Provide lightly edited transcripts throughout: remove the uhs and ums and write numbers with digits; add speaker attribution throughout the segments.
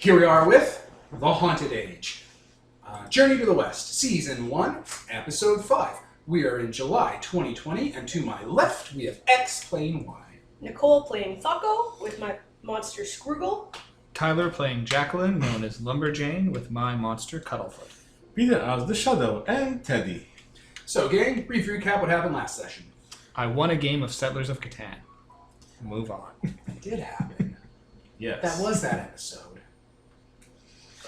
Speaker 1: Here we are with The Haunted Age. Journey to the West, Season 1, Episode 5. We are in July 2020, and to my left, we have X playing Y.
Speaker 2: Nicole playing Thaco with my monster Scroogle.
Speaker 3: Tyler playing Jacqueline, known as Lumberjane, with my monster Cuddlefoot.
Speaker 4: Peter as the Shadow, and Teddy.
Speaker 1: So, gang, brief recap what happened last session.
Speaker 3: I won a game of Settlers of Catan. Move on.
Speaker 1: It did happen.
Speaker 4: Yes.
Speaker 1: That was that episode.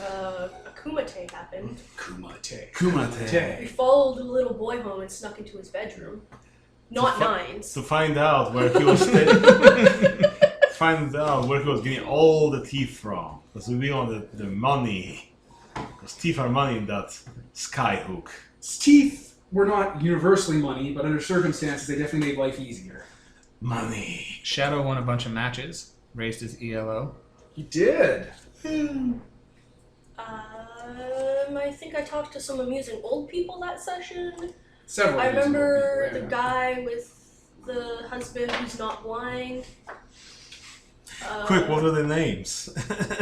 Speaker 2: A kumite happened.
Speaker 1: Kumite.
Speaker 2: We followed the little boy home and snuck into his bedroom. Not Nines.
Speaker 4: To find out where he was find out where he was getting all the teeth from. Because we want the money. Because teeth are money in that skyhook.
Speaker 1: Teeth were not universally money, but under circumstances, they definitely made life easier.
Speaker 4: Money.
Speaker 3: Shadow won a bunch of matches, raised his ELO.
Speaker 1: He did.
Speaker 2: I think I talked to some amusing old people that session.
Speaker 1: Several.
Speaker 2: I remember
Speaker 1: people,
Speaker 2: the guy with the husband who's not blind.
Speaker 4: Quick, what are the names?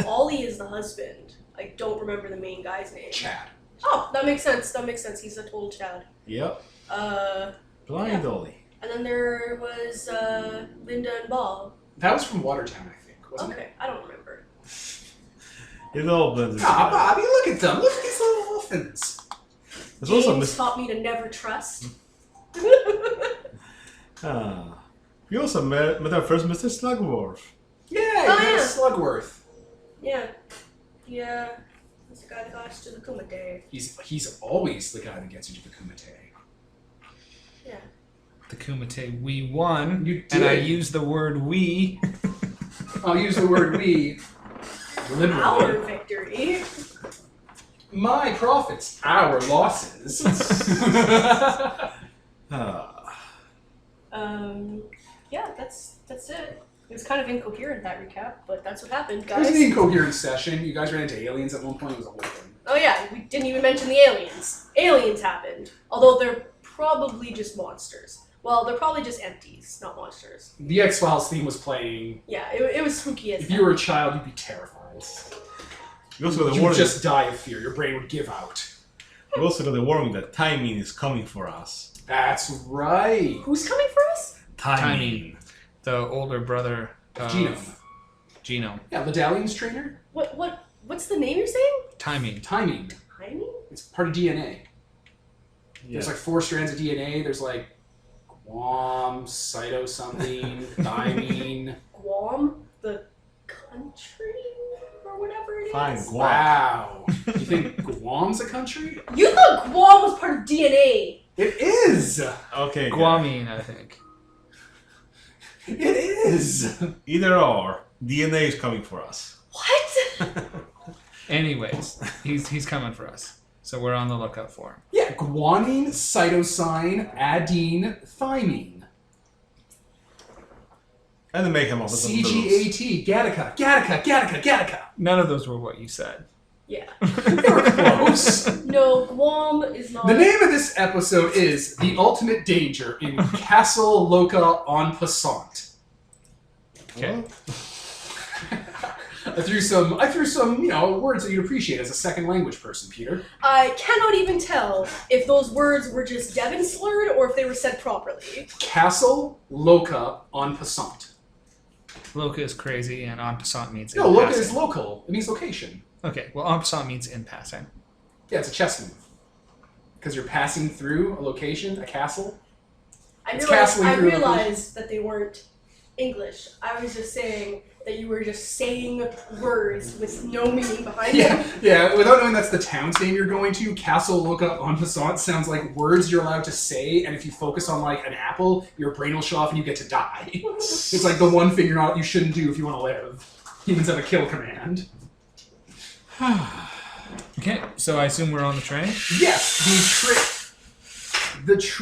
Speaker 2: Ollie is the husband. I don't remember the main guy's name.
Speaker 1: Chad.
Speaker 2: Oh, that makes sense. That makes sense. He's a total Chad.
Speaker 4: Yep. Blind
Speaker 2: yeah.
Speaker 4: Ollie.
Speaker 2: And then there was Linda and Bob.
Speaker 1: That was from Watertown, I think, wasn't it?
Speaker 2: Okay, I don't remember.
Speaker 4: It all blends
Speaker 1: Ah,
Speaker 4: together.
Speaker 1: Bobby, look at them. Look at these little orphans.
Speaker 4: There's also
Speaker 2: James taught me to never trust.
Speaker 4: We also met our first Mr. Slugworth.
Speaker 1: Yeah,
Speaker 2: yeah.
Speaker 1: Slugworth.
Speaker 2: Yeah. Yeah. That's the guy that got us to the Kumite.
Speaker 1: He's always the guy that gets you to the Kumite.
Speaker 2: Yeah.
Speaker 3: The Kumite, we won.
Speaker 1: You did.
Speaker 3: And I used the word we.
Speaker 1: I'll use the word we liberally.
Speaker 2: Our victory.
Speaker 1: My profits, our losses.
Speaker 2: Yeah, that's it. It was kind of incoherent, that recap, but that's what happened,
Speaker 1: It was
Speaker 2: guys.
Speaker 1: an incoherent session. You guys ran into aliens at one point. It was a whole thing.
Speaker 2: Oh yeah, we didn't even mention the aliens. Aliens happened. Although they're probably just monsters. Well, they're probably just empties, not monsters.
Speaker 1: The X-Files theme was playing.
Speaker 2: Yeah, it was spooky as
Speaker 1: If you were a child, you'd be terrified.
Speaker 4: We also got the
Speaker 1: You would
Speaker 4: warning.
Speaker 1: just die of fear. Your brain would give out.
Speaker 4: We also got the warning that timing is coming for us.
Speaker 1: That's right.
Speaker 2: Who's coming for us?
Speaker 3: Timing. The older brother of
Speaker 1: Genome.
Speaker 3: Genome.
Speaker 1: Yeah, Medallion's trainer.
Speaker 2: What's the name you're saying?
Speaker 3: Timing.
Speaker 1: Timing.
Speaker 2: Timing?
Speaker 1: It's part of DNA.
Speaker 4: Yeah.
Speaker 1: There's like 4 strands of DNA. There's like Guam, cyto something, thymine.
Speaker 2: Guam? The country? Or whatever it is?
Speaker 4: Fine, Guam.
Speaker 1: Wow. You think Guam's a country?
Speaker 2: You thought Guam was part of DNA!
Speaker 1: It is!
Speaker 4: Okay.
Speaker 3: Guamine, I think.
Speaker 1: It is!
Speaker 4: Either or, DNA is coming for us.
Speaker 2: What?
Speaker 3: Anyways, he's coming for us. So we're on the lookout for him.
Speaker 1: Yeah, guanine, cytosine, adenine, thymine.
Speaker 4: And the mayhem of the
Speaker 1: CGAT, Gattaca.
Speaker 3: None of those were what you said.
Speaker 2: Yeah.
Speaker 1: They were close.
Speaker 2: No, Guam is not...
Speaker 1: The name of this episode is The Ultimate Danger in Castle Loca on Pensant.
Speaker 3: Okay.
Speaker 1: I threw some, words that you'd appreciate as a second language person, Peter.
Speaker 2: I cannot even tell if those words were just Devon slurred or if they were said properly.
Speaker 1: Castle Loca on Pensant.
Speaker 3: Loca is crazy, and en passant means
Speaker 1: No,
Speaker 3: in
Speaker 1: Loca
Speaker 3: passing.
Speaker 1: is local. It means location.
Speaker 3: Okay, well, en passant means in passing.
Speaker 1: Yeah, it's a chess move. Because you're passing through a location, a castle.
Speaker 2: I
Speaker 1: It's
Speaker 2: realized,
Speaker 1: castling through a
Speaker 2: realized that they weren't English. I was just saying that you were just saying words with no meaning behind them.
Speaker 1: Yeah, without knowing that's the town's name you're going to, Castle Loca on Pensant sounds like words you're allowed to say, and if you focus on, like, an apple, your brain will shut off and you get to die. It's like the one thing you shouldn't do if you want to live. Humans have a kill command.
Speaker 3: Okay, so I assume we're on the train?
Speaker 1: Yes, bitch.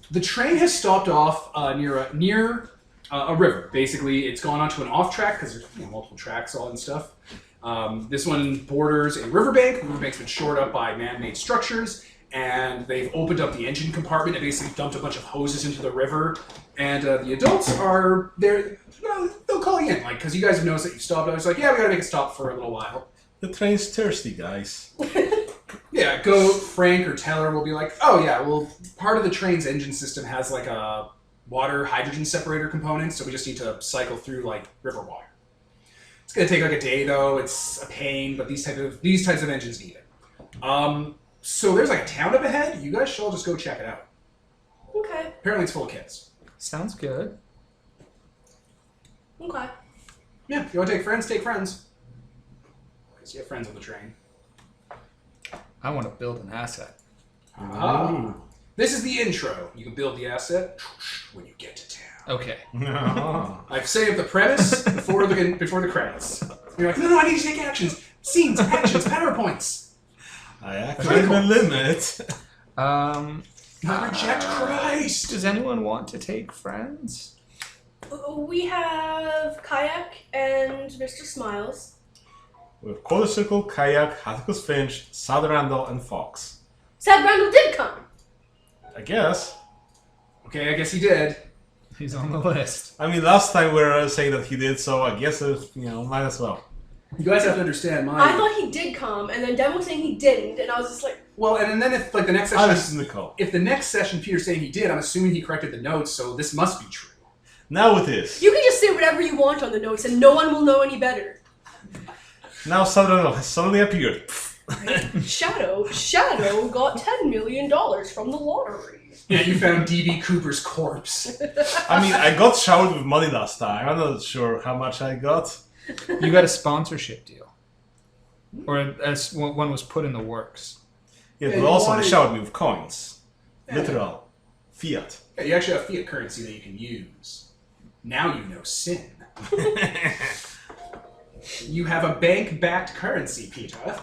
Speaker 1: The train has stopped off near a river. Basically, it's gone onto an off track because there's multiple tracks all and stuff. This one borders a riverbank. The riverbank's been shored up by man-made structures, and they've opened up the engine compartment and basically dumped a bunch of hoses into the river. And the adults are there. Well, they'll call you in, like, because you guys have noticed that you stopped. I was like, yeah, we gotta make a stop for a little while.
Speaker 4: The train's thirsty, guys.
Speaker 1: Yeah, Frank or Teller will be like, oh yeah, well, part of the train's engine system has like a water hydrogen separator component, so we just need to cycle through like river water. It's gonna take like a day though. It's a pain, but these types of engines need it. So there's like a town up ahead. You guys should all just go check it out.
Speaker 2: Okay.
Speaker 1: Apparently it's full of kids.
Speaker 3: Sounds good.
Speaker 2: Okay.
Speaker 1: Yeah, if you want to take friends, take friends. Because you have friends on the train.
Speaker 3: I want to build an asset.
Speaker 1: Ah. This is the intro. You can build the asset when you get to town.
Speaker 3: Okay.
Speaker 1: I've saved the premise before the credits. You're like, no, I need to take actions. Scenes, actions, PowerPoints.
Speaker 4: I activated the limit.
Speaker 1: Not reject Christ.
Speaker 3: Does anyone want to take friends?
Speaker 2: We have Kayak and Mr. Smiles.
Speaker 4: We have Quarter Circle, Kayak, Hatticus Finch, Sad Randall, and Fox.
Speaker 2: Sad Randall did come.
Speaker 4: I guess.
Speaker 1: Okay, I guess he did.
Speaker 3: He's on the list.
Speaker 4: I mean, last time we were saying that he did, so I guess, might as well.
Speaker 1: You guys have to understand
Speaker 2: I thought he did come, and then Den was saying he didn't, and I was just like...
Speaker 1: Well, and then if like the next
Speaker 4: I
Speaker 1: session...
Speaker 4: listened to the call.
Speaker 1: If the next session Peter's saying he did, I'm assuming he corrected the notes, so this must be true.
Speaker 4: Now it is.
Speaker 2: You can just say whatever you want on the notes, and no one will know any better.
Speaker 4: Now Sad Randall has suddenly appeared.
Speaker 2: Shadow got $10 million from the lottery.
Speaker 1: Yeah, you found D.B. Cooper's corpse.
Speaker 4: I mean, I got showered with money last time. I'm not sure how much I got.
Speaker 3: You got a sponsorship deal. Or one was put in the works.
Speaker 4: Yeah,
Speaker 1: Yeah,
Speaker 4: but
Speaker 1: you
Speaker 4: also
Speaker 1: wanted-
Speaker 4: they showered me with coins.
Speaker 1: Yeah.
Speaker 4: Literal. Fiat.
Speaker 1: Yeah, you actually have fiat currency that you can use. Now you know sin. You have a bank-backed currency, Peter.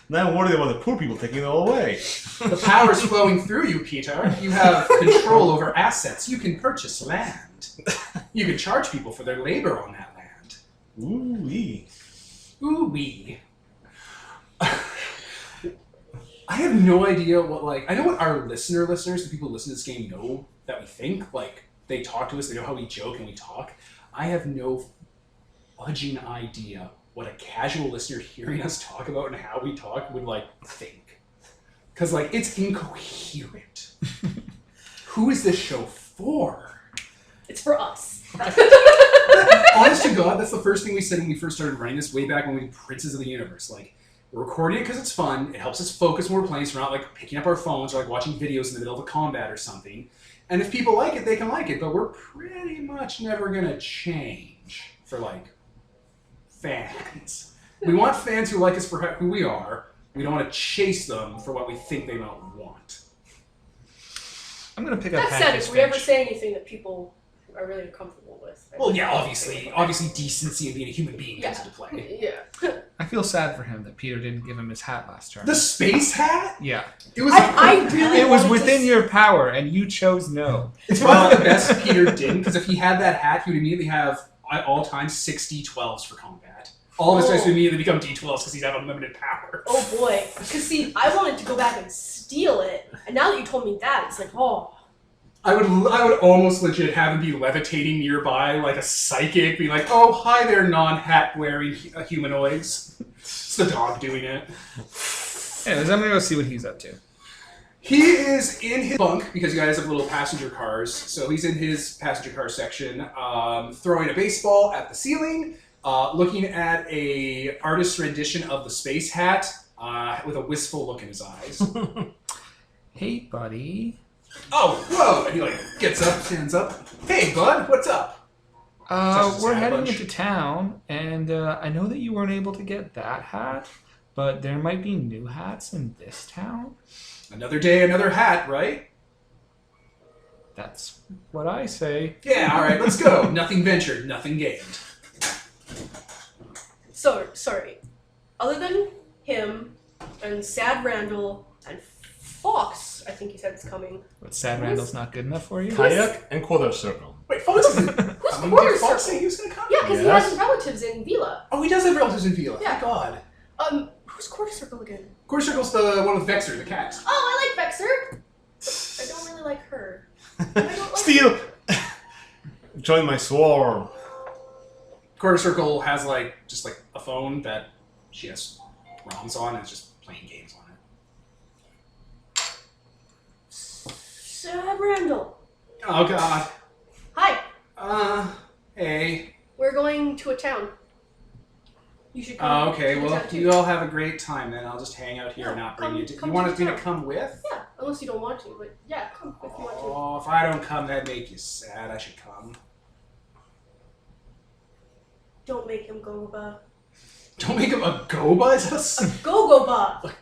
Speaker 4: Now I'm worried about the poor people taking it all away.
Speaker 1: The power's flowing through you, Peter. You have control over assets. You can purchase land. You can charge people for their labor on that land.
Speaker 4: Ooh-wee.
Speaker 1: Ooh-wee. I have no idea what, like... I know what our listeners, the people who listen to this game, know that we think. Like, they talk to us, they know how we joke and we talk. I have no fudging idea what a casual listener hearing us talk about and how we talk would, like, think. Because, like, it's incoherent. Who is this show for?
Speaker 2: It's for us.
Speaker 1: Honest to God, that's the first thing we said when we first started running this, way back when we did Princes of the Universe. Like, we're recording it because it's fun. It helps us focus when we're playing, so we're not, like, picking up our phones or, like, watching videos in the middle of a combat or something. And if people like it, they can like it. But we're pretty much never going to change for, like, fans. We want fans who like us for who we are. We don't want to chase them for what we think they might want.
Speaker 3: I'm going to pick up
Speaker 2: That said,
Speaker 3: Hatticus
Speaker 2: if we ever
Speaker 3: Finch.
Speaker 2: say anything that people are really uncomfortable with...
Speaker 1: Well, yeah, obviously decency and being a human being comes into play.
Speaker 2: Yeah.
Speaker 3: I feel sad for him that Peter didn't give him his hat last turn.
Speaker 1: The space hat?
Speaker 3: Yeah.
Speaker 1: It was.
Speaker 2: I really
Speaker 3: It was
Speaker 2: wanted
Speaker 3: within
Speaker 2: to...
Speaker 3: your power, and you chose no.
Speaker 1: It's probably the best Peter didn't, because if he had that hat, he would immediately have at all times 6 D12s for combat. All of his dice would immediately become D12s because he'd have unlimited power.
Speaker 2: Oh boy. Because see, I wanted to go back and steal it, and now that you told me that, it's like, oh...
Speaker 1: I would almost legit have him be levitating nearby like a psychic, being like, "Oh, hi there, non-hat wearing humanoids." It's the dog doing it.
Speaker 3: Anyways, I'm going to go see what he's up to.
Speaker 1: He is in his bunk because you guys have little passenger cars. So he's in his passenger car section, throwing a baseball at the ceiling, looking at a artist's rendition of the space hat with a wistful look in his eyes.
Speaker 3: Hey, buddy.
Speaker 1: Oh, whoa! And he like gets up, stands up. Hey, bud, what's up?
Speaker 3: We're heading into town, and I know that you weren't able to get that hat, but there might be new hats in this town.
Speaker 1: Another day, another hat, right?
Speaker 3: That's what I say.
Speaker 1: Yeah, all right, let's go. Nothing ventured, nothing gained.
Speaker 2: So, sorry. Other than him and Sad Randall and Fox, I think he said is coming.
Speaker 3: But Sad Randall's not good enough for you?
Speaker 4: Kayak and Quarter Circle.
Speaker 1: Wait, Fox isn't.
Speaker 2: Who's
Speaker 1: I mean,
Speaker 2: Quarter
Speaker 1: did Fox
Speaker 2: Circle?
Speaker 1: say he was going to come?
Speaker 2: Yeah, because he
Speaker 4: Yes.
Speaker 2: has his relatives in Vila.
Speaker 1: Oh, he does have relatives in Vila.
Speaker 2: Yeah.
Speaker 1: Thank God.
Speaker 2: Who's Quarter Circle again?
Speaker 1: Quarter Circle's the one with Vexer, the cat.
Speaker 2: Oh, I like Vexer. I don't really like her. I don't like
Speaker 4: Steal! Join my swarm.
Speaker 1: Quarter Circle has just a phone that she has ROMs on and is just playing games on it.
Speaker 2: Randall.
Speaker 1: Oh god.
Speaker 2: Hi.
Speaker 1: Hey.
Speaker 2: We're going to a town. You should come.
Speaker 1: Okay,
Speaker 2: to the
Speaker 1: well,
Speaker 2: town too.
Speaker 1: you all have a great time then. I'll just hang out here
Speaker 2: No,
Speaker 1: and not bring you.
Speaker 2: come
Speaker 1: You want
Speaker 2: to
Speaker 1: me
Speaker 2: the
Speaker 1: to
Speaker 2: town.
Speaker 1: come with?
Speaker 2: Yeah, unless you don't want to, but yeah, come if you want to.
Speaker 1: Oh, if I don't come, that'd make you sad. I should come.
Speaker 2: Don't make him go-ba.
Speaker 1: Don't make him a Goba? Is that a...
Speaker 2: Go-go-ba.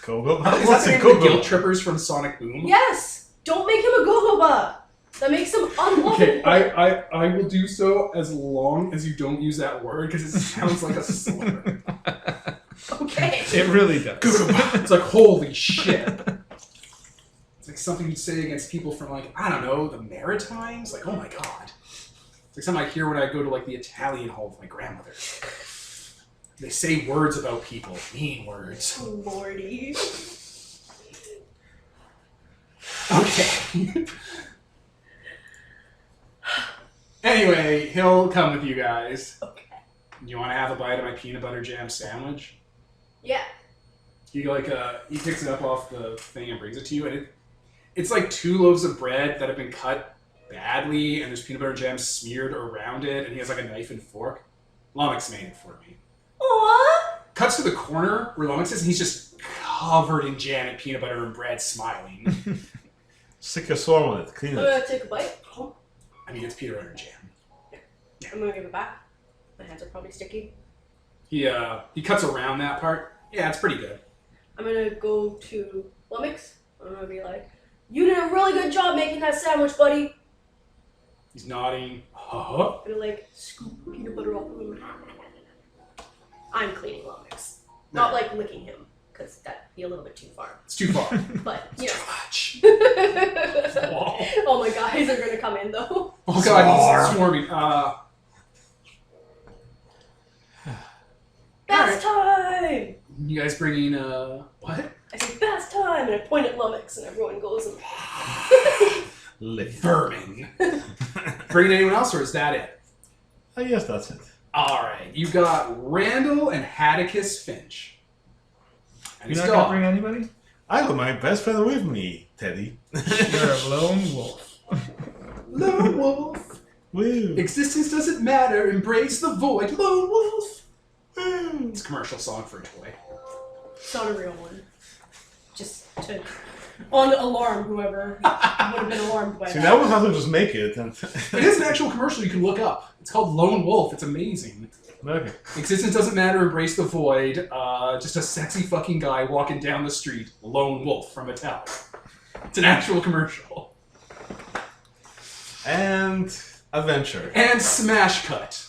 Speaker 4: Go-go?
Speaker 1: Is that
Speaker 4: What's
Speaker 1: the
Speaker 4: a
Speaker 1: name of the
Speaker 4: go-go?
Speaker 1: Guild Trippers from Sonic Boom?
Speaker 2: Yes! Don't make him a go-go-ba. That makes him unlovable.
Speaker 1: Okay, I will do so as long as you don't use that word because it sounds like a slur.
Speaker 2: Okay.
Speaker 3: It really does.
Speaker 1: It's like, holy shit. It's like something you'd say against people from I don't know, the Maritimes? Like, oh my god. It's like something I hear when I go to the Italian home with my grandmother. They say words about people, mean words.
Speaker 2: Oh, Lordy.
Speaker 1: Okay. Anyway, he'll come with you guys.
Speaker 2: Okay.
Speaker 1: You want to have a bite of my peanut butter jam sandwich?
Speaker 2: Yeah.
Speaker 1: He he picks it up off the thing and brings it to you, and it's like 2 loaves of bread that have been cut badly, and there's peanut butter jam smeared around it, and he has a knife and fork. Lummox made it for me.
Speaker 2: Aww.
Speaker 1: Cuts to the corner where Lummox is, and he's just covered in jam and peanut butter and bread, smiling.
Speaker 4: Stick a swarm on it. Clean
Speaker 2: I'm
Speaker 4: it.
Speaker 2: gonna take a bite.
Speaker 1: I mean, it's peanut butter and jam.
Speaker 2: I'm gonna give it back. My hands are probably sticky.
Speaker 1: He cuts around that part. Yeah, it's pretty good.
Speaker 2: I'm gonna go to Lummox. I'm gonna be like, you did a really good job making that sandwich, buddy.
Speaker 1: He's nodding. Huh?
Speaker 2: I'm gonna scoop peanut butter off of him. I'm cleaning Lummox. Not licking him, because that'd be a little bit too far.
Speaker 1: It's too far.
Speaker 2: But, you know.
Speaker 1: Too much.
Speaker 2: Oh my guys are gonna come in though.
Speaker 1: Oh god, he's swarming.
Speaker 2: Bath time!
Speaker 1: You guys bringing what?
Speaker 2: I say bath time, and I point at Lummox, and everyone goes and
Speaker 4: Lick.
Speaker 1: Vermin. Bringing anyone else, or is that it?
Speaker 4: I guess that's it.
Speaker 1: All right, you got Randall and Hatticus Finch. And
Speaker 3: You're
Speaker 1: his
Speaker 3: not gonna
Speaker 1: dog.
Speaker 3: bring anybody?
Speaker 4: I got my best friend with me, Teddy.
Speaker 3: You're a lone wolf.
Speaker 1: Lone wolf.
Speaker 4: Woo.
Speaker 1: Existence doesn't matter. Embrace the void. Lone wolf. It's a commercial song for a toy.
Speaker 2: it's not a real one. Just to alarm whoever would have been alarmed by
Speaker 4: See,
Speaker 2: that.
Speaker 4: now we'll have to just make it. And
Speaker 1: It is an actual commercial you can look up. It's called Lone Wolf. It's amazing.
Speaker 4: okay.
Speaker 1: Existence doesn't matter. Embrace the void. Just a sexy fucking guy walking down the street. Lone Wolf from Mattel. It's an actual commercial.
Speaker 4: And adventure.
Speaker 1: And smash cut.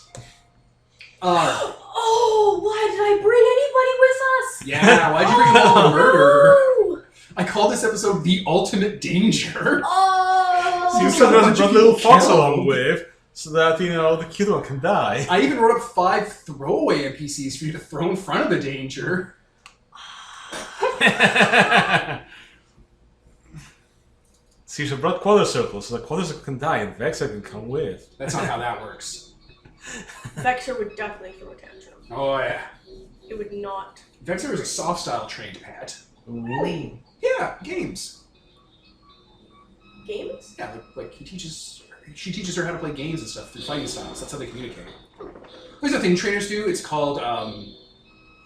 Speaker 2: Oh, why did I bring anybody with us?
Speaker 1: Yeah, why'd you bring them all to murder?
Speaker 2: Oh,
Speaker 1: I call this episode The Ultimate Danger.
Speaker 2: oh.
Speaker 4: You
Speaker 1: Seems
Speaker 4: should
Speaker 1: like a
Speaker 4: have
Speaker 1: bunch
Speaker 4: brought
Speaker 1: of
Speaker 4: little
Speaker 1: people
Speaker 4: fox
Speaker 1: killed.
Speaker 4: along with, so that, the cute one can die.
Speaker 1: I even wrote up 5 throwaway NPCs for you to throw in front of the danger.
Speaker 4: See, you should have brought quarter circles, so the quarter circle can die and Vexer can come with.
Speaker 1: That's not how that works.
Speaker 2: Vexer would definitely throw a tantrum.
Speaker 1: Oh, yeah.
Speaker 2: It would not.
Speaker 1: Vexer is a soft style trained pet.
Speaker 2: Really?
Speaker 1: Yeah, games.
Speaker 2: Games?
Speaker 1: Yeah, she teaches her how to play games and stuff through fighting styles. That's how they communicate. There's a thing trainers do. It's called I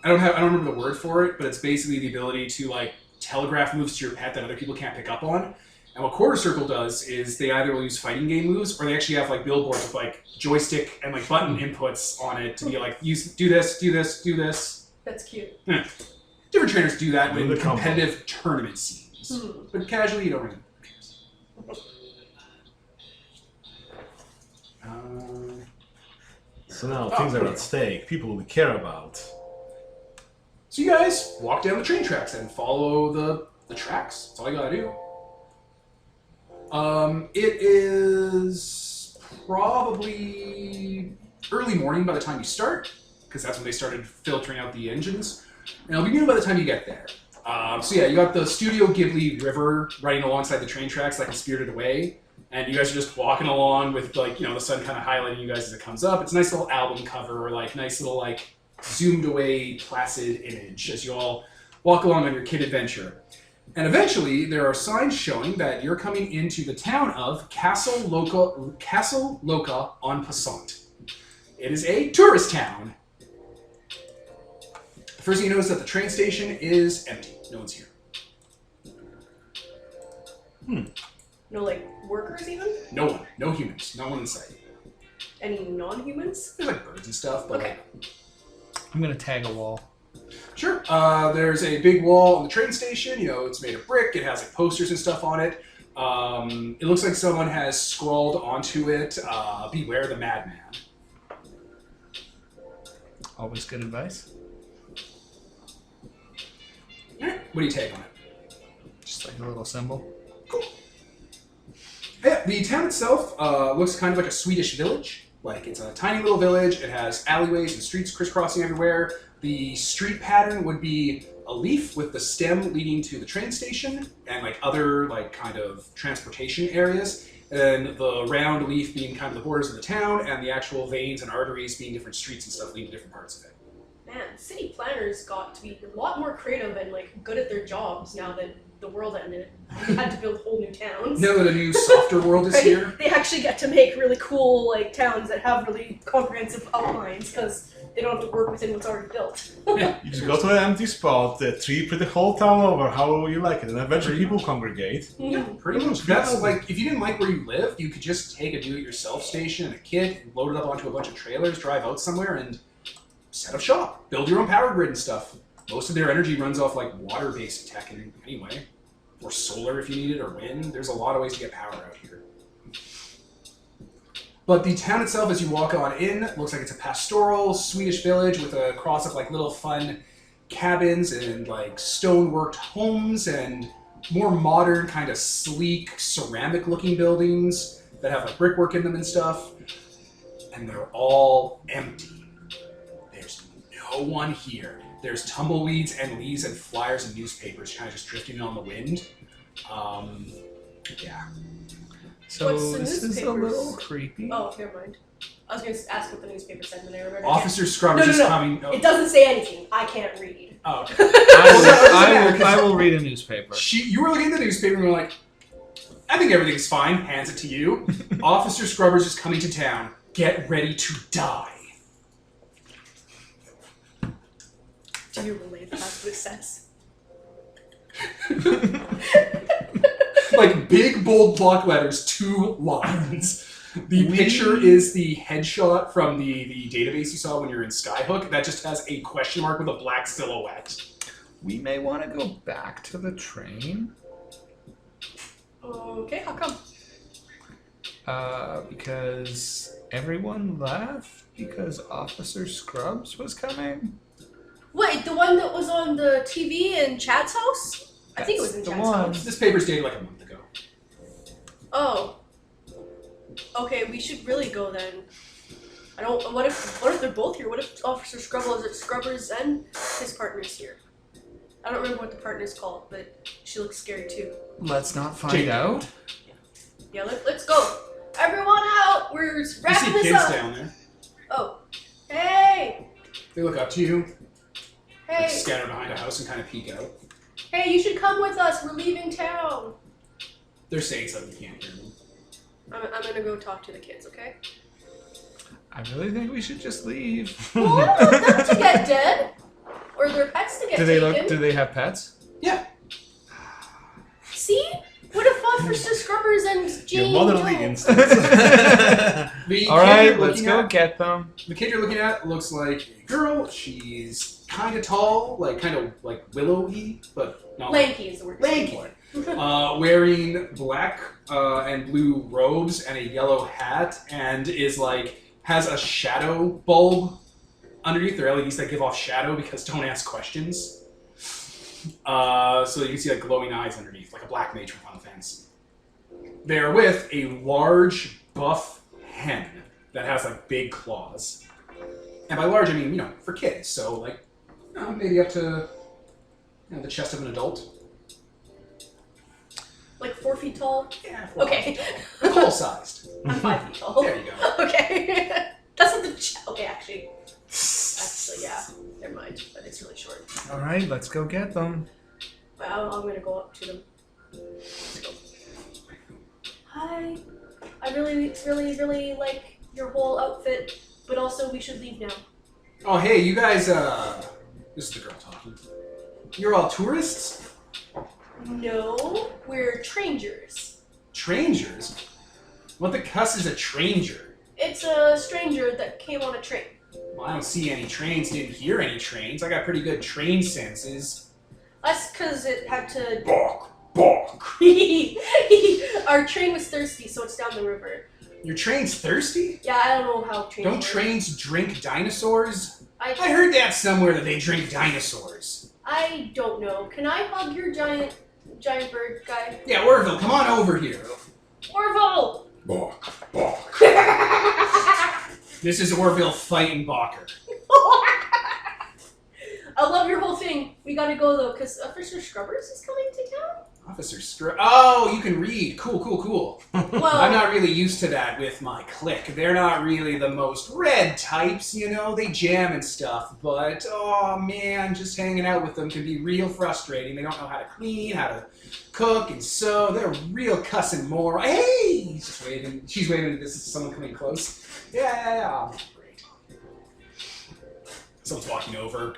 Speaker 1: don't remember the word for it, but it's basically the ability to telegraph moves to your pet that other people can't pick up on. And what Quarter Circle does is they either will use fighting game moves, or they actually have billboards with joystick and button inputs on it to be do this, do this, do this.
Speaker 2: That's cute.
Speaker 1: Yeah. Different trainers do that
Speaker 4: Do
Speaker 1: in
Speaker 4: the combo.
Speaker 1: competitive tournament scenes, but casually you don't really.
Speaker 4: So now things are at stake, people we care about.
Speaker 1: So you guys walk down the train tracks and follow the tracks. That's all you gotta do. It is probably early morning by the time you start. because that's when they started filtering out the engines. And it'll be noon by the time you get there. So yeah, you got the Studio Ghibli River running alongside the train tracks like Spirited Away. And you guys are just walking along with, like, the sun kind of highlighting you guys as it comes up. It's a nice little album cover, like, nice little, like, zoomed away, placid image as you all walk along on your kid adventure. And eventually, there are signs showing that you're coming into the town of Castle Loca on Pensant. It is a tourist town. The first thing you notice is that the train station is empty. No one's here.
Speaker 2: No, like, workers even?
Speaker 1: No one. No humans. No one in sight.
Speaker 2: Any non-humans?
Speaker 1: There's, like, birds and stuff, but,
Speaker 2: Okay.
Speaker 3: I'm gonna tag a wall.
Speaker 1: Sure. There's a big wall on the train station. It's made of brick. It has, like, posters and stuff on it. It looks like someone has scrawled onto it, beware the madman.
Speaker 3: Always good advice.
Speaker 1: Alright, what do you take on it?
Speaker 3: Just like a little symbol.
Speaker 1: Cool. Yeah, the town itself looks kind of like a Swedish village. Like, it's a tiny little village. It has alleyways and streets crisscrossing everywhere. The street pattern would be a leaf with the stem leading to the train station and, like, other, like, kind of transportation areas. And then the round leaf being kind of the borders of the town, and the actual veins and arteries being different streets and stuff leading to different parts of it.
Speaker 2: Man, city planners got to be a lot more creative and, like, good at their jobs now that the world ended. They had to build whole new towns.
Speaker 1: Now that a new softer world is
Speaker 2: Right?
Speaker 1: here.
Speaker 2: They actually get to make really cool, like, towns that have really comprehensive outlines because they don't have to work within what's already built.
Speaker 4: You just go to an empty spot, tree the whole town over, however you like it, and eventually people congregate.
Speaker 1: Yeah, pretty much. That's like, if you didn't like where you lived, you could just take a do-it-yourself station and a kit, load it up onto a bunch of trailers, drive out somewhere, and set up shop. Build your own power grid and stuff. Most of their energy runs off, like, water-based tech anyway. Or solar if you need it, or wind. There's a lot of ways to get power out here. But the town itself, as you walk on in, looks like it's a pastoral Swedish village with a cross of, like, little fun cabins and, like, stone-worked homes and more modern, kind of sleek, ceramic-looking buildings that have, like, brickwork in them and stuff. And they're all empty. There's no one here. There's tumbleweeds and leaves and flyers and newspapers kind of just drifting on the wind. Yeah.
Speaker 3: So
Speaker 2: What's the
Speaker 3: this is a
Speaker 2: newspapers?
Speaker 3: little creepy.
Speaker 2: Oh, never mind. I was going to ask what the newspaper said when I remembered.
Speaker 1: Officer Scrubbers is coming.
Speaker 2: It doesn't say anything. I can't read.
Speaker 1: Oh.
Speaker 3: I will read a newspaper.
Speaker 1: You were looking at the newspaper and were like, I think everything's fine. Hands it to you. Officer Scrubbers is coming to town. Get ready to die.
Speaker 2: Do you relay that to his sense?
Speaker 1: Like, big, bold block letters, 2 lines. The picture is the headshot from the database you saw when you were in Skyhook. That just has a question mark with a black silhouette.
Speaker 3: We may want to go back to the train.
Speaker 2: Okay, how come?
Speaker 3: Because everyone left because Officer Scrubs was coming.
Speaker 2: Wait, the one that was on the TV in Chad's house? I think it was in
Speaker 3: That's the
Speaker 2: Chad's
Speaker 3: one.
Speaker 2: house.
Speaker 1: This paper's dated like a month ago.
Speaker 2: Oh. Okay, we should really go then. I don't. What if they're both here? What if Officer Scrubbers and his partner's here? I don't remember what the partner's called, but she looks scary too.
Speaker 3: Let's not find
Speaker 1: Jake.
Speaker 3: out.
Speaker 2: Yeah, let's go. Everyone out! We're
Speaker 1: You
Speaker 2: wrapping
Speaker 1: see
Speaker 2: this
Speaker 1: kids
Speaker 2: up.
Speaker 1: down there.
Speaker 2: Oh, hey,
Speaker 1: They look up to you, like,
Speaker 2: hey,
Speaker 1: scatter behind a house and kind of peek out.
Speaker 2: hey! You should come with us. We're leaving town.
Speaker 1: They're saying something, you can't hear them.
Speaker 2: I'm gonna go talk to the kids. Okay.
Speaker 3: I really think we should just leave.
Speaker 2: Well, I don't want them to get dead, or their pets to get taken.
Speaker 3: Do they have pets?
Speaker 1: Yeah.
Speaker 2: See? What if Officer Scrubbers and Jane
Speaker 4: Your motherly
Speaker 2: don't?
Speaker 4: instincts.
Speaker 1: The
Speaker 3: All
Speaker 1: kid
Speaker 3: right,
Speaker 1: you're
Speaker 3: let's
Speaker 1: looking
Speaker 3: go
Speaker 1: at-
Speaker 3: get them.
Speaker 1: The kid you're looking at looks like a girl. She's kind of tall, like kind of like willowy, but not
Speaker 2: Lanky is the word.
Speaker 1: lanky. Wearing black and blue robes and a yellow hat, and is like has a shadow bulb underneath. Their LEDs that give off shadow because don't ask questions. So you can see like glowing eyes underneath, like a black mage from Final Fantasy. They're with a large buff hen that has like big claws. And by large, I mean, you know, for kids. So, like, you know, maybe up to the chest of an adult.
Speaker 2: Like 4 feet tall?
Speaker 1: Yeah,
Speaker 2: Okay.
Speaker 1: Full-sized.
Speaker 2: I'm 5 feet tall.
Speaker 1: There you go.
Speaker 2: Okay. That's what the okay, actually, yeah. Never mind. But it's really short.
Speaker 3: All right, let's go get them.
Speaker 2: Well, I'm gonna go up to them. Let's go. Hi. I really like your whole outfit, but also we should leave now.
Speaker 1: Oh, hey, you guys, this is the girl talking. You're all tourists?
Speaker 2: No, we're traingers.
Speaker 1: Trangers? What the cuss is a tranger?
Speaker 2: It's a stranger that came on a train.
Speaker 1: Well, I don't see any trains, didn't hear any trains. I got pretty good train senses.
Speaker 2: That's because it had to...
Speaker 1: Bonk, bonk.
Speaker 2: Our train was thirsty, so it's down the river.
Speaker 1: Your train's thirsty?
Speaker 2: Yeah, I don't know how trains
Speaker 1: Don't
Speaker 2: work.
Speaker 1: trains drink dinosaurs?
Speaker 2: I
Speaker 1: heard that somewhere that they drink dinosaurs.
Speaker 2: I don't know. Can I hug your giant bird guy?
Speaker 1: Yeah, Orville, come on over here.
Speaker 2: Orville!
Speaker 1: Bonk, bonk. This is Orville fighting Balker.
Speaker 2: I love your whole thing. We gotta go though, because Officer Scrubbers is coming to town.
Speaker 1: Officer Oh, you can read. Cool, cool, cool.
Speaker 2: Well,
Speaker 1: I'm not really used to that with my clique. They're not really the most read types, you know? They jam and stuff, but, oh man, just hanging out with them can be real frustrating. They don't know how to clean, how to cook and sew. They're real cussing more. Hey! He's just waving. She's waving. This is someone coming close. Yeah. Oh, great. Someone's walking over.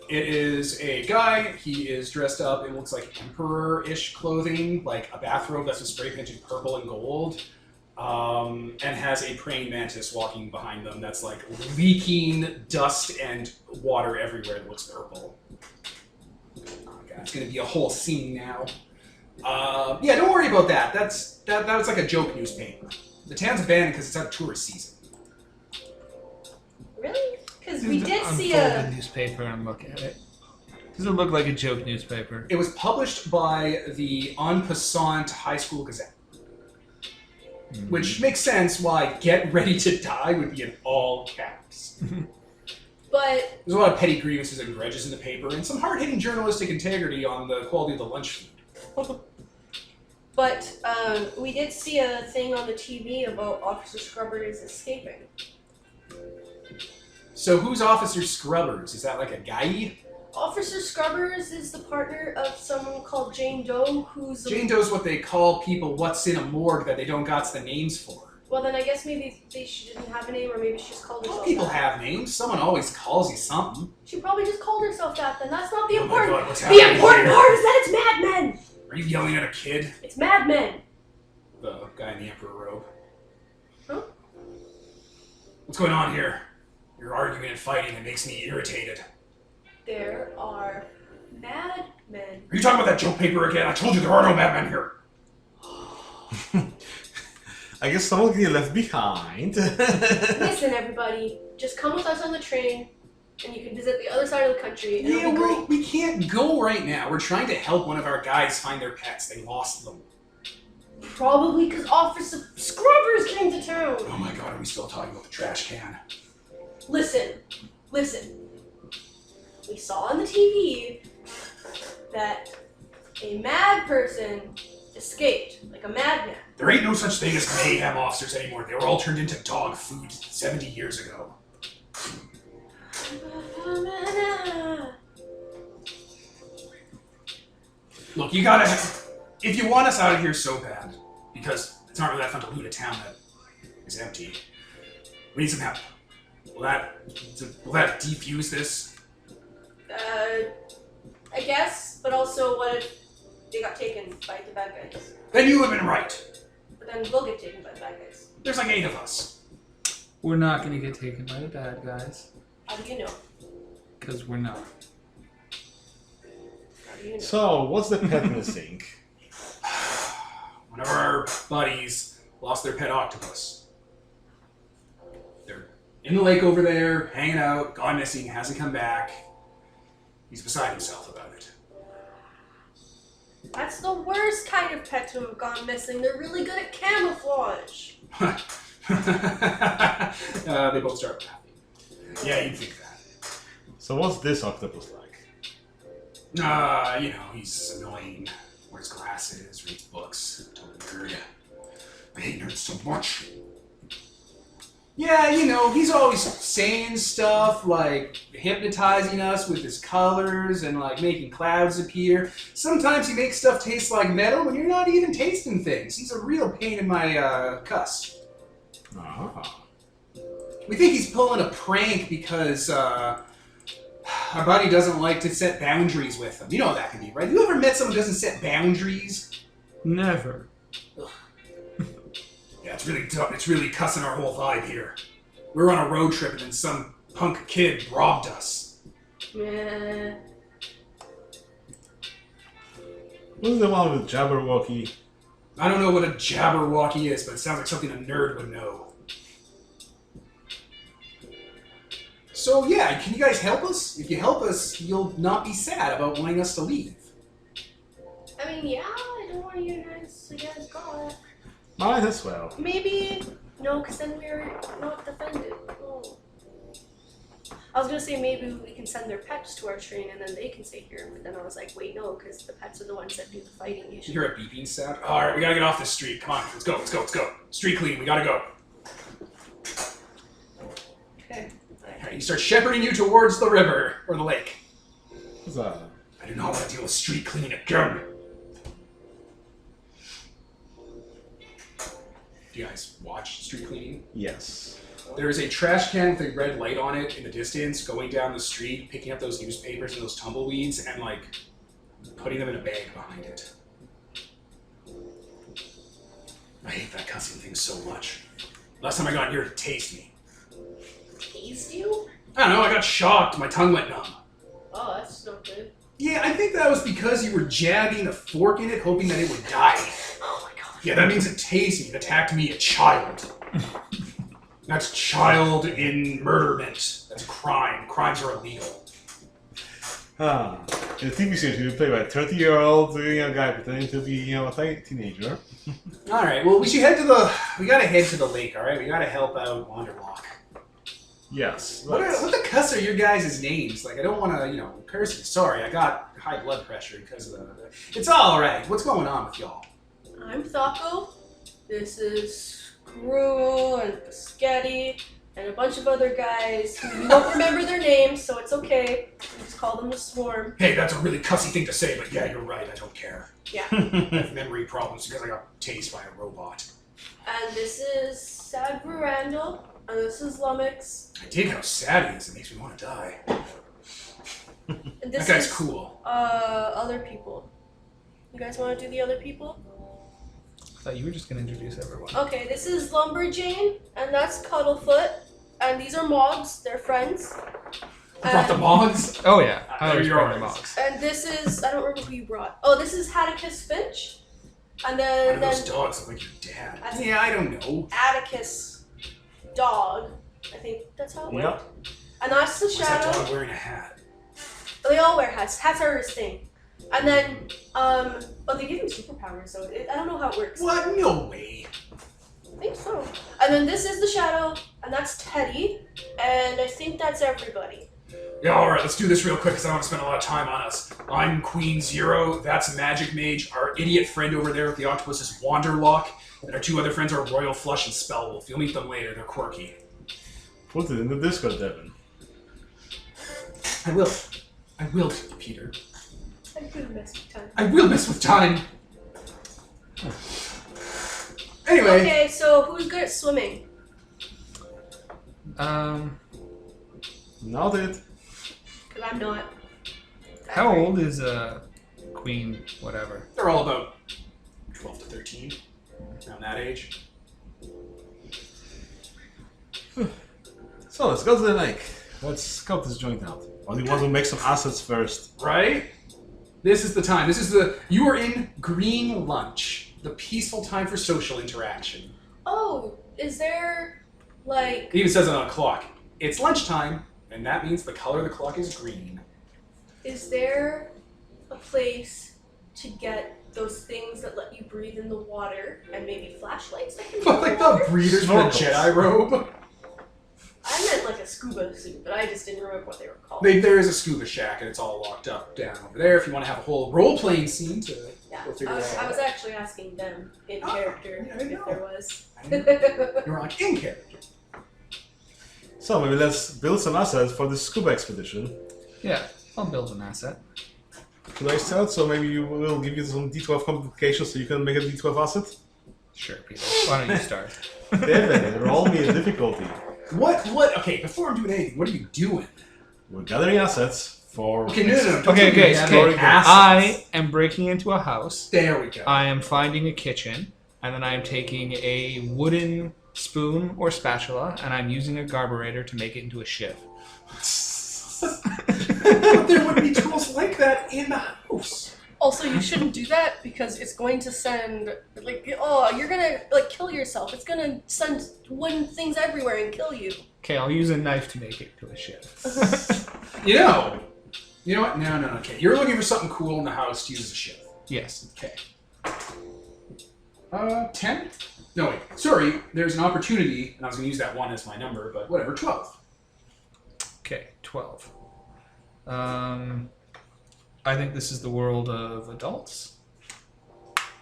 Speaker 1: It is a guy. He is dressed up. It looks like emperor-ish clothing, like a bathrobe that's been spray painted purple and gold, and has a praying mantis walking behind them that's like leaking dust and water everywhere. It looks purple. Oh god, it's gonna be a whole scene now. Yeah, don't worry about that. That was like a joke newspaper. The town's abandoned because it's out of tourist season.
Speaker 2: really? Because we did see
Speaker 3: Unfold the newspaper and look at it. Does it look like a joke newspaper?
Speaker 1: It was published by the Pensant High School Gazette. Which makes sense why Get Ready to Die would be in all caps.
Speaker 2: But
Speaker 1: There's a lot of petty grievances and grudges in the paper, and some hard-hitting journalistic integrity on the quality of the lunch food.
Speaker 2: we did see a thing on the TV about Officer Scrubbers escaping.
Speaker 1: So who's Officer Scrubbers? Is that like a guy?
Speaker 2: Officer Scrubbers is the partner of someone called Jane Doe, who's...
Speaker 1: Jane Doe's what they call people what's in a morgue that they don't got the names for.
Speaker 2: Well, then I guess maybe she didn't have a name, or maybe she just called herself
Speaker 1: People
Speaker 2: that.
Speaker 1: have names. Someone always calls you something.
Speaker 2: She probably just called herself that, then. That's not the
Speaker 1: Oh my
Speaker 2: important...
Speaker 1: God, what's happening
Speaker 2: The important
Speaker 1: here?
Speaker 2: part is that it's Mad Men!
Speaker 1: Are you yelling at a kid?
Speaker 2: It's Mad Men!
Speaker 1: The guy in the emperor robe.
Speaker 2: Huh?
Speaker 1: What's going on here? You're arguing and fighting. It makes me irritated.
Speaker 2: There are Mad Men.
Speaker 1: Are you talking about that joke paper again? I told you there are no madmen here.
Speaker 4: I guess someone can get left behind.
Speaker 2: Listen, everybody. Just come with us on the train, and you can visit the other side of the country, and
Speaker 1: Yeah,
Speaker 2: it'll be
Speaker 1: well,
Speaker 2: great.
Speaker 1: we can't go right now. We're trying to help one of our guys find their pets. They lost them.
Speaker 2: Probably because Officer Scrubbers came to town.
Speaker 1: Oh my god, are we still talking about the trash can?
Speaker 2: Listen. We saw on the TV that a mad person escaped, like a madman.
Speaker 1: There ain't no such thing as mayhem officers anymore. They were all turned into dog food 70 years ago. Look, you gotta... If you want us out of here so bad, because it's not really that fun to loot a town that is empty, we need some help. Will that defuse this?
Speaker 2: I guess, but also what if they got taken by the bad guys?
Speaker 1: Then you have been right.
Speaker 2: But then we'll get taken by the bad guys.
Speaker 1: There's like 8 of us.
Speaker 3: We're not going to get taken by the bad guys.
Speaker 2: How do you know?
Speaker 3: Because we're not.
Speaker 2: How do you know?
Speaker 4: So, what's the pet missing?
Speaker 1: One of our buddies lost their pet octopus. They're in the lake over there, hanging out, gone missing, hasn't come back. He's beside himself about it.
Speaker 2: That's the worst kind of pet to have gone missing. They're really good at camouflage.
Speaker 1: They both start laughing. Yeah, you'd think that.
Speaker 4: So what's this octopus like?
Speaker 1: He's annoying. Wears glasses, reads books. Total nerd. I hate nerds so much. Yeah, he's always saying stuff like hypnotizing us with his colors and like making clouds appear. Sometimes he makes stuff taste like metal when you're not even tasting things. He's a real pain in my cuss.
Speaker 4: Ah.
Speaker 1: We think he's pulling a prank because our buddy doesn't like to set boundaries with him. You know how that can be, right? You ever met someone who doesn't set boundaries?
Speaker 3: Never.
Speaker 1: Yeah, it's really tough. It's really cussing our whole vibe here. We were on a road trip and then some punk kid robbed us.
Speaker 2: Yeah.
Speaker 4: Who's the one with Jabberwocky?
Speaker 1: I don't know what a Jabberwocky is, but it sounds like something a nerd would know. So yeah, can you guys help us? If you help us, you'll not be sad about wanting us to leave.
Speaker 2: I mean, yeah, I don't want you guys to get caught.
Speaker 4: Might as well.
Speaker 2: Maybe, no, because then we're not defended. Oh. I was going to say maybe we can send their pets to our train and then they can stay here. But then I was like, wait, no, because the pets are the ones that do the fighting
Speaker 1: You
Speaker 2: usually.
Speaker 1: hear a beeping sound? Alright, we gotta get off this street. Come on, let's go. Street clean, we gotta go.
Speaker 2: Okay.
Speaker 1: Alright, you start shepherding you towards the river, or the lake.
Speaker 4: What's that?
Speaker 1: I do not want to deal with street cleaning again. Do you guys watch street cleaning?
Speaker 4: Yes.
Speaker 1: There is a trash can with a red light on it in the distance, going down the street, picking up those newspapers and those tumbleweeds, and like putting them in a bag behind it. I hate that cussing thing so much. Last time I got here to taste me.
Speaker 2: Tased you?
Speaker 1: I don't know, I got shocked, my tongue went numb.
Speaker 2: Oh, that's not good.
Speaker 1: Yeah, I think that was because you were jabbing a fork in it, hoping that it would die.
Speaker 2: Oh my gosh.
Speaker 1: Yeah, that means it tased me. It attacked me, a child. That's child in murderment. That's crime. Crimes are illegal.
Speaker 4: Ah. In the TV series, we play by a 30-year-old guy pretending to be, a teenager.
Speaker 1: Alright, well, we gotta head to the lake, alright? We gotta help out Wanderlock.
Speaker 4: Yes.
Speaker 1: What the cuss are your guys' names? Like, I don't want to, curse you. Sorry, I got high blood pressure because of the... It's alright. What's going on with y'all?
Speaker 2: I'm Thaco. This is Gruel and Biscotti and a bunch of other guys who you don't remember their names, so it's okay. We just call them the Swarm.
Speaker 1: Hey, that's a really cussy thing to say, but yeah, you're right. I don't care.
Speaker 2: Yeah.
Speaker 1: I have memory problems because I got tased by a robot.
Speaker 2: And this is Sad Verandal. And this is Lummox.
Speaker 1: I dig how sad he is. It makes me want to die.
Speaker 2: And this
Speaker 1: That guy's
Speaker 2: is,
Speaker 1: cool.
Speaker 2: other people. You guys want to do the other people?
Speaker 3: I thought you were just going to introduce everyone.
Speaker 2: Okay, this is Lumberjane, and that's Cuddlefoot. And these are Mogs, they're friends.
Speaker 1: I brought the mods.
Speaker 3: Oh, yeah.
Speaker 1: They're
Speaker 3: I was
Speaker 1: yours.
Speaker 3: bringing the Mogs.
Speaker 2: And this is, I don't remember who you brought. Oh, this is Atticus Finch. And then,
Speaker 1: Those dogs look like your dad.
Speaker 2: That's-
Speaker 1: Yeah, I don't know.
Speaker 2: Atticus Dog. I think that's how it went.
Speaker 4: Yep.
Speaker 2: And that's the
Speaker 1: What's that
Speaker 2: Shadow.
Speaker 1: dog wearing a hat?
Speaker 2: They all wear hats. Hats are his thing. And then, they give him superpowers, so I don't know how it works.
Speaker 1: What? No way.
Speaker 2: I think so. And then this is the Shadow, and that's Teddy, and I think that's everybody.
Speaker 1: Yeah, alright, let's do this real quick because I don't want to spend a lot of time on us. I'm Queen Zero, that's Magic Mage. Our idiot friend over there with the octopus is Wanderlock, and our two other friends are Royal Flush and Spellwolf. You'll meet them later, they're quirky.
Speaker 4: Put it in the Discord, Devin.
Speaker 1: I will, Peter.
Speaker 2: I do mess with time.
Speaker 1: I will mess with time. Anyway.
Speaker 2: Okay, so who's good at swimming?
Speaker 4: Not it.
Speaker 2: Because I'm not.
Speaker 3: How old is Queen whatever?
Speaker 1: They're all about 12 to 13, around that age.
Speaker 4: So let's go to the lake. Let's scout this joint out. Or do you want to make some assets first?
Speaker 1: Right? This is the time. You are in Green Lunch, the peaceful time for social interaction.
Speaker 2: Oh, is there, like...
Speaker 1: It even says it on a clock. It's lunchtime, and that means the color of the clock is green.
Speaker 2: Is there a place to get those things that let you breathe in the water and maybe flashlights that can
Speaker 1: But like the breathers for the
Speaker 4: Snorkels.
Speaker 1: Jedi robe.
Speaker 2: I meant like a scuba suit, but I just didn't remember what they were called.
Speaker 1: There is a scuba shack, and it's all locked up down over there. If you want to have a whole role-playing scene to go figure it out.
Speaker 2: I was actually asking them in character
Speaker 1: yeah, I didn't
Speaker 2: if
Speaker 1: know.
Speaker 2: there was.
Speaker 1: You were like, in character.
Speaker 4: So maybe let's build some assets for this scuba expedition.
Speaker 3: Yeah, I'll build an asset.
Speaker 4: Should I start? So maybe you will give you some D12 complications so you can make a D12 asset?
Speaker 3: Sure, Peter. Why don't you start?
Speaker 4: David, roll me a difficulty.
Speaker 1: What? Okay, before I'm doing anything, what are you doing?
Speaker 4: We're gathering assets for...
Speaker 1: Okay, no. Don't
Speaker 3: Okay,
Speaker 1: tell me
Speaker 3: okay,
Speaker 1: you're
Speaker 3: okay.
Speaker 1: gathering assets.
Speaker 3: I am breaking into a house.
Speaker 1: There we go.
Speaker 3: I am finding a kitchen, and then I am taking a wooden spoon or spatula, and I'm using a carburetor to make it into a shiv.
Speaker 1: But there would be tools like that in the house.
Speaker 2: Also, you shouldn't do that because it's going to send you're gonna kill yourself. It's gonna send wooden things everywhere and kill you.
Speaker 3: Okay, I'll use a knife to make it into a shiv.
Speaker 1: You know what? No. Okay, you're looking for something cool in the house to use as a shiv.
Speaker 3: Yes.
Speaker 1: Okay. 10? No, wait. Sorry, there's an opportunity, and I was going to use that 1 as my number, but whatever, 12.
Speaker 3: Okay, 12. I think this is the world of adults.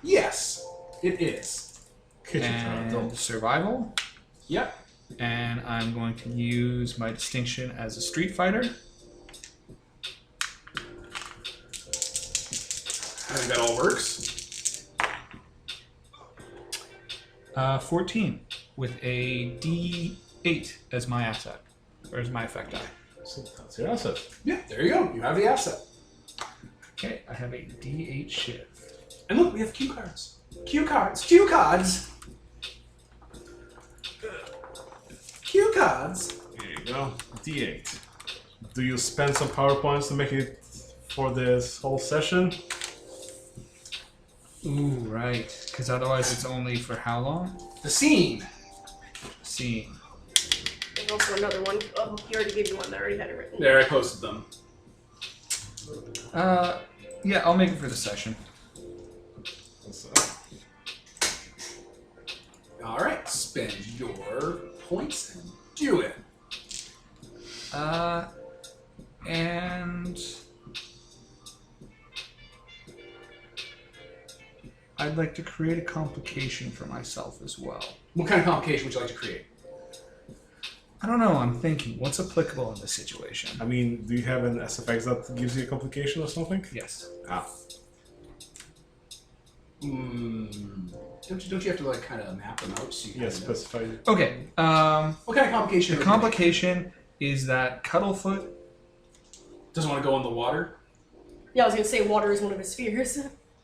Speaker 1: Yes, it is.
Speaker 3: And survival.
Speaker 1: Yep.
Speaker 3: And I'm going to use my distinction as a street fighter.
Speaker 1: I think that all works.
Speaker 3: 14 with a D8 as my asset. Or as my effect die.
Speaker 4: So that's your asset.
Speaker 1: Yeah, there you go. You have the asset.
Speaker 3: Okay, I have a D8 shiv.
Speaker 1: And look, we have cue cards. Cue cards. Cue cards. Cue cards.
Speaker 4: Here you go. D8. Do you spend some PowerPoints to make it for this whole session?
Speaker 3: Ooh, right. Because otherwise it's only for how long?
Speaker 1: The scene.
Speaker 3: Scene.
Speaker 2: There's also another one. Oh, he already gave you one that already had it written.
Speaker 1: There, I posted them.
Speaker 3: Yeah, I'll make it for the session.
Speaker 4: So,
Speaker 1: All right, spend your points and do it.
Speaker 3: And I'd like to create a complication for myself as well.
Speaker 1: What kind of complication would you like to create?
Speaker 3: I don't know, I'm thinking, what's applicable in this situation?
Speaker 4: I mean, do you have an SFX that gives you a complication or something?
Speaker 3: Yes.
Speaker 4: Ah.
Speaker 1: Don't you have to like kind of map them out so you
Speaker 4: Yes,
Speaker 1: kind of
Speaker 4: specify.
Speaker 3: Okay,
Speaker 1: what kind of complication?
Speaker 3: the complication is that Cuddlefoot...
Speaker 1: Doesn't want to go in the water.
Speaker 2: Yeah, I was gonna say water is one of his fears.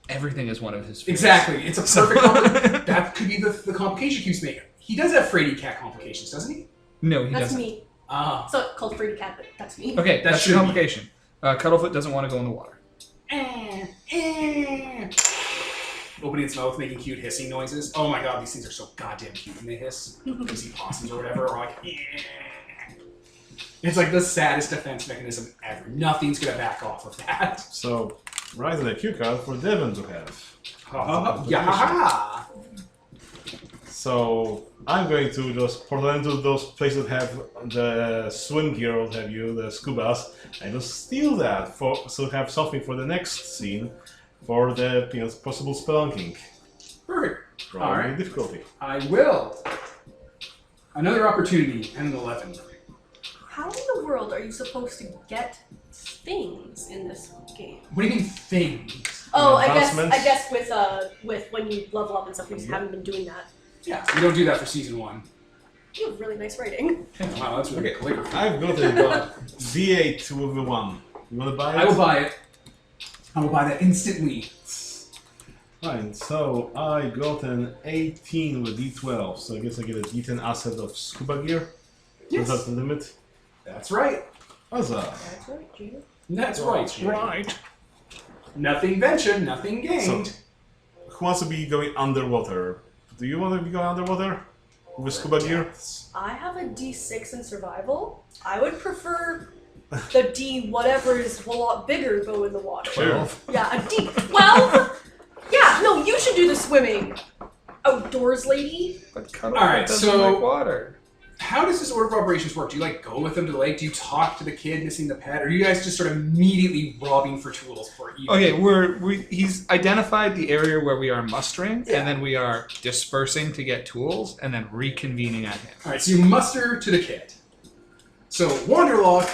Speaker 3: Everything is one of his fears.
Speaker 1: Exactly. It's a perfect complication. That could be the complication keeps making. He does have Frady Cat complications, doesn't he?
Speaker 3: No, he
Speaker 2: That's
Speaker 3: doesn't.
Speaker 2: me.
Speaker 1: Ah.
Speaker 2: It's not called Frady Cat, but that's me.
Speaker 3: Okay,
Speaker 1: That
Speaker 3: that's the
Speaker 1: should be.
Speaker 3: complication. Cuddlefoot doesn't want to go in the water.
Speaker 1: Opening its mouth, making cute hissing noises. Oh my god, these things are so goddamn cute when they hiss. You see possums or whatever, or like, it's like the saddest defense mechanism ever. Nothing's gonna back off of that.
Speaker 4: So, write in a cue card for Devon to have.
Speaker 1: Yeah.
Speaker 4: So, I'm going to just portal into those places that have the swim gear or what have you, the scubas, and just steal that so have something for the next scene for the possible spelunking.
Speaker 1: Perfect.
Speaker 4: Roll
Speaker 1: Alright.
Speaker 4: difficulty.
Speaker 1: I will. Another opportunity and an 11.
Speaker 2: How in the world are you supposed to get things in this game?
Speaker 1: What do you mean things?
Speaker 2: Oh, I
Speaker 4: Advancements?
Speaker 2: guess with when you level up and stuff, we haven't been doing that.
Speaker 1: Yeah, we don't do that for season 1.
Speaker 2: You have really nice writing.
Speaker 1: Wow, that's really good calligraphy.
Speaker 4: I've got a D8 with a 1. You want to buy it?
Speaker 1: I will buy it. I will buy that instantly.
Speaker 4: Fine, so I got an 18 with D12, so I guess I get a D10 asset of scuba gear.
Speaker 1: Yes.
Speaker 4: Is that the limit?
Speaker 1: That's right.
Speaker 4: Huzzah!
Speaker 2: That's right, Gina.
Speaker 1: That's right. Jay.
Speaker 3: Right.
Speaker 1: Nothing ventured, nothing gained.
Speaker 4: So, who wants to be going underwater? Do you want to be going underwater with scuba gear?
Speaker 2: I have a D6 in survival. I would prefer the D whatever is a lot bigger go in the water.
Speaker 4: Sure.
Speaker 2: Yeah, a D12? Yeah, no, you should do the swimming. Outdoors lady.
Speaker 3: But Cuddlefoot
Speaker 1: Alright,
Speaker 3: doesn't
Speaker 1: so-
Speaker 3: like water.
Speaker 1: how does this order of operations work? Do you like go with them to the lake? Do you talk to the kid missing the pet? Or are you guys just sort of immediately robbing for tools for you?
Speaker 3: Okay, he's identified the area where we are mustering, and then we are dispersing to get tools, and then reconvening at him.
Speaker 1: All right, so you muster to the kid. So Wanderlock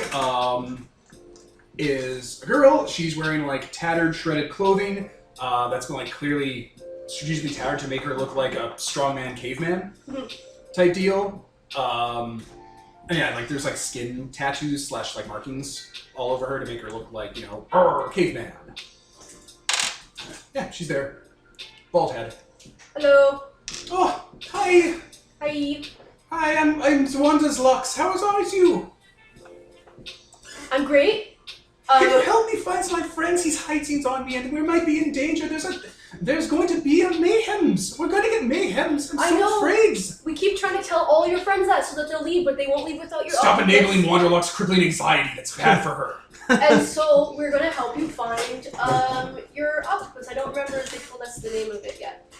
Speaker 1: is a girl. She's wearing like tattered, shredded clothing that's been like clearly strategically tattered to make her look like a strongman caveman type deal. And yeah, like there's like skin tattoos / like markings all over her to make her look like, you know, caveman. Yeah, she's there. Bald head.
Speaker 2: Hello.
Speaker 1: Oh, hi.
Speaker 2: Hi.
Speaker 1: Hi, I'm Zwanda's Lux. How is you?
Speaker 2: I'm great.
Speaker 1: Can you help me find my friends? He's hiding on me, and we might be in danger. There's going to be a mayhems. We're going to get mayhems. I'm so afraid.
Speaker 2: We keep trying to tell all your friends that so that they'll leave, but they won't leave without your
Speaker 1: Stop enabling Wanderlock's crippling anxiety. That's bad for her.
Speaker 2: And so we're going to help you find your octopus. I don't remember if they told us the name of it yet.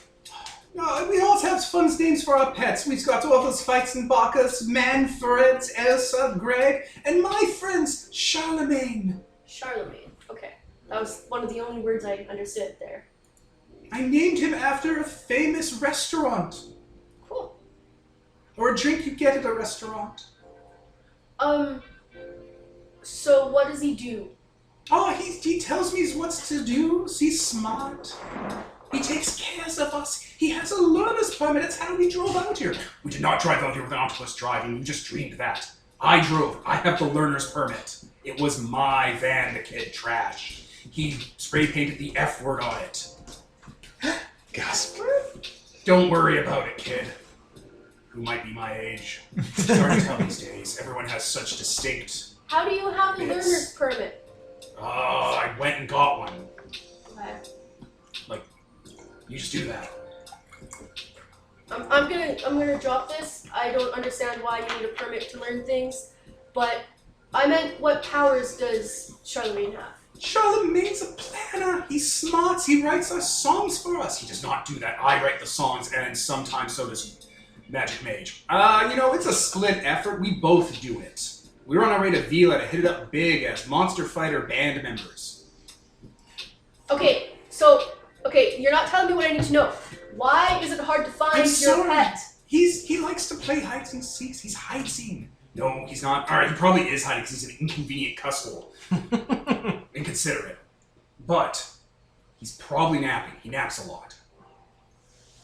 Speaker 1: We always have fun names for our pets. We've got all those fights and Bacchus, Manfred, Elsa, Greg, and my friends, Charlemagne.
Speaker 2: Charlemagne. Okay. That was one of the only words I understood there.
Speaker 1: I named him after a famous restaurant.
Speaker 2: Cool.
Speaker 1: Or a drink you get at a restaurant.
Speaker 2: So what does he do?
Speaker 1: Oh, he tells me what to do. He's smart. He takes care of us. He has a learner's permit. That's how we drove out here. We did not drive out here with an octopus driving. We just dreamed that. I drove. I have the learner's permit. It was my van the kid trashed. He spray painted the F word on it. Gasp. Don't worry about it, kid. Who might be my age. It's hard to tell these days. Everyone has such distinct...
Speaker 2: How do you have a learner's permit?
Speaker 1: Oh, I went and got one.
Speaker 2: Okay.
Speaker 1: Like, you just do that.
Speaker 2: I'm gonna drop this. I don't understand why you need a permit to learn things, but I meant what powers does Charlemagne have?
Speaker 1: Charlemagne's a planner. He's smart. He writes our songs for us. He does not do that. I write the songs, and sometimes so does Magic Mage. You know, it's a split effort. We both do it. We were on our way to Vila to hit it up big as Monster Fighter band members.
Speaker 2: Okay, you're not telling me what I need to know. Why is it hard to find your pet?
Speaker 1: He likes to play hide and seeks. He's hiding. No, he's not. All right, he probably is hiding because he's an inconvenient cusshole. Inconsiderate. But he's probably napping. He naps a lot.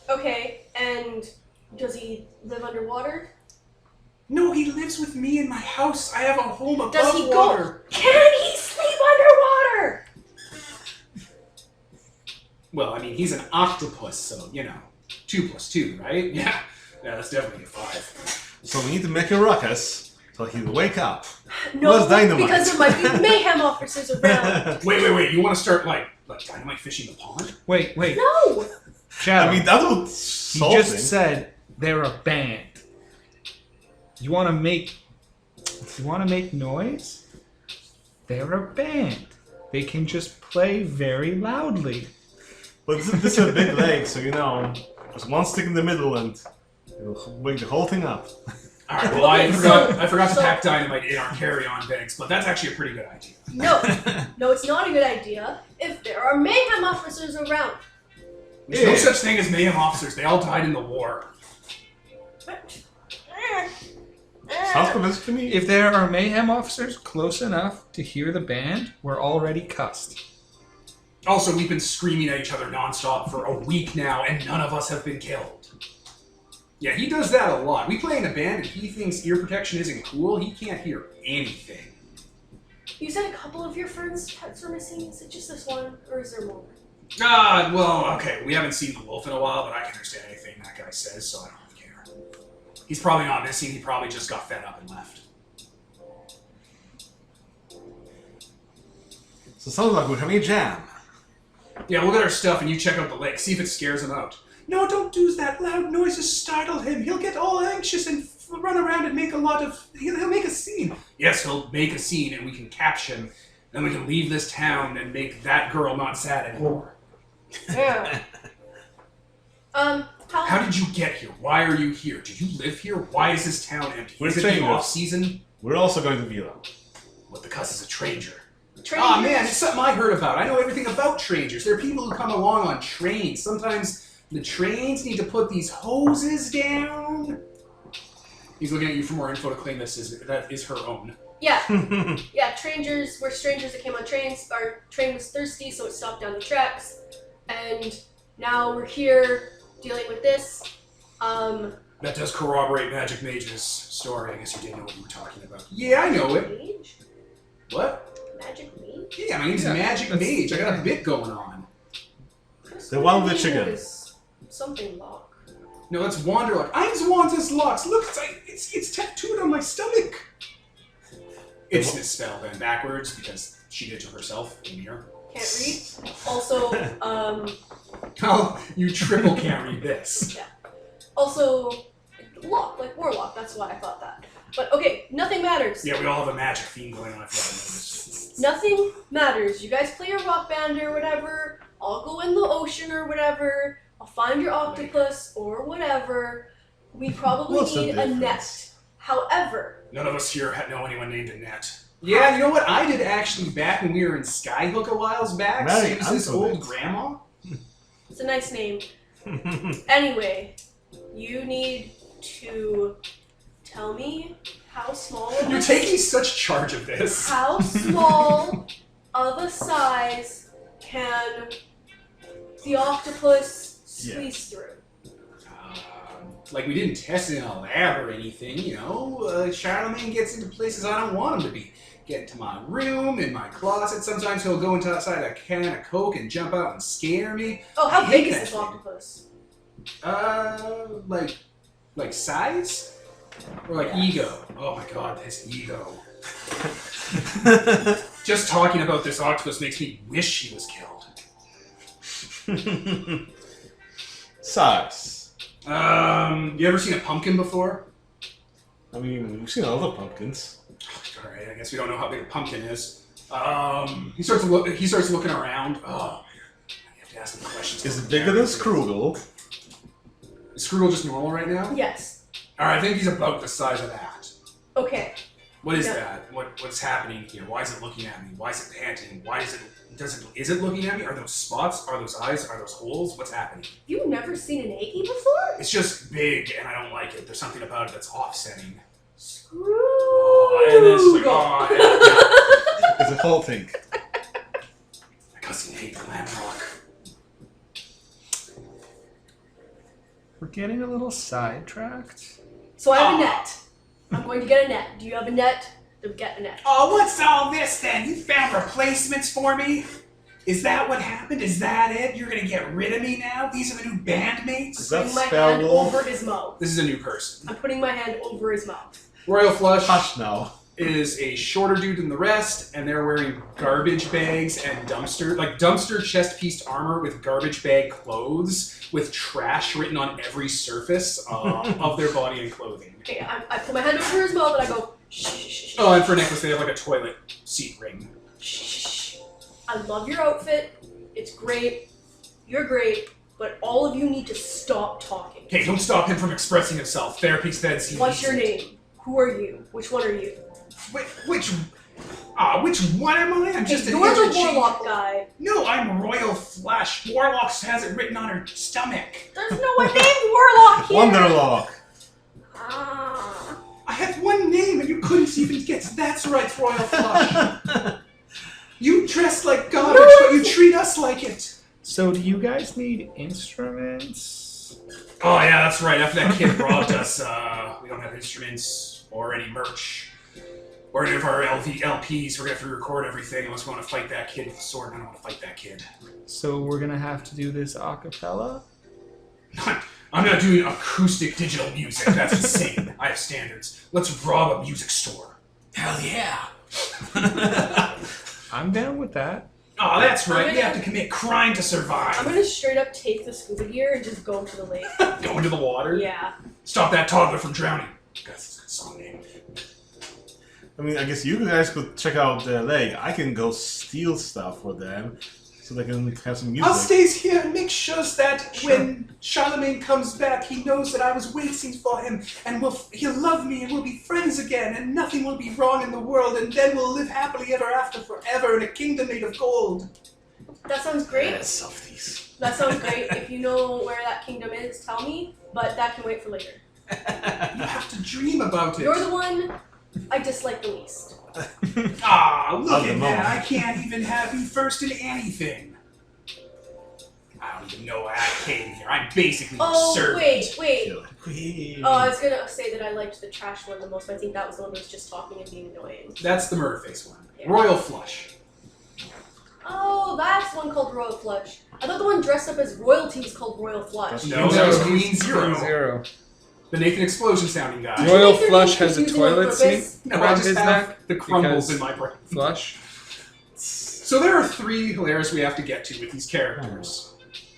Speaker 2: Okay, and does he live underwater?
Speaker 1: No, he lives with me in my house. I have a home above
Speaker 2: Does he
Speaker 1: water.
Speaker 2: Can he sleep underwater?
Speaker 1: Well, I mean, he's an octopus, so, you know, 2 + 2, right? Yeah, that's definitely a 5.
Speaker 4: So we need to make a ruckus so he'll wake up.
Speaker 2: No,
Speaker 4: dynamite?
Speaker 2: because there might be mayhem officers around.
Speaker 1: Wait. You want to start, like dynamite fishing the pond?
Speaker 3: Wait.
Speaker 2: No!
Speaker 3: Shadow,
Speaker 4: I mean, that would
Speaker 3: he
Speaker 4: solve
Speaker 3: just
Speaker 4: things.
Speaker 3: said they're a band. You want to make noise? They're a band. They can just play very loudly.
Speaker 4: But this is a big lake, so you know, there's one stick in the middle and it'll wake the whole thing up.
Speaker 1: Alright, well, I forgot to pack dynamite in our carry-on bags, but that's actually a pretty good idea.
Speaker 2: No, it's not a good idea if there are mayhem officers around.
Speaker 1: There's no such thing as mayhem officers. They all died in the war.
Speaker 4: Sounds convincing to me.
Speaker 3: If there are mayhem officers close enough to hear the band, we're already cussed.
Speaker 1: Also, we've been screaming at each other nonstop for a week now, and none of us have been killed. Yeah, he does that a lot. We play in a band, and he thinks ear protection isn't cool. He can't hear anything.
Speaker 2: You said a couple of your friends' pets were missing. Is it just this one, or is there more?
Speaker 1: Well, okay. We haven't seen the wolf in a while, but I can understand anything that guy says, so I don't really care. He's probably not missing. He probably just got fed up and left.
Speaker 4: So it sounds like we're having a jam.
Speaker 1: Yeah, we'll get our stuff and you check out the lake. See if it scares him out. No, don't do that. Loud noises startle him. He'll get all anxious and run around and make a lot of... He'll make a scene. Yes, he'll make a scene and we can catch him. Then we can leave this town and make that girl not sad anymore.
Speaker 2: Yeah.
Speaker 1: How did you get here? Why are you here? Do you live here? Why is this town empty?
Speaker 4: We're
Speaker 1: Is it the
Speaker 4: traingers.
Speaker 1: off season?
Speaker 4: We're also going to Vila.
Speaker 1: What the cuss is a tranger?
Speaker 2: Traingers?
Speaker 1: Man, it's something I heard about. I know everything about traingers. There are people who come along on trains. Sometimes the trains need to put these hoses down. He's looking at you for more info to claim that is her own.
Speaker 2: Yeah. Yeah, strangers were strangers that came on trains. Our train was thirsty, so it stopped down the tracks. And now we're here dealing with this.
Speaker 1: That does corroborate Magic Mage's story. I guess you didn't know what you were talking about. Yeah, I know it.
Speaker 2: Mage?
Speaker 1: What?
Speaker 2: Magic Mage?
Speaker 1: Yeah, my name's Magic Mage. I got a bit going on.
Speaker 4: The one with the
Speaker 2: Name
Speaker 4: chicken.
Speaker 2: is Something Lock.
Speaker 1: No, that's Wanderlock. I'm Zwanta's Locks. Look, it's tattooed on my stomach. It's misspelled then backwards because she did it to herself in here.
Speaker 2: Can't read. Also,
Speaker 1: Oh, you triple can't read this.
Speaker 2: also, lock, like warlock. That's why I thought that. But okay, nothing matters.
Speaker 1: Yeah, we all have a magic fiend going on if you haven't noticed.
Speaker 2: Nothing matters. You guys play a rock band or whatever. I'll go in the ocean or whatever. I'll find your octopus or whatever. We probably
Speaker 4: What's the
Speaker 2: need a net.
Speaker 4: difference?
Speaker 2: However,
Speaker 1: None of us here know anyone named Annette. Yeah, you know what? I did actually back when we were in Skyhook a whiles back.
Speaker 4: Mary
Speaker 1: Same as this old
Speaker 4: Antoinette.
Speaker 1: grandma.
Speaker 2: it's a nice name. Anyway, you need to tell me how small of
Speaker 1: You're
Speaker 2: a,
Speaker 1: taking such charge of this.
Speaker 2: how small of a size can the octopus squeeze through?
Speaker 1: Like we didn't test it in a lab or anything, you know. Charlemagne gets into places I don't want him to be. Get into my room, in my closet. Sometimes he'll go inside a can of Coke and jump out and scare me.
Speaker 2: Oh, how
Speaker 1: I
Speaker 2: big
Speaker 1: hate
Speaker 2: is
Speaker 1: that
Speaker 2: this
Speaker 1: thing.
Speaker 2: octopus?
Speaker 1: Like size? Or like
Speaker 2: Yes.
Speaker 1: ego? Oh my god, this ego. Just talking about this octopus makes me wish he was killed.
Speaker 4: Size.
Speaker 1: You ever seen a pumpkin before?
Speaker 4: I mean, we've seen other pumpkins.
Speaker 1: Alright, I guess we don't know how big a pumpkin is. He starts looking around. Oh, I have to ask him questions.
Speaker 4: Is it bigger than Scroogle?
Speaker 1: Is Scroogle just normal right now?
Speaker 2: Yes.
Speaker 1: Alright, I think he's about the size of that.
Speaker 2: Okay.
Speaker 1: What is
Speaker 2: Yeah.
Speaker 1: that? What's happening here? Why is it looking at me? Why is it panting? Is it looking at me? Are those spots? Are those eyes? Are those holes? What's happening?
Speaker 2: You've never seen an Aggie before?
Speaker 1: It's just big and I don't like it. There's something about it that's offsetting.
Speaker 2: Screw.
Speaker 1: And then it's just like, oh,
Speaker 4: It's a whole thing.
Speaker 1: my cousin hates glam rock.
Speaker 3: We're getting a little sidetracked.
Speaker 2: So I have
Speaker 1: Aw.
Speaker 2: a net. I'm going to get a net. Do you have a net? Then get a net.
Speaker 1: Oh, what's all this then? You found replacements for me? Is that what happened? Is that it? You're gonna get rid of me now? These are the new bandmates?
Speaker 4: Is that
Speaker 2: Putting my hand
Speaker 4: spellable?
Speaker 2: over his mouth.
Speaker 1: This is a new person.
Speaker 2: I'm putting my hand over his mouth.
Speaker 1: Royal Flush
Speaker 4: Hush now.
Speaker 1: is a shorter dude than the rest, and they're wearing garbage bags and dumpster chest-pieced armor with garbage bag clothes with trash written on every surface of their body and clothing.
Speaker 2: Okay, I put my hand over his mouth and I go, shh, shh, shh,
Speaker 1: Oh, and for necklace, they have like a toilet seat ring.
Speaker 2: shh. I love your outfit. It's great. You're great. But all of you need to stop talking.
Speaker 1: Okay, don't stop him from expressing himself. Therapy says he
Speaker 2: What's your
Speaker 1: needs it.
Speaker 2: name? Who are you? Which one are you?
Speaker 1: Which one am I? I'm just
Speaker 2: Hey,
Speaker 1: an
Speaker 2: you're the
Speaker 1: interchangeable-
Speaker 2: warlock guy.
Speaker 1: No, I'm Royal Flush. Warlock has it written on her stomach.
Speaker 2: There's no one named Warlock here.
Speaker 4: Wonderlock.
Speaker 2: Ah.
Speaker 1: I have one name and you couldn't even guess. That's right, Royal Flush. You dress like garbage, but you treat us like it.
Speaker 3: So do you guys need instruments?
Speaker 1: Oh yeah, that's right. After that kid robbed us, we don't have instruments or any merch. Or any of our LPs. We're gonna have to record everything unless we want to fight that kid with a sword, and I don't want to fight that kid.
Speaker 3: So we're gonna have to do this a cappella?
Speaker 1: I'm not doing acoustic digital music. That's insane. I have standards. Let's rob a music store. Hell yeah.
Speaker 3: I'm down with that.
Speaker 1: Oh, that's right.
Speaker 2: I'm
Speaker 1: We
Speaker 2: gonna-
Speaker 1: have to commit crime to survive.
Speaker 2: I'm gonna straight up take the scuba gear and just go to the lake.
Speaker 1: Go into the water.
Speaker 2: Yeah.
Speaker 1: Stop that toddler from drowning. That's a good song name.
Speaker 4: I mean, I guess you guys could check out the lake. I can go steal stuff for them. so they can have some music.
Speaker 1: I'll stay here and make sure that when Charlemagne comes back, he knows that I was waiting for him, and he'll love me, and we'll be friends again, and nothing will be wrong in the world, and then we'll live happily ever after forever in a kingdom made of gold.
Speaker 2: That sounds great.
Speaker 4: Softies.
Speaker 2: That sounds great. If you know where that kingdom is, tell me, but that can wait for later.
Speaker 1: You have to dream about it.
Speaker 2: You're the one I dislike the least.
Speaker 1: Ah, look
Speaker 4: the
Speaker 1: at
Speaker 4: moment.
Speaker 1: that. I can't even have you first in anything. I don't even know why I came here. I'm basically a
Speaker 2: Oh,
Speaker 1: servant.
Speaker 2: wait. Oh, I was gonna say that I liked the trash one the most, but I think that was the one that was just talking and being annoying.
Speaker 1: That's the murder face one.
Speaker 2: Yeah.
Speaker 1: Royal Flush.
Speaker 2: Oh, that's one called Royal Flush. I thought the one dressed up as royalty was called Royal Flush.
Speaker 1: No, that was Queen
Speaker 3: Queen
Speaker 1: Zero.
Speaker 3: Zero.
Speaker 1: The Nathan Explosion sounding guy.
Speaker 2: Did
Speaker 3: Royal
Speaker 2: you make their
Speaker 3: Flush
Speaker 2: name
Speaker 3: has a
Speaker 2: confusing on
Speaker 3: toilet seat
Speaker 2: purpose?
Speaker 1: No, I
Speaker 3: around
Speaker 1: just
Speaker 3: his
Speaker 1: have
Speaker 3: neck.
Speaker 1: the crumbles
Speaker 3: because
Speaker 1: in my brain.
Speaker 3: Flush.
Speaker 1: So there are 3 hilarious we have to get to with these characters.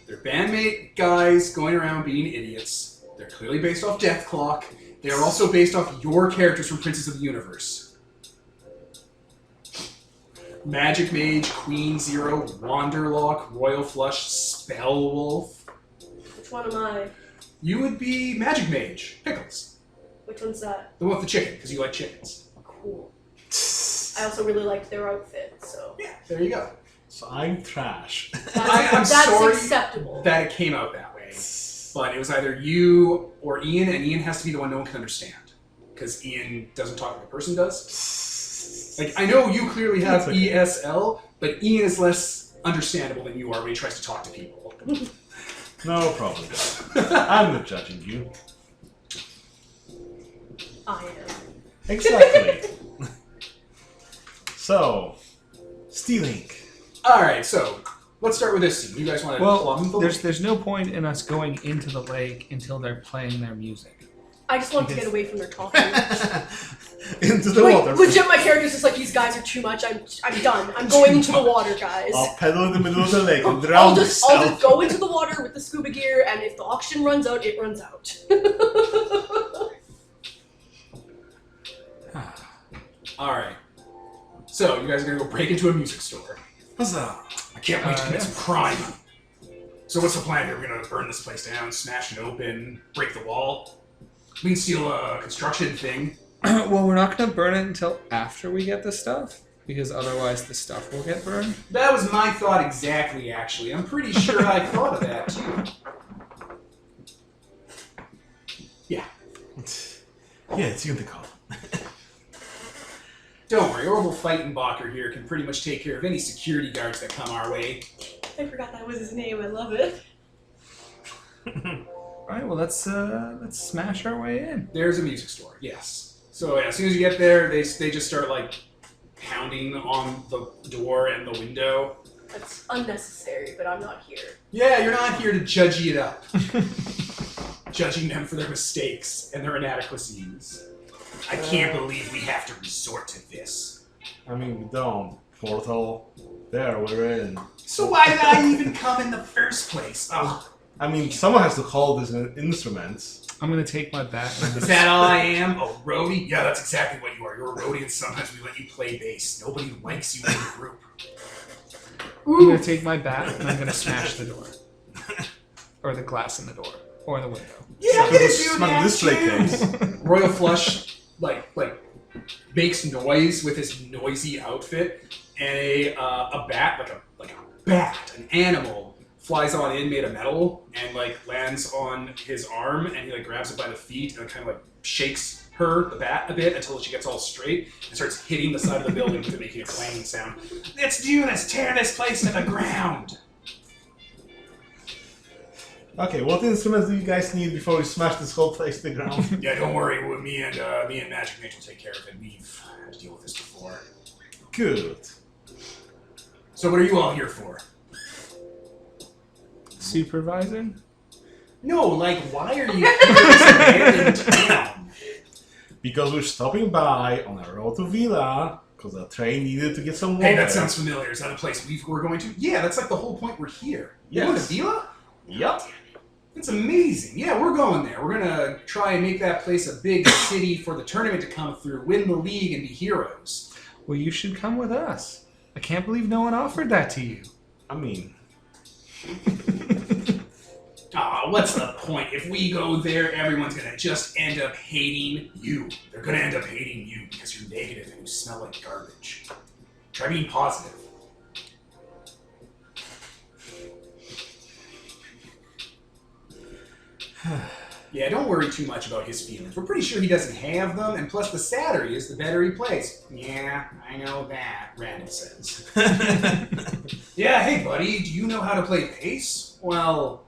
Speaker 1: They're bandmate guys going around being idiots. They're clearly based off Death Clock. They are also based off your characters from Princes of the Universe. Magic Mage, Queen Zero, Wanderlock, Royal Flush, Spellwolf.
Speaker 2: Which one am I?
Speaker 1: You would be Magic Mage, Pickles.
Speaker 2: Which one's that?
Speaker 1: The one with the chicken, because you like chickens.
Speaker 2: Cool. I also really liked their outfit, so
Speaker 1: Yeah, there you go.
Speaker 4: So I'm trash.
Speaker 1: I'm
Speaker 2: that's
Speaker 1: sorry
Speaker 2: acceptable.
Speaker 1: that it came out that way. But it was either you or Ian, and Ian has to be the one no one can understand. Because Ian doesn't talk like a person does. Like, I know you clearly have
Speaker 4: That's okay.
Speaker 1: ESL, but Ian is less understandable than you are when he tries to talk to people.
Speaker 4: No problem. I'm not judging you.
Speaker 2: I am.
Speaker 4: Exactly. So, stealing.
Speaker 1: Alright, so, let's start with this scene. You guys want to plumb the
Speaker 3: Well,
Speaker 1: lake?
Speaker 3: there's no point in us going into the lake until they're playing their music.
Speaker 2: I just want to get away from their talking.
Speaker 4: Into the
Speaker 2: Like,
Speaker 4: water.
Speaker 2: legit, my character's just like, these guys are too much. I'm done. I'm going into the water, guys.
Speaker 4: I'll pedal in the middle of the lake and
Speaker 2: I'll
Speaker 4: drown
Speaker 2: just
Speaker 4: myself.
Speaker 2: go into the water with the scuba gear, and if the oxygen runs out, it runs out.
Speaker 1: Alright. So, you guys are going to go break into a music store.
Speaker 4: Huzzah.
Speaker 1: I can't wait to commit
Speaker 3: yeah.
Speaker 1: some crime. So what's the plan here? We're going to burn this place down, smash it open, break the wall? We can steal a construction thing.
Speaker 3: Well, we're not going to burn it until after we get the stuff, because otherwise the stuff will get burned.
Speaker 1: That was my thought exactly, actually. I'm pretty sure I thought of that, too. Yeah.
Speaker 4: Yeah, it's you to call.
Speaker 1: Don't worry, Orville Feitenbacher here can pretty much take care of any security guards that come our way.
Speaker 2: I forgot that was his name. I love it.
Speaker 3: All right, well let's smash our way in.
Speaker 1: There's a music store, yes. So yeah, as soon as you get there, they just start like pounding on the door and the window.
Speaker 2: That's unnecessary, but I'm not here.
Speaker 1: Yeah, you're not here to judge it up. Judging them for their mistakes and their inadequacies. I can't believe we have to resort to this.
Speaker 4: I mean, we don't. Portal. There, we're in.
Speaker 1: So why did I even come in the first place? Oh,
Speaker 4: I mean, someone has to call these instruments.
Speaker 3: I'm going to take my bat. And
Speaker 1: is that all I am? A roadie? Yeah, that's exactly what you are. You're a roadie, and sometimes we let you play bass. Nobody likes you in the group.
Speaker 3: I'm going to take my bat and I'm going to smash the door. Or the glass in the door. Or the window.
Speaker 1: Yeah, I'm
Speaker 4: Smack
Speaker 1: gonna
Speaker 4: the-
Speaker 1: do
Speaker 4: smack
Speaker 1: that
Speaker 4: the display
Speaker 1: too.
Speaker 4: case.
Speaker 1: Royal Flush, like makes noise with his noisy outfit, and a bat, like a bat, an animal, flies on in made of metal and like lands on his arm, and he like grabs it by the feet and kind of like shakes the bat a bit until she gets all straight and starts hitting the side of the building with it, making a clanging sound. Let's do this, tear this place to the ground.
Speaker 4: Okay, what instruments do you guys need before we smash this whole place to the ground?
Speaker 1: Yeah, don't worry, me and Magic Mage will take care of it. We've had to deal with this before.
Speaker 4: Good.
Speaker 1: So what are you all here for?
Speaker 3: Supervising?
Speaker 1: No, like, why are you here in town?
Speaker 4: Because we're stopping by on our road to Villa, because the train needed to get some water.
Speaker 1: Hey, that sounds familiar. Is that a place we're going to? Yeah, that's like the whole point we're here. You going to
Speaker 4: Yes.
Speaker 1: Vila?
Speaker 4: Yep.
Speaker 1: It's amazing. Yeah, we're going there. We're going to try and make that place a big city for the tournament to come through, win the league, and be heroes.
Speaker 3: Well, you should come with us. I can't believe no one offered that to you.
Speaker 4: I mean...
Speaker 1: Ah, what's the point? If we go there, everyone's gonna just end up hating you. They're gonna end up hating you because you're negative and you smell like garbage. Try being positive. Yeah, don't worry too much about his feelings. We're pretty sure he doesn't have them, and plus the sadder he is, the better he plays. Yeah, I know that, Randall says. Yeah, hey buddy, do you know how to play bass? Well,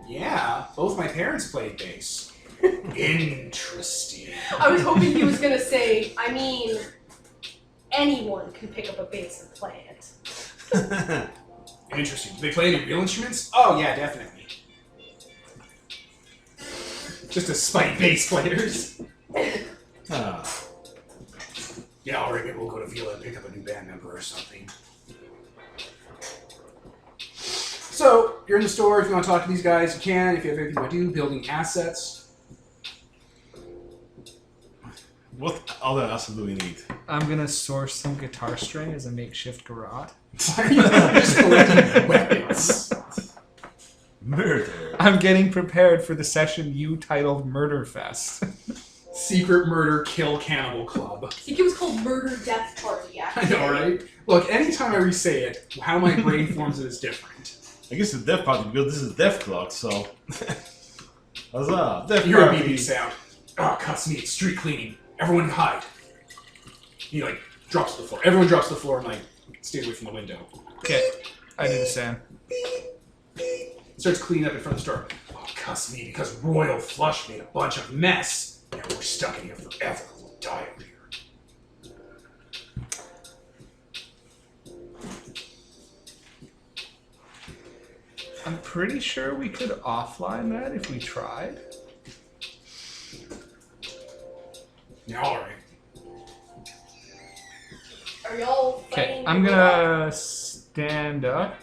Speaker 1: yeah, both my parents played bass. Interesting.
Speaker 2: I was hoping he was gonna say, I mean, anyone can pick up a bass and play it.
Speaker 1: Interesting. Do they play any real instruments? Oh yeah, definitely. Just to spite bass players. Yeah, alright, maybe we'll go to Vila and pick up a new band member or something. So, you're in the store. If you want to talk to these guys, you can. If you have anything you want to do, building assets.
Speaker 4: What other assets do we need?
Speaker 3: I'm gonna source some guitar string as a makeshift garage.
Speaker 1: Why are you just collecting weapons?
Speaker 4: Murder.
Speaker 3: I'm getting prepared for the session you titled Murder Fest.
Speaker 1: Secret Murder Kill Cannibal Club.
Speaker 2: I think it was called Murder Death Party,
Speaker 1: I
Speaker 2: actually.
Speaker 1: know, right? Look, anytime I re-say it, how my brain forms it is different.
Speaker 4: I guess the death party, because this is Death Clock, so... Huzzah! Death
Speaker 1: You're a
Speaker 4: party!
Speaker 1: BB sound. Oh, cuss me, it's street cleaning. Everyone hide. He, like, drops to the floor. Everyone drops to the floor and, like, stays away from the window.
Speaker 3: Okay, I do the same.
Speaker 1: Starts cleaning up in front of the store. Oh, cuss me, because Royal Flush made a bunch of mess. And we're stuck in here forever. We'll die over here.
Speaker 3: I'm pretty sure we could offline that if we tried.
Speaker 1: Yeah, alright.
Speaker 2: Are y'all
Speaker 3: Okay,
Speaker 2: fighting?
Speaker 3: I'm gonna stand up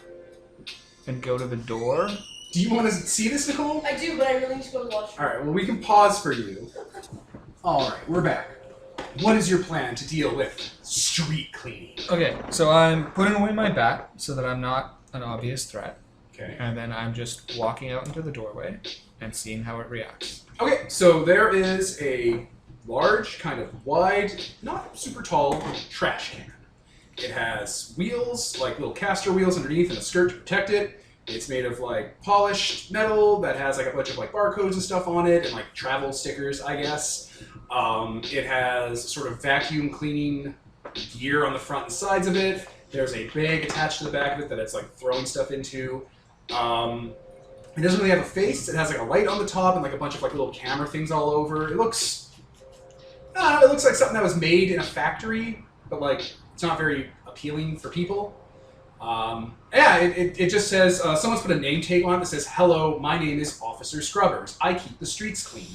Speaker 3: and go to the door.
Speaker 1: Do you want to see this, Nicole?
Speaker 2: I do, but I really need to go to the washroom.
Speaker 1: Alright, well, we can pause for you. Alright, we're back. What is your plan to deal with street cleaning?
Speaker 3: Okay, so I'm putting away my bat so that I'm not an obvious threat.
Speaker 1: Okay.
Speaker 3: And then I'm just walking out into the doorway and seeing how it reacts.
Speaker 1: Okay, so there is a large, kind of wide, not super tall, trash can. It has wheels, like little caster wheels underneath and a skirt to protect it. It's made of like polished metal that has like a bunch of like barcodes and stuff on it and like travel stickers, I guess. It has sort of vacuum cleaning gear on the front and sides of it. There's a bag attached to the back of it that it's like throwing stuff into. It doesn't really have a face. It has like a light on the top and like a bunch of like little camera things all over. It looks like something that was made in a factory, but like it's not very appealing for people. It just says, someone's put a name tag on it that says, "Hello, my name is Officer Scrubbers. I keep the streets clean."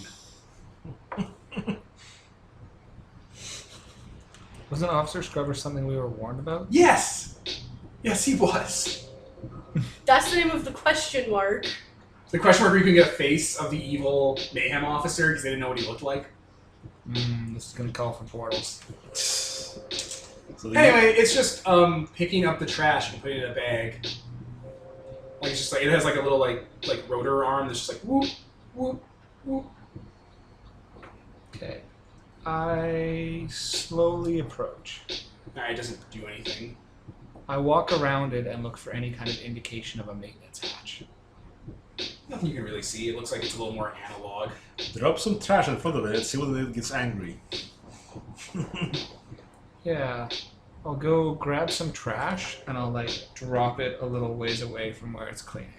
Speaker 3: Wasn't Officer Scrubber something we were warned about?
Speaker 1: Yes! Yes, he was.
Speaker 2: That's the name of the question mark.
Speaker 1: The question mark where you can get a face of the evil mayhem officer because they didn't know what he looked like.
Speaker 3: This is gonna call for portals.
Speaker 4: So
Speaker 1: Anyway, it's just picking up the trash and putting it in a bag. Like it's just like it has like a little like rotor arm that's just like whoop whoop whoop.
Speaker 3: Okay. I slowly approach.
Speaker 1: Nah, it doesn't do anything.
Speaker 3: I walk around it and look for any kind of indication of a maintenance hatch.
Speaker 1: Nothing you can really see. It looks like it's a little more analog.
Speaker 4: drop some trash in front of it and see when it gets angry.
Speaker 3: Yeah. I'll go grab some trash and I'll like drop it a little ways away from where it's cleaning.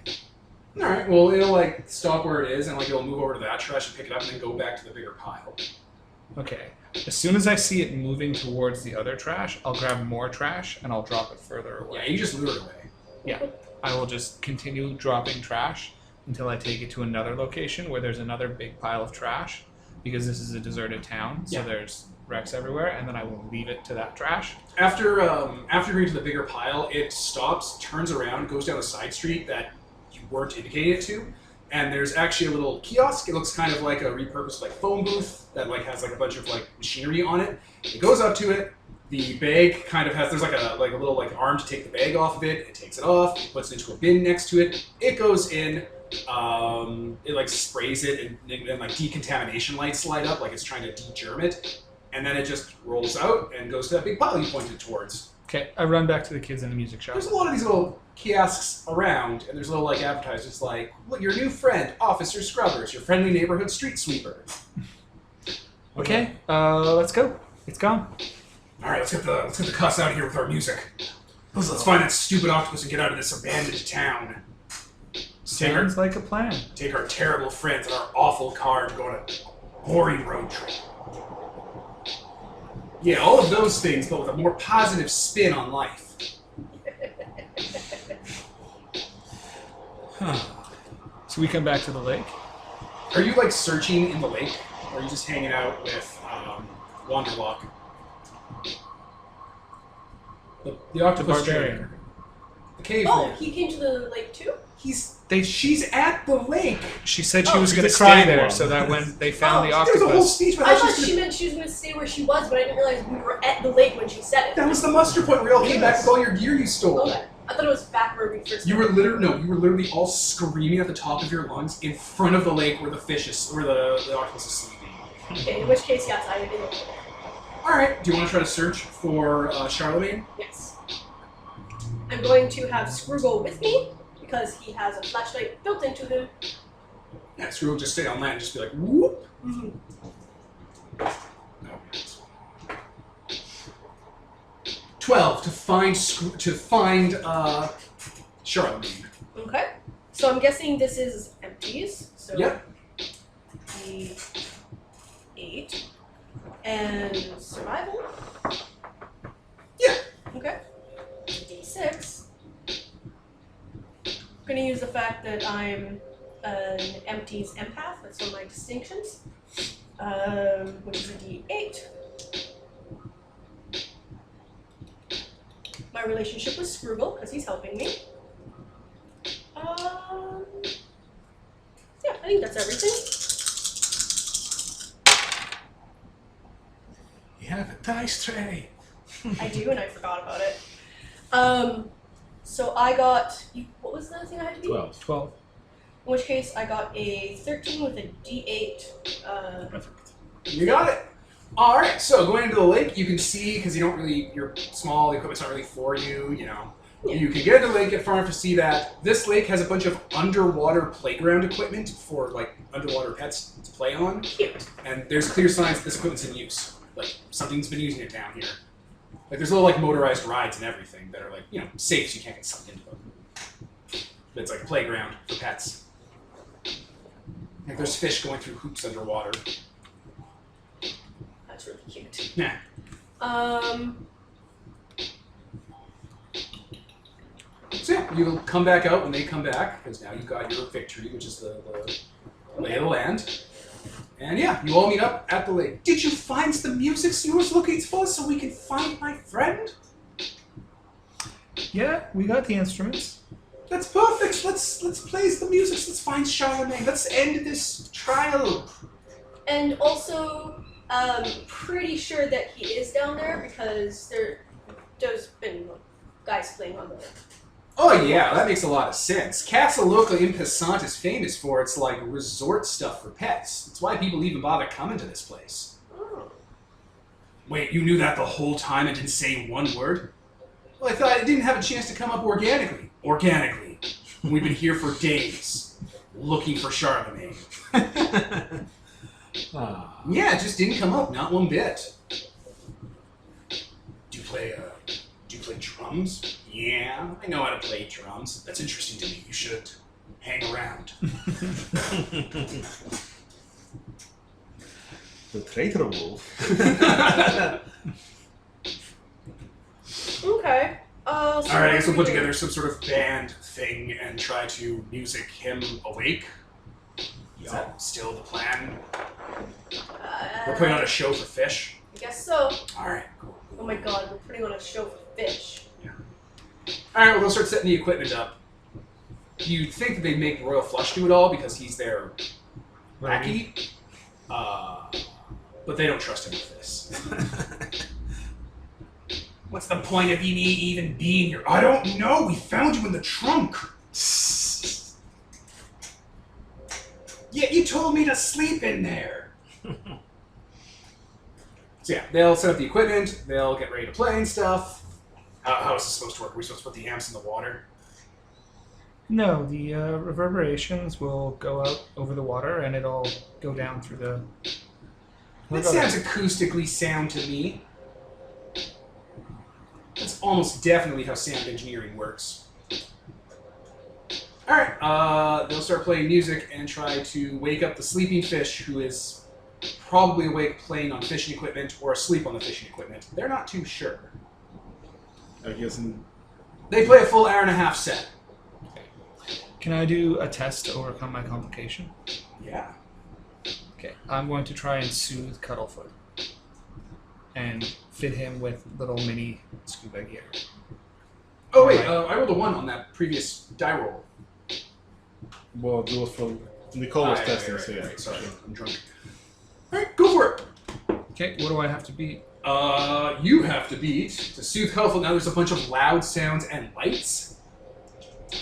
Speaker 1: All right. Well, it'll like stop where it is and like it'll move over to that trash and pick it up and then go back to the bigger pile.
Speaker 3: Okay. As soon as I see it moving towards the other trash, I'll grab more trash and I'll drop it further away.
Speaker 1: Yeah, you just lure it away.
Speaker 3: Yeah. I will just continue dropping trash until I take it to another location where there's another big pile of trash, because this is a deserted town, so
Speaker 1: Yeah.
Speaker 3: there's wrecks everywhere, and then I will leave it to that trash.
Speaker 1: After going to the bigger pile, it stops, turns around, goes down a side street that you weren't indicating it to, and there's actually a little kiosk. It looks kind of like a repurposed like phone booth that like has like a bunch of like machinery on it. It goes up to it, The bag kind of has there's like a little like arm to take the bag off of it. It takes it off, it puts it into a bin next to it. It goes in. It like sprays it and like decontamination lights light up like it's trying to de-germ it, and then it just rolls out and goes to that big pile you pointed towards.
Speaker 3: Okay, I run back to the kids in the music shop.
Speaker 1: There's a lot of these little kiosks around, and there's little like advertisements like, "Look, your new friend, Officer Scrubbers, your friendly neighborhood street sweeper."
Speaker 3: Okay, let's go. It's gone.
Speaker 1: All right, let's get the cuss out of here with our music. Let's find that stupid octopus and get out of this abandoned town.
Speaker 3: Sounds like a plan.
Speaker 1: Take our terrible friends and our awful car and go on a boring road trip. Yeah, all of those things, but with a more positive spin on life.
Speaker 3: So we come back to the lake.
Speaker 1: Are you like searching in the lake, or are you just hanging out with Wanderlock? The octopus
Speaker 3: barbarian.
Speaker 1: trainer. The cave.
Speaker 2: Oh,
Speaker 1: man.
Speaker 2: he came to the lake too?
Speaker 1: She's at the lake.
Speaker 3: She said she was
Speaker 4: she's
Speaker 3: going
Speaker 4: a
Speaker 3: to stay
Speaker 4: crying
Speaker 3: there,
Speaker 4: one.
Speaker 3: so that when they found the
Speaker 1: There was a whole
Speaker 3: octopus,
Speaker 1: speech about
Speaker 2: I
Speaker 1: how
Speaker 2: thought
Speaker 1: she's
Speaker 2: she meant she was going to stay where she was, but I didn't realize we were at the lake when she said it.
Speaker 1: That was the muster point where you all came back with all your gear you stole.
Speaker 2: Okay. I thought it was back where we first
Speaker 1: You were literally all screaming at the top of your lungs in front of the lake where the octopus is sleeping.
Speaker 2: Okay, in which case, yes, I did it.
Speaker 1: Alright, do you want to try to search for Charlemagne?
Speaker 2: Yes. I'm going to have Scroogle with me, because he has a flashlight built into him.
Speaker 1: Yeah, Screw will just stay on land and just be like, whoop.
Speaker 2: Mm-hmm.
Speaker 1: No. 12 to find Charlemagne.
Speaker 2: Okay. So I'm guessing this is empties. So
Speaker 1: Yep.
Speaker 2: D8 and survival.
Speaker 1: Yeah.
Speaker 2: Okay. D6. I'm gonna use the fact that I'm an empties empath. That's one of my distinctions. Which is a D8. My relationship with Scroogle, because he's helping me. Yeah, I think that's everything.
Speaker 4: You have a dice tray.
Speaker 2: I do, and I forgot about it. So I got. What was the thing I had to do?
Speaker 3: 12.
Speaker 2: In which case, I got a 13 with a D8.
Speaker 4: Perfect.
Speaker 1: You got it. All right. So going into the lake, you can see because you're small. The equipment's not really for you. You know,
Speaker 2: Yeah.
Speaker 1: you can get into the lake, get far enough to see that this lake has a bunch of underwater playground equipment for like underwater pets to play on,
Speaker 2: Cute.
Speaker 1: and there's clear signs that this equipment's in use. Like something's been using it down here. Like there's little like motorized rides and everything that are like safe, so you can't get sucked into them. But it's like a playground for pets. Like there's fish going through hoops underwater.
Speaker 2: That's really cute.
Speaker 1: Yeah. So yeah, you'll come back out when they come back, because now you've got your victory, which is the lay of the land. And yeah, you all meet up at the lake. Did you find the music you was looking for so we can find my friend?
Speaker 3: Yeah, we got the instruments.
Speaker 1: That's perfect. Let's play the music. Let's find Charlemagne. Let's end this trial.
Speaker 2: And also, pretty sure that he is down there because there's been guys playing on the lake.
Speaker 1: Oh yeah, that makes a lot of sense. Castle Loca in Pensant is famous for its like resort stuff for pets. That's why people even bother coming to this place.
Speaker 2: Oh.
Speaker 1: Wait, you knew that the whole time and didn't say one word? Well, I thought it didn't have a chance to come up organically. Organically. We've been here for days, looking for Charlemagne. Yeah, it just didn't come up, not one bit. Do you play drums? Yeah, I know how to play drums. That's interesting to me. You should hang around.
Speaker 4: The traitor wolf.
Speaker 2: Okay.
Speaker 1: All right, I guess we'll put together some sort of band thing and try to music him awake. Is that still the plan? We're putting on a show for fish.
Speaker 2: I guess so.
Speaker 1: All right, cool.
Speaker 2: Oh my god, we're putting on a show for fish.
Speaker 1: All right, we'll start setting the equipment up. You'd think that they'd make Royal Flush do it all because he's their lackey, but they don't trust him with this. What's the point of me even being here? I don't know. We found you in the trunk. Yeah, you told me to sleep in there. So yeah, they'll set up the equipment. They'll get ready to play and stuff. How is this supposed to work? Are we supposed to put the amps in the water?
Speaker 3: No, the reverberations will go out over the water, and it'll go down through the...
Speaker 1: That sounds acoustically sound to me. That's almost definitely how sound engineering works. Alright, they'll start playing music and try to wake up the sleeping fish who is probably awake playing on fishing equipment or asleep on the fishing equipment. They're not too sure.
Speaker 4: I guess
Speaker 1: They play a full hour-and-a-half set.
Speaker 3: Can I do a test to overcome my complication?
Speaker 1: Yeah.
Speaker 3: Okay, I'm going to try and soothe Cuddlefoot. And fit him with little mini scuba gear.
Speaker 1: Oh wait, I rolled a 1 on that previous die roll.
Speaker 4: well, it was from Nicole was testing, so yeah.
Speaker 1: Right, sorry, I'm drunk. Alright, go for it!
Speaker 3: Okay, what do I have to beat?
Speaker 1: You have to beat, to soothe Cuddlefoot, now there's a bunch of loud sounds and lights.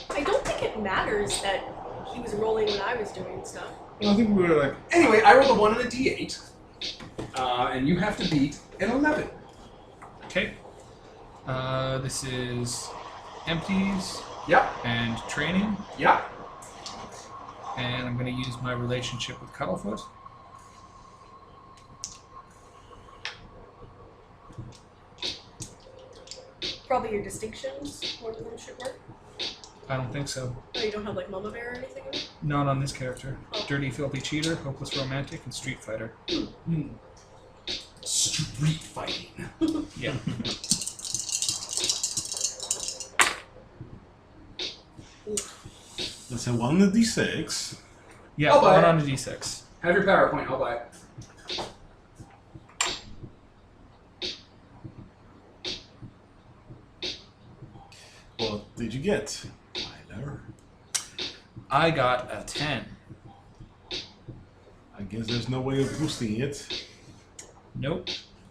Speaker 2: I don't think it matters that he was rolling when I was doing stuff.
Speaker 4: I think we were like,
Speaker 1: Anyway, I rolled a 1 and a d8. And you have to beat an 11.
Speaker 3: Okay. This is empties
Speaker 1: Yep,
Speaker 3: and training,
Speaker 1: yep.
Speaker 3: and I'm going to use my relationship with Cuddlefoot.
Speaker 2: Probably your distinctions, one of them should work.
Speaker 3: I don't think so.
Speaker 2: Oh, you don't have like Mama Bear or anything in it?
Speaker 3: Not on this character.
Speaker 2: Oh.
Speaker 3: Dirty, filthy cheater, hopeless romantic, and street fighter.
Speaker 1: Street fighting.
Speaker 3: Yeah.
Speaker 4: that's a 1 and a d6.
Speaker 3: Yeah,
Speaker 1: I'll buy
Speaker 3: one
Speaker 1: it.
Speaker 3: on a d6.
Speaker 1: Have your PowerPoint, I'll buy it.
Speaker 4: What did you get? Tyler?
Speaker 3: I got a 10.
Speaker 4: I guess there's no way of boosting it.
Speaker 3: Nope,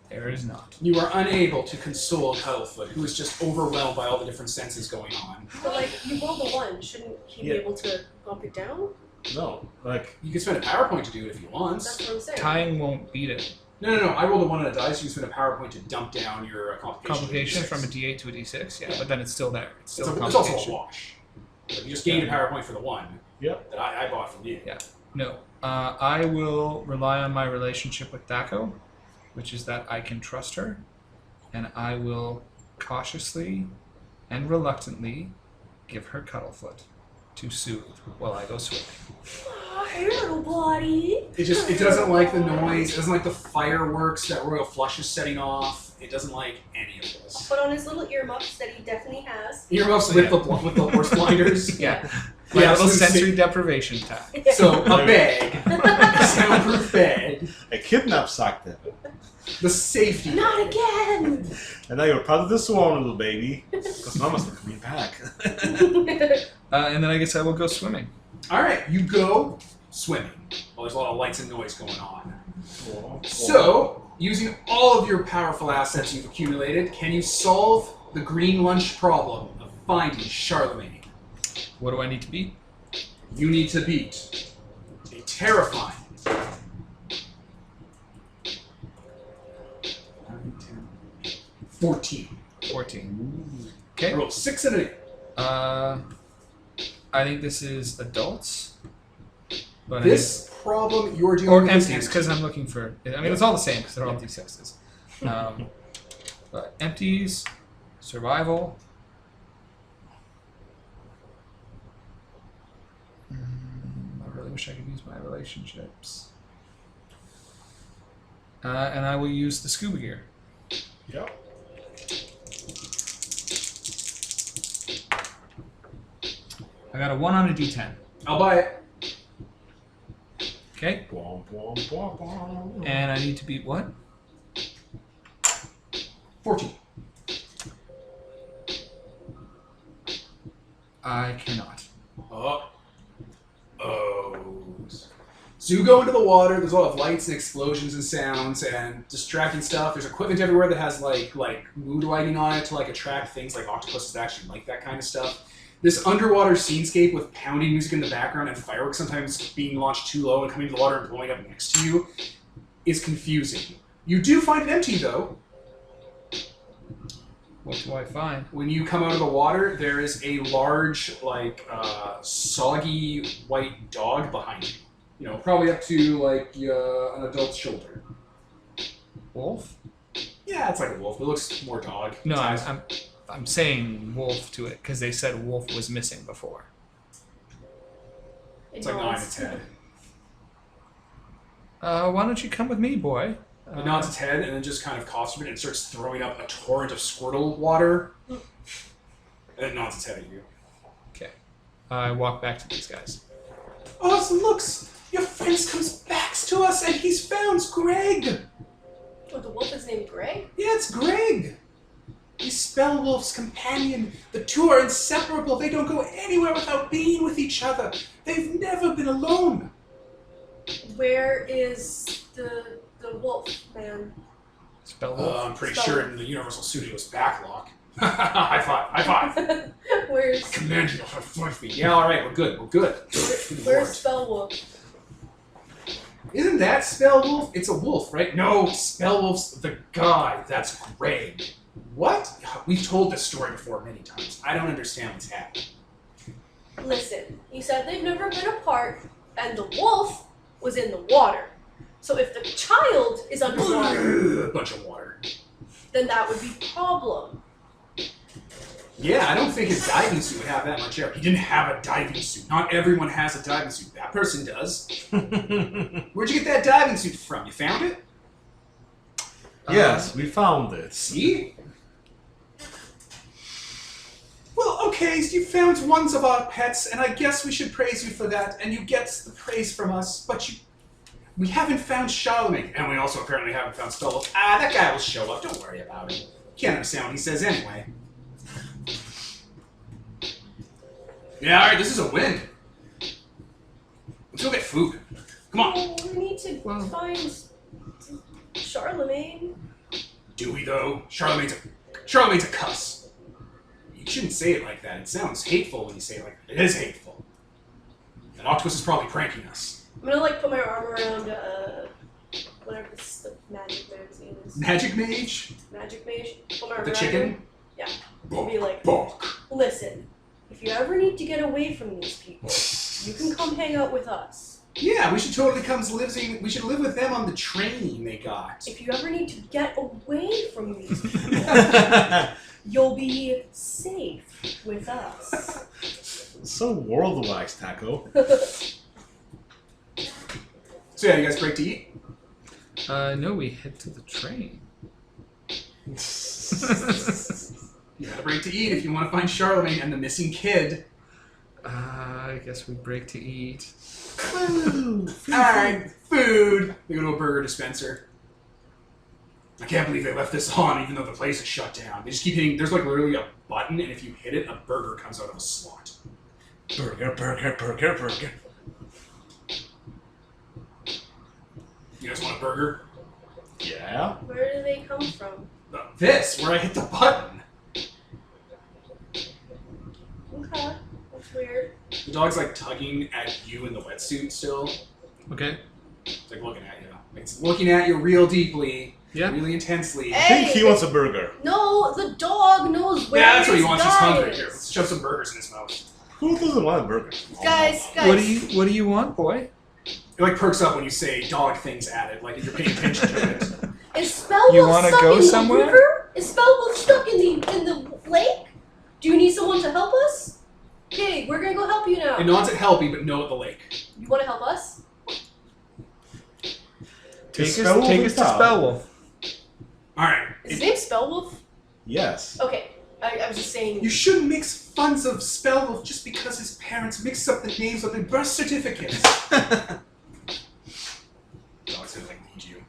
Speaker 3: there is not.
Speaker 1: You are unable to console Cuddlefoot, who is just overwhelmed by all the different senses going on.
Speaker 2: But like, you rolled a 1, shouldn't he
Speaker 4: Yeah.
Speaker 2: be able to bump it down?
Speaker 4: No, like,
Speaker 1: You can spend a PowerPoint to do it if you want.
Speaker 2: That's what I'm saying.
Speaker 3: Tying won't beat it.
Speaker 1: No. I rolled a 1 on a dice. You can spend a PowerPoint to dump down your
Speaker 3: Complication
Speaker 1: to
Speaker 3: from a
Speaker 1: d6.
Speaker 3: d8 to a d6, yeah,
Speaker 1: Yeah.
Speaker 3: but then it's still there. It's still a
Speaker 1: It's also a
Speaker 3: complication.
Speaker 1: wash. But you just gained a PowerPoint for the 1
Speaker 4: yep.
Speaker 1: that I bought from you.
Speaker 3: Yeah. No. I will rely on my relationship with Dako, which is that I can trust her, and I will cautiously and reluctantly give her Cuddlefoot to soothe while I go swimming.
Speaker 2: Oh, hey, little buddy.
Speaker 1: It doesn't like the noise. It doesn't like the fireworks that Royal Flush is setting off. It doesn't like any of this.
Speaker 2: But on his little earmuffs that he definitely has.
Speaker 1: Earmuffs with the horse blinders.
Speaker 3: Yeah.
Speaker 1: Yeah,
Speaker 3: My little
Speaker 1: so
Speaker 3: sensory deprivation tag.
Speaker 1: So a bag, a soundproof bag,
Speaker 4: A kidnap sack then.
Speaker 1: the safety.
Speaker 2: Not again!
Speaker 4: And now you're part of the swarm, little baby. Because Mama's not coming back.
Speaker 3: And then I guess I will go swimming.
Speaker 1: All right, you go swimming. Well, there's a lot of lights and noise going on. So, using all of your powerful assets you've accumulated, can you solve the green lunch problem of finding Charlemagne?
Speaker 3: What do I need to beat?
Speaker 1: You need to beat a terrifying 14.
Speaker 3: 14.
Speaker 1: I
Speaker 3: Okay.
Speaker 1: rolled 6 and an 8.
Speaker 3: I think this is adults. But
Speaker 1: This problem you're dealing
Speaker 3: or
Speaker 1: with is
Speaker 3: empties, because I'm looking for... I mean, it's all the same, because they're all D6s. But empties, survival... I really wish I could use my relationships. And I will use the scuba gear.
Speaker 4: Yep.
Speaker 3: I got a 1 on a D10.
Speaker 1: I'll buy it.
Speaker 3: Okay.
Speaker 4: Bwomp, bwomp, bwomp, bwomp.
Speaker 3: And I need to beat what?
Speaker 1: 14.
Speaker 3: I cannot.
Speaker 1: Oh. So you go into the water, there's a lot of lights and explosions and sounds and distracting stuff. There's equipment everywhere that has like mood lighting on it to like attract things like octopuses that actually like that kind of stuff. This underwater scenescape with pounding music in the background and fireworks sometimes being launched too low and coming to the water and blowing up next to you is confusing. You do find it empty though.
Speaker 3: What do I find?
Speaker 1: When you come out of the water, there is a large, soggy white dog behind you. You know, probably up to an adult's shoulder.
Speaker 3: Wolf?
Speaker 1: Yeah, it's like a wolf. It looks more dog.
Speaker 3: No, I'm saying wolf to it because they said wolf was missing before.
Speaker 1: It's like nodding its head.
Speaker 3: Why don't you come with me, boy?
Speaker 1: It nods its head and then just kind of coughs a bit and starts throwing up a torrent of Squirtle water. And then nods its head at you.
Speaker 3: Okay. I walk back to these guys.
Speaker 1: Oh, so looks! Your friend comes back to us and he's found Greg!
Speaker 2: Oh, the wolf is named Greg?
Speaker 1: Yeah, it's Greg! He's Spellwolf's companion. The two are inseparable. They don't go anywhere without being with each other. They've never been alone.
Speaker 2: Where is the wolf, man?
Speaker 3: Spellwolf?
Speaker 1: I'm pretty sure in the Universal Studios backlog. High five, high five.
Speaker 2: Where's...
Speaker 1: I command you to high me. Yeah, alright, we're good, we're good.
Speaker 2: Where's Spellwolf?
Speaker 1: Isn't that Spellwolf? It's a wolf, right? No, Spellwolf's the guy. That's Greg. What? We've told this story before many times. I don't understand what's happening.
Speaker 2: Listen, you said they've never been apart, and the wolf was in the water. So if the child is underwater...
Speaker 1: A bunch of water.
Speaker 2: Then that would be a problem.
Speaker 1: Yeah, I don't think his diving suit would have that much air. He didn't have a diving suit. Not everyone has a diving suit. That person does. Where'd you get that diving suit from? You found it?
Speaker 4: Yes, we found it.
Speaker 1: See? Well, okay, so you found ones of our pets, and I guess we should praise you for that, and you get the praise from us, but we haven't found Charlemagne, and we also apparently haven't found Spellwolf. That guy will show up, don't worry about it. Can't understand what he says anyway. Yeah, alright, this is a win. Let's go get food. Come on.
Speaker 2: Oh, we need to find Charlemagne.
Speaker 1: Do we, though? Charlemagne's a cuss. You shouldn't say it like that. It sounds hateful when you say it like that. It is hateful. That octopus is probably pranking us.
Speaker 2: I'm gonna put my arm around whatever the magic man's name is.
Speaker 1: Magic mage?
Speaker 2: Magic mage. Put my arm
Speaker 1: The
Speaker 2: around
Speaker 1: chicken?
Speaker 2: him. Yeah. Be like,
Speaker 1: Bonk.
Speaker 2: listen, if you ever need to get away from these people, you can come hang out with us.
Speaker 1: Yeah, we should totally we should live with them on the train they got.
Speaker 2: If you ever need to get away from these people, you'll be safe with us.
Speaker 4: So world-wise, Taco.
Speaker 1: So yeah, you guys break to eat?
Speaker 3: No, we head to the train.
Speaker 1: You gotta break to eat if you want to find Charlemagne and the missing kid.
Speaker 3: I guess we break to eat.
Speaker 1: Alright, food. They go to a burger dispenser. I can't believe they left this on even though the place is shut down. They just keep hitting, there's literally a button and if you hit it, a burger comes out of a slot.
Speaker 4: Burger, burger, burger, burger.
Speaker 1: You guys want a burger?
Speaker 4: Yeah?
Speaker 2: Where do they come from?
Speaker 1: This, where I hit the button.
Speaker 2: Okay, that's weird.
Speaker 1: The dog's tugging at you in the wetsuit still.
Speaker 3: Okay.
Speaker 1: It's looking at you. It's looking at you real deeply.
Speaker 3: Yeah.
Speaker 1: Really intensely.
Speaker 4: I think he wants a burger.
Speaker 2: No, the dog knows where
Speaker 1: Yeah, that's what he wants. He's
Speaker 2: guys.
Speaker 1: hungry here. Let's shove some burgers in his mouth.
Speaker 4: Who doesn't want a burger?
Speaker 2: Guys.
Speaker 3: What do you want, boy?
Speaker 1: It perks up when you say dog things at it, if you're paying attention to it.
Speaker 2: Is Spellwolf
Speaker 3: You wanna
Speaker 2: stuck
Speaker 3: go
Speaker 2: in
Speaker 3: somewhere?
Speaker 2: the river? Is Spellwolf stuck in the lake? Do you need someone to help us? Okay, we're gonna go help you now.
Speaker 1: It nods at helping, but no at the lake.
Speaker 2: You wanna help us?
Speaker 3: Take us
Speaker 4: Spellwolf
Speaker 3: to Spellwolf.
Speaker 1: Alright.
Speaker 2: Is his name Spellwolf?
Speaker 4: Yes.
Speaker 2: Okay, I was just saying.
Speaker 1: You shouldn't mix funs of Spellwolf just because his parents mixed up the names of their birth certificates. Dog's gonna need you.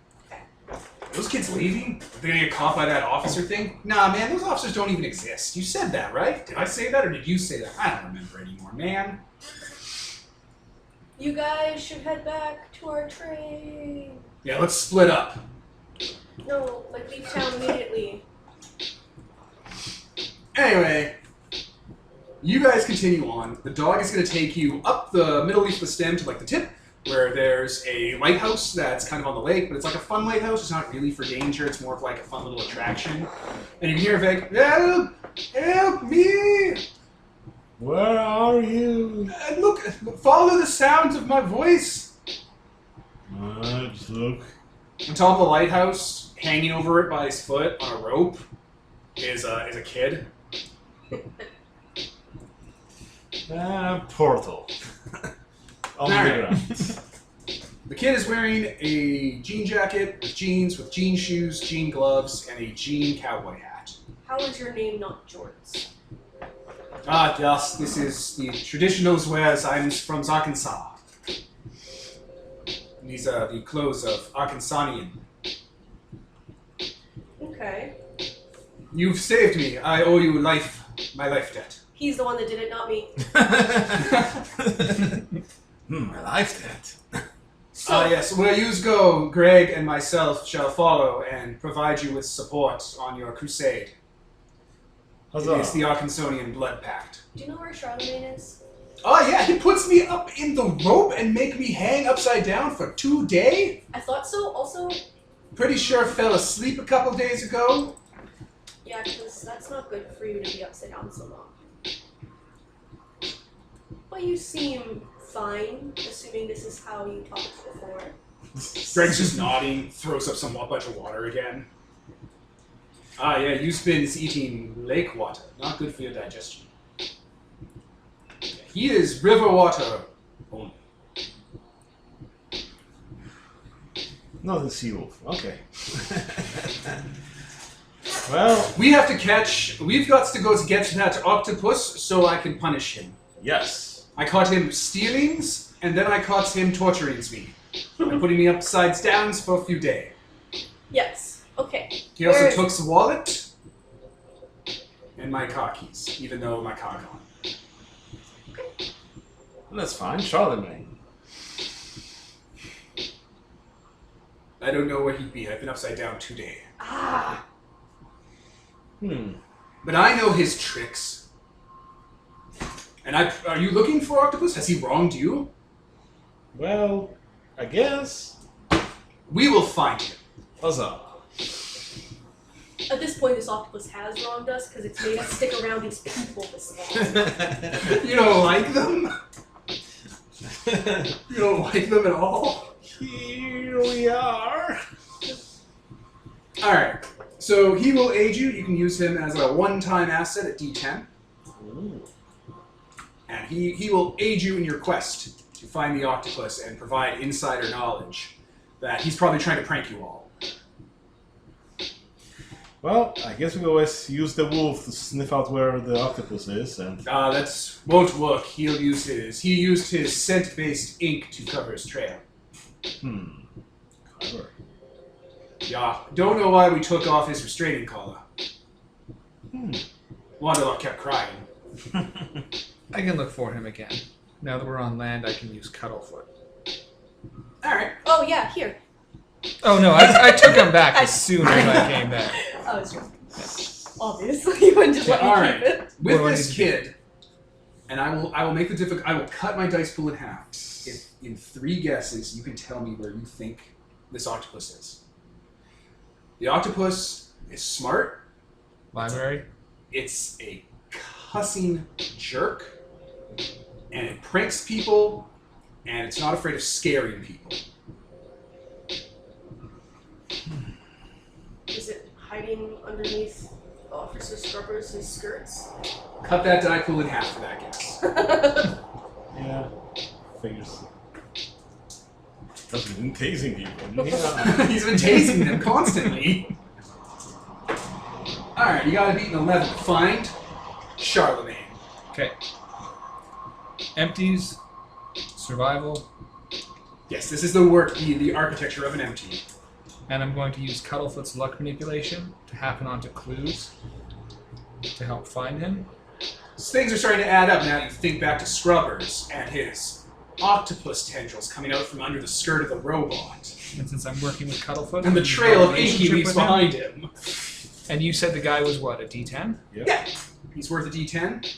Speaker 1: Are those kids leaving? Are they gonna get caught by that officer thing? Nah, man, those officers don't even exist. You said that, right? Did I say that or did you say that? I don't remember anymore, man.
Speaker 2: You guys should head back to our train.
Speaker 1: Yeah, let's split up.
Speaker 2: No, like leave town immediately.
Speaker 1: Anyway, you guys continue on. The dog is going to take you up the middle leaf of the stem to like the tip, where there's a lighthouse that's kind of on the lake, but it's like a fun lighthouse. It's not really for danger. It's more of like a fun little attraction. And you can hear Vic, "Help! Help me!
Speaker 4: Where are you?
Speaker 1: Look, follow the sounds of my voice."
Speaker 4: Just look.
Speaker 1: On top of the lighthouse, hanging over it by his foot on a rope, is a kid.
Speaker 4: Portal. On the
Speaker 1: Alright.
Speaker 4: ground.
Speaker 1: The kid is wearing a jean jacket with jeans, jean shoes, jean gloves, and a jean cowboy hat.
Speaker 2: How is your name not Jorts?
Speaker 1: Ah, yes, this is the traditional wares. I'm from Arkansas. These are the clothes of Arkansanian.
Speaker 2: Okay.
Speaker 1: You've saved me. I owe you my life debt.
Speaker 2: He's the one that did it, not me.
Speaker 4: I like that.
Speaker 2: So,
Speaker 1: Yes, where you go, Greg and myself shall follow and provide you with support on your crusade.
Speaker 4: Huzzah.
Speaker 1: It's the Arkansanian Blood Pact.
Speaker 2: do you know where Charlemagne is?
Speaker 1: Oh yeah, he puts me up in the rope and make me hang upside down for 2 days?
Speaker 2: I thought so. Also,
Speaker 1: Pretty sure fell asleep a couple days ago.
Speaker 2: yeah, because that's not good for you to be upside down so long. Well, you seem fine, assuming this is how you talked before.
Speaker 1: Greg's just nodding, throws up a bunch of water again. Ah yeah, you've been eating lake water. Not good for your digestion. He is river water only.
Speaker 4: Not the sea wolf. Okay. Well,
Speaker 1: We've got to go to get that octopus so I can punish him.
Speaker 4: yes.
Speaker 1: I caught him stealings, and then I caught him torturing me. By putting me upside down for a few days.
Speaker 2: Yes. Okay.
Speaker 1: He also
Speaker 2: Where is-
Speaker 1: took the wallet and my car keys, even though my car gone.
Speaker 4: That's fine. Charlemagne.
Speaker 1: I don't know where he'd be. I've been upside down 2 days.
Speaker 2: Ah.
Speaker 1: But I know his tricks. And are you looking for Octopus? Has he wronged you?
Speaker 4: Well, I guess.
Speaker 1: We will find him.
Speaker 4: Huzzah.
Speaker 2: At this point, this octopus has wronged us because it's made us stick around these people this long.
Speaker 1: You don't like them? You don't like them at all?
Speaker 4: Here we are.
Speaker 1: Alright. So he will aid you. You can use him as a one-time asset at D10.
Speaker 4: Ooh.
Speaker 1: And he will aid you in your quest to find the octopus and provide insider knowledge that he's probably trying to prank you all.
Speaker 4: Well, I guess we always use the wolf to sniff out where the octopus is, and
Speaker 1: That won't work. He used his scent-based ink to cover his trail.
Speaker 4: clever.
Speaker 1: Yeah, don't know why we took off his restraining collar. Wanderlock kept crying.
Speaker 3: I can look for him again. Now that we're on land, I can use Cuddlefoot.
Speaker 1: Alright.
Speaker 2: Oh yeah, here.
Speaker 3: Oh no, I took him back as soon as I came back.
Speaker 2: I was joking. Obviously, you wouldn't just let me
Speaker 1: Alright.
Speaker 2: keep it.
Speaker 1: With
Speaker 3: Well,
Speaker 1: this kid, and I will make the I will cut my dice pool in half. If in 3 guesses you can tell me where you think this octopus is. The octopus is smart.
Speaker 3: Library?
Speaker 1: It's a cussing jerk, and it pranks people, and it's not afraid of scaring people.
Speaker 2: Is it hiding underneath Officer Scrubber's skirts?
Speaker 1: Cut that die pool in half for that guess.
Speaker 4: Yeah, figures. That's been tasing people. Yeah.
Speaker 1: He's been tasing them constantly. Alright, you gotta beat an 11. Find Charlemagne.
Speaker 3: Okay. Empties. Survival.
Speaker 1: Yes, this is the architecture of an empty.
Speaker 3: And I'm going to use Cuddlefoot's luck manipulation to happen onto clues to help find him.
Speaker 1: So things are starting to add up now. You think back to Scrubbers and his octopus tendrils coming out from under the skirt of the robot.
Speaker 3: And since I'm working with Cuddlefoot,
Speaker 1: And the
Speaker 3: he's
Speaker 1: trail
Speaker 3: got a
Speaker 1: of ink he
Speaker 3: relationship
Speaker 1: leaves
Speaker 3: with him.
Speaker 1: behind him.
Speaker 3: And you said the guy was what, a D10?
Speaker 1: Yeah. He's worth a D10.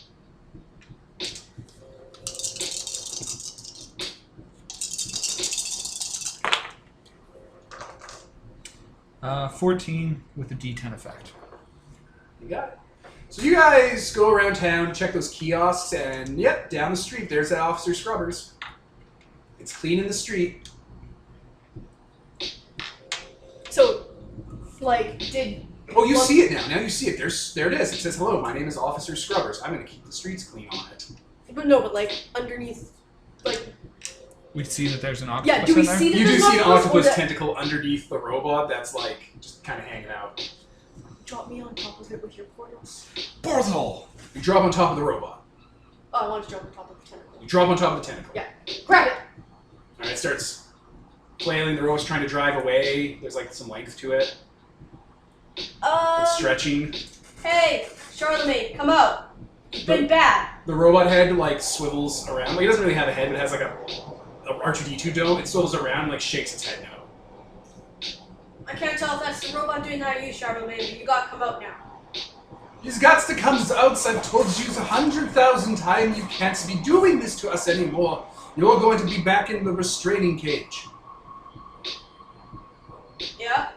Speaker 3: Uh, 14 with a D10 effect.
Speaker 1: You got it. So you guys go around town to check those kiosks, and yep, down the street there's that Officer Scrubbers. It's clean in the street.
Speaker 2: So, like, did...
Speaker 1: Oh, you see it now. Now you see it. There it is. It says, "Hello, my name is Officer Scrubbers. I'm going to keep the streets clean on it."
Speaker 2: But no, but like, underneath, like...
Speaker 3: We see that there's an octopus
Speaker 2: Yeah, do we
Speaker 3: in there.
Speaker 2: see that
Speaker 1: You do
Speaker 2: there's
Speaker 1: see an
Speaker 2: or
Speaker 1: octopus
Speaker 2: that-
Speaker 1: tentacle underneath the robot that's like just kind of hanging out.
Speaker 2: Drop me on top of it with your portals.
Speaker 4: Portal!
Speaker 1: You drop on top of the robot.
Speaker 2: Oh, I want to drop on top of the tentacle.
Speaker 1: You drop on top of the tentacle.
Speaker 2: Yeah. Grab it!
Speaker 1: Alright, it starts flailing. The robot's trying to drive away. There's like some length to it. It's stretching.
Speaker 2: Hey, Charlemagne, come out. You've been bad.
Speaker 1: The robot head like swivels around. Like it doesn't really have a head, but it has like a R2D2 dome. It swivels around and like shakes its head no.
Speaker 2: I can't tell if that's the robot doing that or you, Charlemagne, but you gotta come out now.
Speaker 1: He's got to come out. I've told you 100,000 times you can't be doing this to us anymore. You're going to be back in the restraining cage.
Speaker 2: Yeah?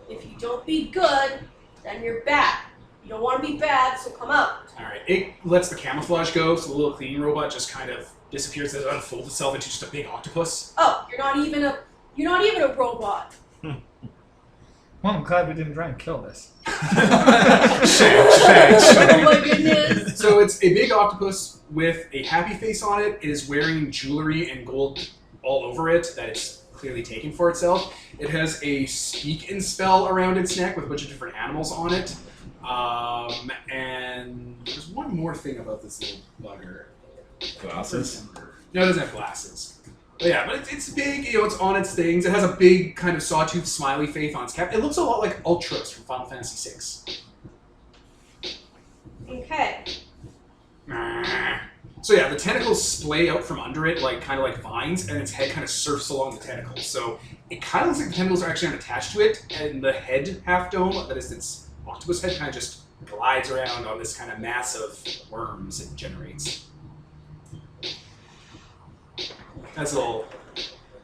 Speaker 2: If you don't be good, then you're bad. You don't want to be bad, so come out.
Speaker 1: Alright, it lets the camouflage go, so the little cleaning robot just kind of disappears as it unfolds itself into just a big octopus.
Speaker 2: Oh, you're not even a robot.
Speaker 3: Well, I'm glad we didn't try and kill this.
Speaker 2: Oh my goodness.
Speaker 1: So it's a big octopus with a happy face on it. It is wearing jewelry and gold all over it that it's clearly taken for itself. It has a speak and spell around its neck with a bunch of different animals on it. And there's one more thing about this little bugger.
Speaker 4: Glasses?
Speaker 1: No, it doesn't have glasses. But yeah, but it's big, it's on its things. It has a big kind of sawtooth smiley face on its cap. It looks a lot like Ultros from Final Fantasy VI.
Speaker 2: Okay.
Speaker 1: So yeah, the tentacles splay out from under it, like kind of like vines, and its head kind of surfs along the tentacles. So it kind of looks like the tentacles are actually attached to it, and the head half dome, that is its octopus head, kind of just glides around on this kind of mass of worms it generates. Has little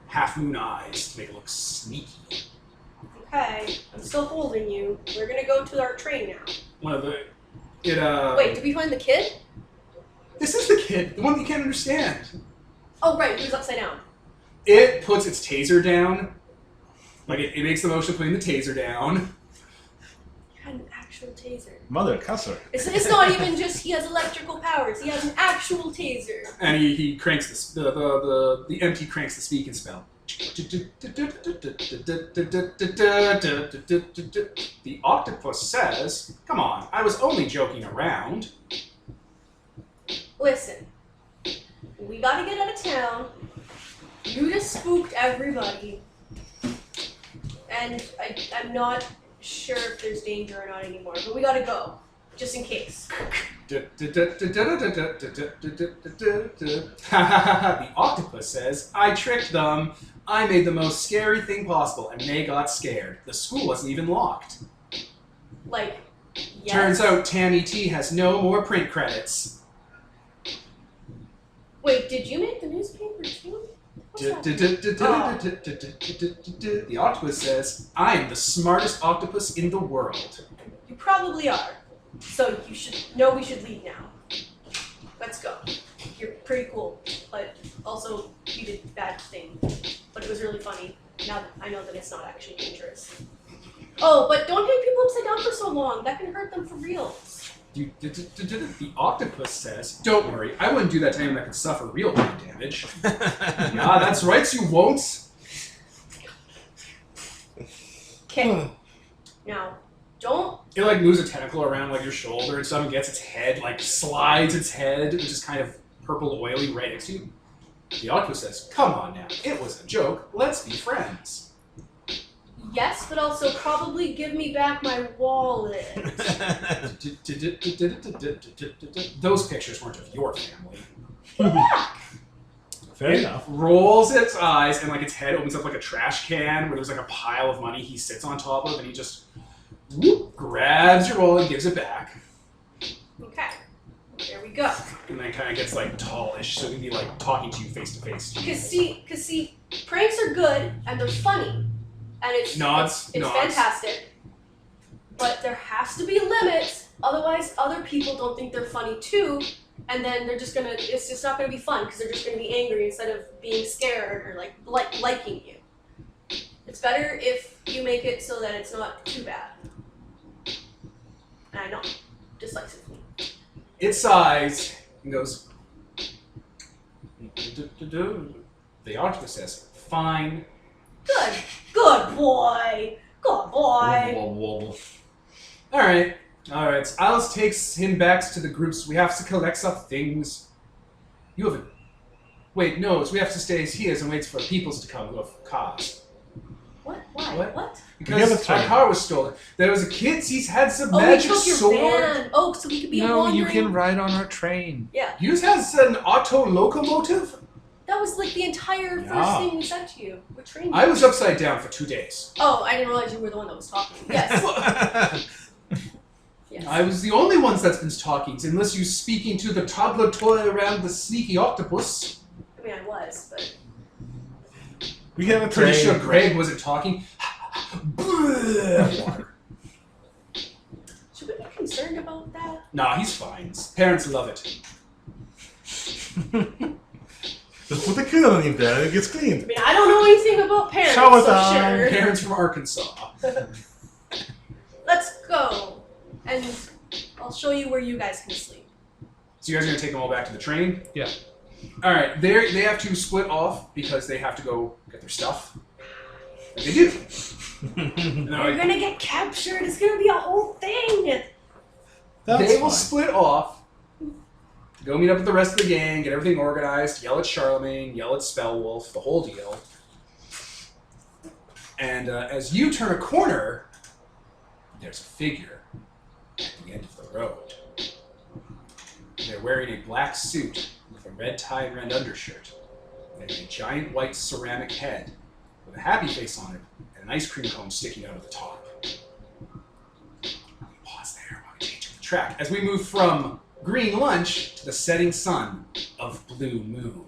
Speaker 1: half moon eyes to make it look sneaky.
Speaker 2: Okay. I'm still holding you. We're gonna go to our train now.
Speaker 1: One of the
Speaker 2: Wait, did we find the kid?
Speaker 1: This is the kid, the one that you can't understand.
Speaker 2: Oh right, he was upside down.
Speaker 1: It puts its taser down. Like it makes the motion of putting the taser down.
Speaker 2: You had an actual taser.
Speaker 4: Mother, cuss her.
Speaker 2: It's not even just he has electrical powers. He has an actual taser.
Speaker 1: And he cranks the empty cranks the speak and spell. The octopus says, "Come on, I was only joking around."
Speaker 2: Listen, we gotta get out of town. You just spooked everybody. And I'm not sure if there's danger or not anymore, but we gotta go. Just in case.
Speaker 1: The octopus says, "I tricked them. I made the most scary thing possible, and they got scared. The school wasn't even locked.
Speaker 2: Like, yes.
Speaker 1: Turns out Tammy T has no more print credits."
Speaker 2: Wait, did you make the newspaper too? What's that?
Speaker 1: The octopus says, "I am the smartest octopus in the world."
Speaker 2: You probably are. So you should know we should leave now. Let's go. You're pretty cool, but also you did bad thing. But it was really funny. Now that I know that it's not actually dangerous. Oh, but don't hit people upside down for so long. That can hurt them for real.
Speaker 1: The octopus says, "Don't worry, I wouldn't do that to anyone that could suffer real brain damage." Yeah, that's right, you won't.
Speaker 2: Okay. Now, don't.
Speaker 1: It like moves a tentacle around like your shoulder and stuff and gets its head, like slides its head, which is kind of purple oily right next to you. The octopus says, "Come on now, it was a joke, let's be friends."
Speaker 2: Yes, but also probably give me back my wallet.
Speaker 1: Those pictures weren't of your family.
Speaker 2: Give it back.
Speaker 4: Fair
Speaker 1: it
Speaker 4: enough.
Speaker 1: rolls its eyes and like its head opens up like a trash can where there's like a pile of money he sits on top of, and he just grabs your wallet and gives it back.
Speaker 2: Okay. There we go.
Speaker 1: And then kind of gets like tallish, so he can be like talking to you face to face.
Speaker 2: Cause see, pranks are good and they're funny, and it's
Speaker 1: Nods.
Speaker 2: fantastic. But there has to be limits, otherwise other people don't think they're funny too, and then they're just it's just not gonna be fun because they're just gonna be angry instead of being scared or like liking you. It's better if you make it so that it's not too bad. And I know, decisively.
Speaker 1: It sighs and goes. The octopus says, "Fine."
Speaker 2: Good boy. Good boy.
Speaker 4: Wobble.
Speaker 1: All right. So Alice takes him back to the groups. We have to collect some things. You haven't. Wait, no. So we have to stay as he is and wait for peoples to come who have cars.
Speaker 2: What? Why?
Speaker 1: What?
Speaker 4: We have a
Speaker 1: Because our
Speaker 4: train.
Speaker 1: car was stolen. There was a kid. He's had some
Speaker 2: Oh, we
Speaker 1: magic
Speaker 2: took your
Speaker 1: sword.
Speaker 2: van. Oh, so we could be a
Speaker 3: No,
Speaker 2: wandering...
Speaker 3: you can ride on our train.
Speaker 2: Yeah,
Speaker 1: Yours has an auto locomotive.
Speaker 2: that was like the entire first
Speaker 4: Yeah.
Speaker 2: thing we said to you. We're trained.
Speaker 1: I was upside down for 2 days.
Speaker 2: Oh, I didn't realize you were the one that was talking. Yes. Yes.
Speaker 1: I was the only one that's been talking, unless you speaking to the toddler toy around the sneaky octopus.
Speaker 2: I mean, I was, but...
Speaker 4: We have a
Speaker 1: Pretty
Speaker 4: train.
Speaker 1: sure Greg wasn't talking.
Speaker 2: Should we be concerned about that?
Speaker 1: Nah, he's fine. His parents love it.
Speaker 4: Just put the kid underneath there and it gets
Speaker 2: I
Speaker 4: cleaned.
Speaker 2: mean, I don't know anything about parents,
Speaker 4: Shower
Speaker 2: so
Speaker 4: time.
Speaker 2: sure.
Speaker 1: Parents from Arkansas.
Speaker 2: Let's go. And I'll show you where you guys can sleep.
Speaker 1: So you guys are gonna take them all back to the train?
Speaker 3: Yeah.
Speaker 1: All right. They have to split off because they have to go get their stuff. And they do. And they're
Speaker 2: We're
Speaker 1: like,
Speaker 2: gonna get captured. It's gonna be a whole thing.
Speaker 4: That's
Speaker 1: they will
Speaker 4: fine.
Speaker 1: split off. Go meet up with the rest of the gang, get everything organized, yell at Charlemagne, yell at Spellwolf, the whole deal. And as you turn a corner, there's a figure at the end of the road. They're wearing a black suit with a red tie and red undershirt, and a giant white ceramic head with a happy face on it and an ice cream cone sticking out of the top. Pause there while we change the track as we move from green lunch to the setting sun of blue moon.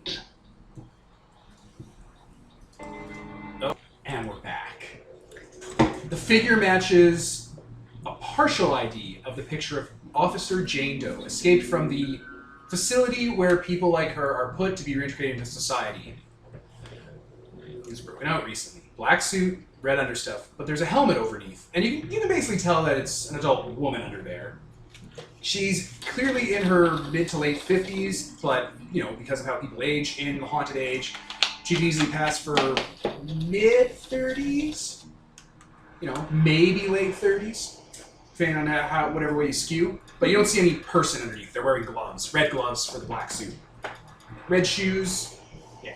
Speaker 1: Oh, and we're back. The figure matches a partial ID of the picture of Officer Jane Doe, escaped from the facility where people like her are put to be reintegrated into society. He was broken out recently. Black suit, red understuff, but there's a helmet underneath, and you can basically tell that it's an adult woman under there. She's clearly in her mid to late 50s, but, you know, because of how people age in the haunted age, she can easily pass for mid 30s, you know, maybe late 30s, depending on how whatever way you skew. But you don't see any person underneath. They're wearing gloves, red gloves for the black suit. Red shoes, yeah.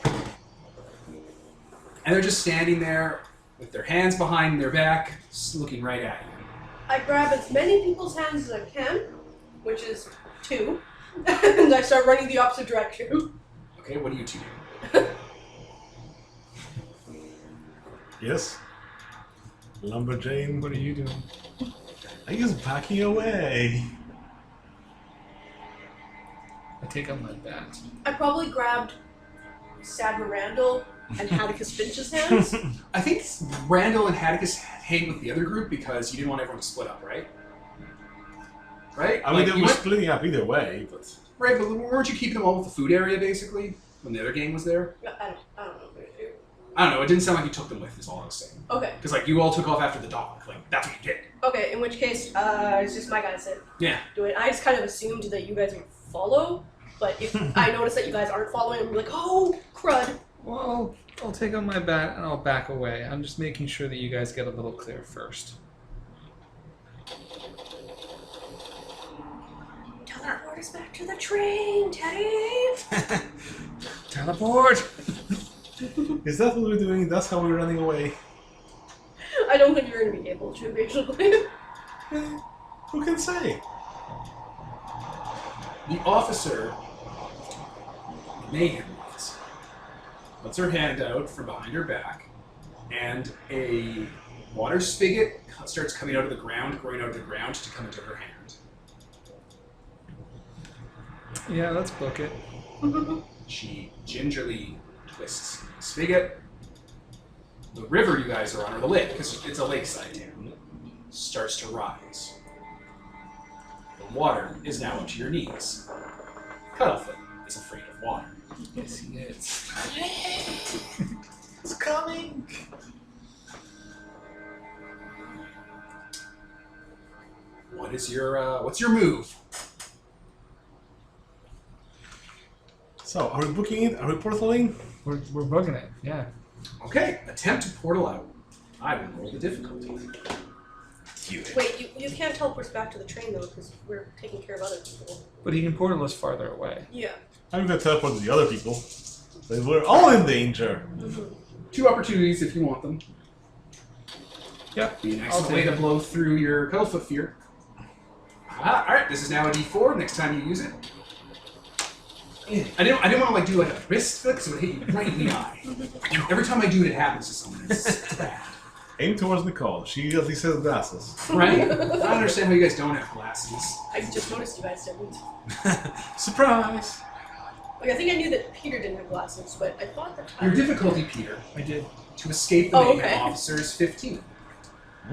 Speaker 1: And they're just standing there with their hands behind their back, just looking right at you.
Speaker 2: I grab as many people's hands as I can, which is 2, and I start running the opposite direction.
Speaker 1: Okay, what do you two do?
Speaker 4: Yes? Lumberjane,
Speaker 3: What are you doing?
Speaker 4: I guess backing away.
Speaker 3: I take out my bat.
Speaker 2: I probably grabbed Sadler Randall and Atticus Finch's hands.
Speaker 1: I think Randall and Hatticus hang with the other group because you didn't want everyone to split up, right? Right?
Speaker 4: I mean, they
Speaker 1: you
Speaker 4: were
Speaker 1: went-
Speaker 4: splitting up either way, but...
Speaker 1: Right, but weren't you keeping them all with the food area, basically? When the other gang was there?
Speaker 2: I don't know.
Speaker 1: I don't know, it didn't sound like you took them with, is all I was saying.
Speaker 2: Okay.
Speaker 1: Because, like, you all took off after the dog. Like, that's what you did.
Speaker 2: Okay, in which case, it's just my guys that
Speaker 1: Yeah.
Speaker 2: do it. I just kind of assumed that you guys would follow, but if I notice that you guys aren't following, I'm like, oh, crud.
Speaker 3: Well, I'll take out my bat and I'll back away. I'm just making sure that you guys get a little clear first.
Speaker 2: Teleport us back to the train, Teddy!
Speaker 3: Teleport!
Speaker 4: Is that what we're doing? That's how we're running away.
Speaker 2: I don't think you're going to be able to, basically.
Speaker 4: Who can say?
Speaker 1: The officer, mayhem officer, puts her hand out from behind her back, and a water spigot starts coming out of the ground, growing out of the ground to come into her hand.
Speaker 3: Yeah, let's book it.
Speaker 1: She gingerly twists the spigot. The river you guys are on, or the lake, because it's a lakeside town, starts to rise. The water is now up to your knees. Cuddlefoot is afraid of water.
Speaker 3: Yes, he is.
Speaker 4: It's coming.
Speaker 1: What's your move?
Speaker 4: So, are we booking it? Are we portaling?
Speaker 3: We're booking it, yeah.
Speaker 1: Okay, attempt to portal out. I will roll the difficulty.
Speaker 2: Wait, you can't teleport us back to the train though, because we're taking care of other people.
Speaker 3: But he can portal us farther away.
Speaker 2: Yeah.
Speaker 4: I'm gonna teleport to the other people. We're all in danger.
Speaker 1: 2 opportunities if you want them.
Speaker 3: Yep.
Speaker 1: Be an
Speaker 3: I'll
Speaker 1: excellent
Speaker 3: take
Speaker 1: way to
Speaker 3: it.
Speaker 1: blow through your Cuddlefoot fear. Alright, this is now a D4 next time you use it. I didn't want to like do like a wrist flick, so it hit you right in the eye. Every time I do it, it happens to someone. It's bad.
Speaker 4: Aim towards Nicole. She at least has glasses.
Speaker 1: Right? I don't understand how you guys don't have glasses.
Speaker 2: I just noticed you guys didn't.
Speaker 4: Surprise!
Speaker 2: Like, I think I knew that Peter didn't have glasses, but I thought that
Speaker 1: Your difficulty, Peter,
Speaker 3: I did.
Speaker 1: to escape the
Speaker 2: Oh,
Speaker 1: mayhem
Speaker 2: okay.
Speaker 1: officer is 15.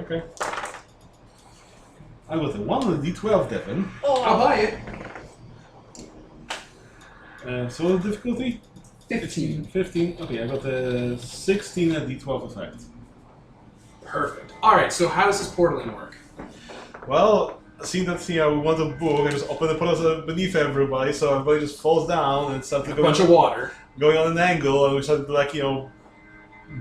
Speaker 4: Okay. I got a 1 on the D12, Devin.
Speaker 2: Oh,
Speaker 1: I'll buy it.
Speaker 4: So the difficulty?
Speaker 1: 15.
Speaker 4: 15. Okay, I got a 16 at D12 effect.
Speaker 1: Perfect. Alright, so how does this portaling work?
Speaker 4: Well, seeing that we want a book, I just open the portal beneath everybody, so everybody just falls down and starts
Speaker 1: A bunch of
Speaker 4: going,
Speaker 1: water.
Speaker 4: going on an angle, and we start to, like,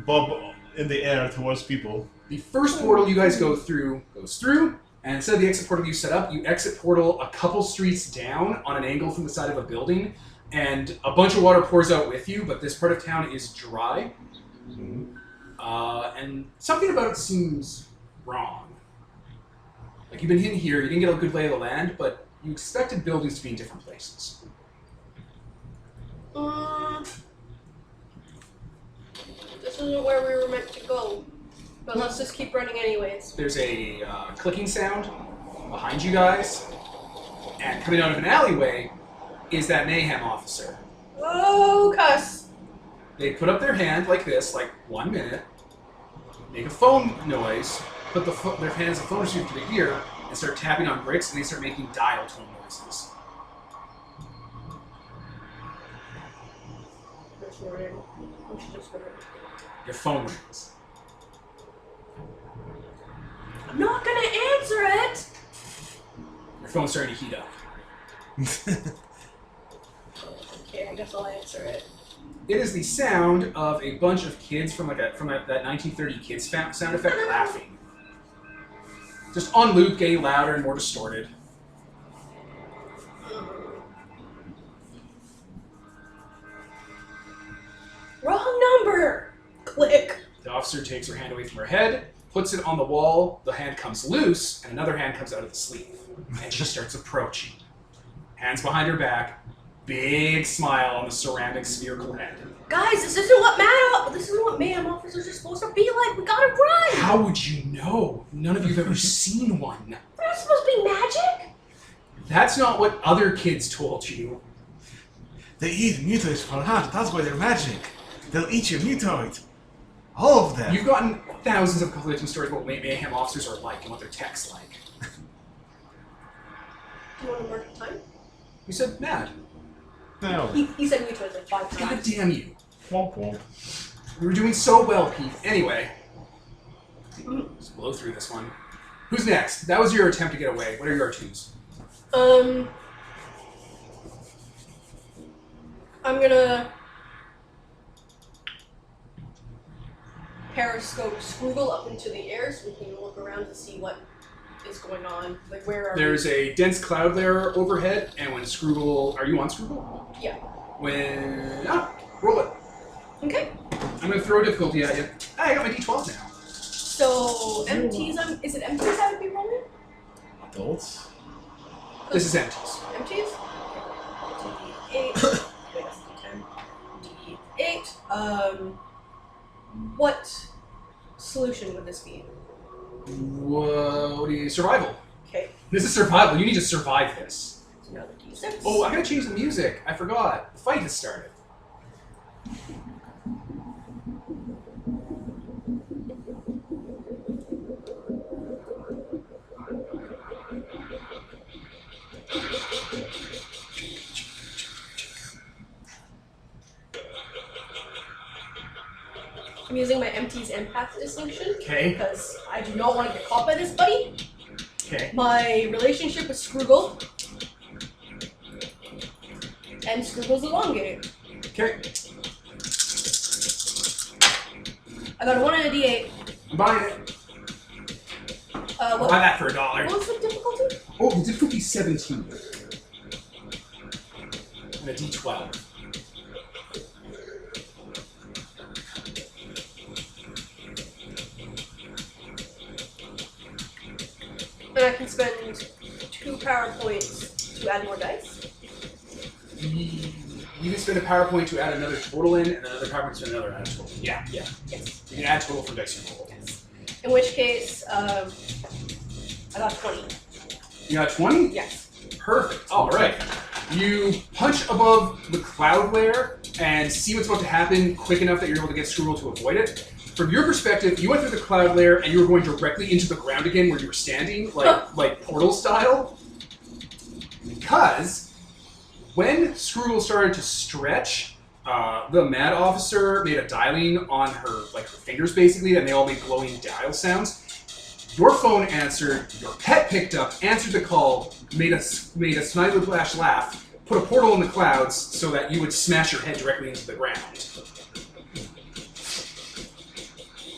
Speaker 4: bob in the air towards people.
Speaker 1: The first portal you guys go through goes through, and instead of the exit portal you set up, you exit portal a couple streets down on an angle from the side of a building, and a bunch of water pours out with you, but this part of town is dry. And something about it seems wrong. Like, you've been in here, you didn't get a good lay of the land, but you expected buildings to be in different places.
Speaker 2: This isn't where we were meant to go. But let's just keep running anyways.
Speaker 1: There's a clicking sound behind you guys, and coming out of an alleyway is that mayhem officer.
Speaker 2: Oh, cuss!
Speaker 1: They put up their hand like this, like 1 minute, make a phone noise, put their hand as a phone receiver to the ear, and start tapping on bricks, and they start making dial tone noises.
Speaker 2: There's no ring. We should just go.
Speaker 1: Your phone rings.
Speaker 2: I'm not gonna answer it!
Speaker 1: Your phone's starting to heat up.
Speaker 2: Okay, I guess I'll answer it.
Speaker 1: It is the sound of a bunch of kids from that 1930 kids sound effect laughing. Just on loop, getting louder and more distorted.
Speaker 2: Wrong number! Click.
Speaker 1: The officer takes her hand away from her head, puts it on the wall, the hand comes loose, and another hand comes out of the sleeve. And she starts approaching. Hands behind her back, big smile on the ceramic spherical head.
Speaker 2: Guys, this isn't what mayhem officers are supposed to be like. We gotta run!
Speaker 1: How would you know? None of you have ever seen one.
Speaker 2: They're not supposed to be magic?
Speaker 1: That's not what other kids told you.
Speaker 4: They eat mutoids for lunch, that's why they're magic. They'll eat your mutoid. All of them.
Speaker 1: You've gotten thousands of conflicting stories about what mayhem officers are like and what their tech's like.
Speaker 2: Do you want to mark the time?
Speaker 1: You said mad.
Speaker 4: No.
Speaker 2: He said mutoids like 5
Speaker 1: God
Speaker 2: times.
Speaker 1: damn you.
Speaker 4: Womp womp.
Speaker 1: We were doing so well, Pete. Anyway. Let's blow through this one. Who's next? That was your attempt to get away. What are your twos?
Speaker 2: I'm gonna periscope Scroogle up into the air so we can look around to see what is going on. Like, where are
Speaker 1: There's a dense cloud layer overhead, and when Scroogle... Are you on Scroogle?
Speaker 2: Yeah.
Speaker 1: When... roll it.
Speaker 2: Okay.
Speaker 1: I'm going to throw difficulty at you. I got my d12 now.
Speaker 2: So, MTs, is it MTs I would be rolling?
Speaker 4: Adults?
Speaker 1: This is empties.
Speaker 2: MTs? D8. Wait, that's D10. D8. What solution would this be?
Speaker 1: What do you... Survival.
Speaker 2: Okay.
Speaker 1: This is survival. You need to survive this.
Speaker 2: Another D6.
Speaker 1: Oh, I gotta change the music. I forgot. The fight has started.
Speaker 2: I'm using my MT's empath distinction.
Speaker 1: Okay.
Speaker 2: Because I do not want to get caught by this buddy.
Speaker 1: Okay.
Speaker 2: My relationship with Scroogle. And Scroogle's elongated.
Speaker 1: Okay.
Speaker 2: I got a 1 and a D8.
Speaker 1: I'm buying it. I'll
Speaker 2: What
Speaker 1: buy that for $1.
Speaker 2: what was the difficulty?
Speaker 1: Oh, the difficulty's 17. And a D12.
Speaker 2: And I can spend 2 power points to add more dice.
Speaker 1: You can spend a power point to add another total in, and another power point to spend another add total. Yeah.
Speaker 2: Yes.
Speaker 1: You can add total for dice roll.
Speaker 2: Yes. In which case, I got 20.
Speaker 1: You got 20?
Speaker 2: Yes.
Speaker 1: Perfect. All right. You punch above the cloud layer and see what's about to happen quick enough that you're able to get Scroogle to avoid it. From your perspective, you went through the cloud layer and you were going directly into the ground again where you were standing, like portal style. Because when Scroogle started to stretch, the Mad Officer made a dialing on her fingers basically, and they all made glowing dial sounds. Your phone answered, your pet picked up, answered the call, made a snidely flash laugh, put a portal in the clouds so that you would smash your head directly into the ground.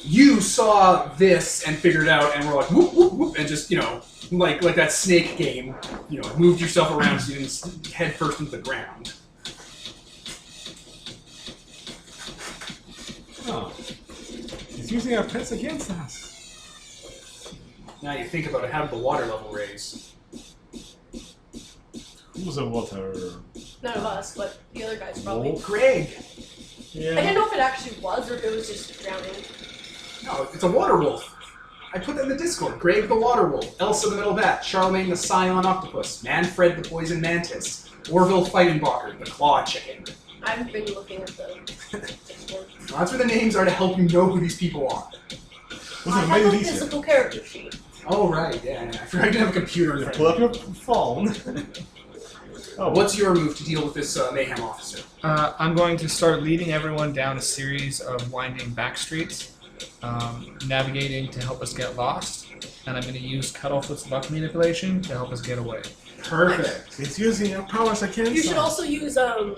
Speaker 1: You saw this and figured it out and were like, whoop, whoop, whoop, and just, like that snake game, moved yourself around so you didn't head first into the ground.
Speaker 4: Oh. It's using our pets against us.
Speaker 1: Now you think about it, how did the water level raise?
Speaker 4: Who was the water?
Speaker 2: None of us, but the other guys probably.
Speaker 4: Oh.
Speaker 1: Greg!
Speaker 2: I didn't know if it actually was or if it was just drowning.
Speaker 1: No, it's a water wolf. I put that in the Discord. Greg the water wolf, Elsa the metal bat, Charlemagne the scion octopus, Manfred the poison mantis, Orville Fightenbacher the claw chicken.
Speaker 2: I've been looking at the Discord.
Speaker 1: Well, that's where the names are to help you know who these people are.
Speaker 2: I have a physical character sheet.
Speaker 1: Oh, right, yeah. I forgot you didn't have a computer in front
Speaker 4: Pull
Speaker 1: of
Speaker 4: up
Speaker 1: you.
Speaker 4: your phone.
Speaker 1: Oh, what's your move to deal with this mayhem officer?
Speaker 3: I'm going to start leading everyone down a series of winding back streets, navigating to help us get lost, and I'm going to use Cuttlefoot's luck manipulation to help us get away.
Speaker 1: Perfect.
Speaker 4: It's using our powers against
Speaker 2: You should
Speaker 4: us.
Speaker 2: also use the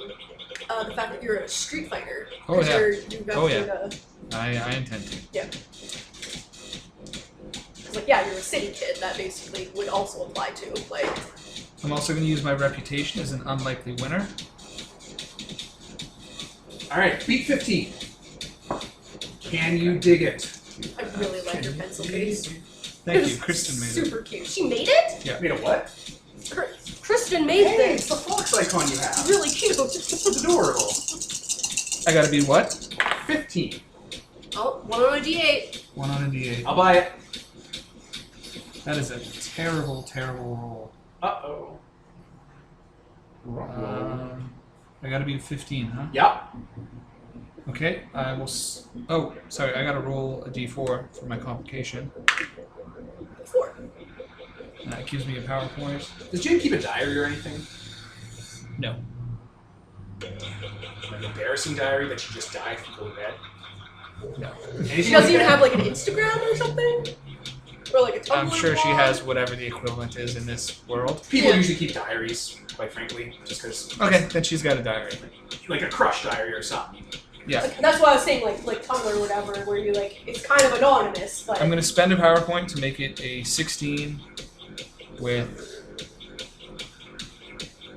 Speaker 2: fact that you're a street fighter.
Speaker 3: Oh,
Speaker 2: 'cause
Speaker 3: yeah.
Speaker 2: you've got
Speaker 3: Oh, yeah.
Speaker 2: the-
Speaker 3: I intend to.
Speaker 2: Yeah. You're a city kid. That basically would also apply to
Speaker 3: I'm also going to use my reputation as an unlikely winner.
Speaker 1: Alright, beat 15. Can you dig it?
Speaker 2: I really like your pencil case.
Speaker 3: Thank you,
Speaker 2: It's
Speaker 3: Kristen made it.
Speaker 2: super cute. She made it?
Speaker 1: Made a what?
Speaker 2: Kristen made
Speaker 1: Hey, it's
Speaker 2: this.
Speaker 1: the fox icon you have.
Speaker 2: It's really cute.
Speaker 1: It's adorable.
Speaker 3: I got to be what?
Speaker 1: 15.
Speaker 2: Oh, 1 on a D8.
Speaker 3: 1 on a D8.
Speaker 1: I'll buy it.
Speaker 3: That is a terrible, terrible roll.
Speaker 1: Uh-oh.
Speaker 3: I got to be a 15, huh?
Speaker 1: Yep.
Speaker 3: Okay, I will. Oh, sorry, I got to roll a D4 for my complication.
Speaker 2: 4.
Speaker 3: That gives me a PowerPoint.
Speaker 1: Does Jane keep a diary or anything?
Speaker 3: No.
Speaker 1: Like an embarrassing diary that she just died from going to bed?
Speaker 3: No.
Speaker 2: She doesn't even have an Instagram or something? Or a Tumblr
Speaker 3: I'm sure she
Speaker 2: blog?
Speaker 3: has whatever the equivalent is in this world.
Speaker 1: People
Speaker 2: Yeah.
Speaker 1: usually keep diaries, quite frankly, just because,
Speaker 3: Okay, then she's got a diary.
Speaker 1: like a crush diary or something.
Speaker 3: Yeah.
Speaker 2: That's why I was saying like Tumblr or whatever, where you it's kind of anonymous, but
Speaker 3: I'm going to spend a PowerPoint to make it a 16 with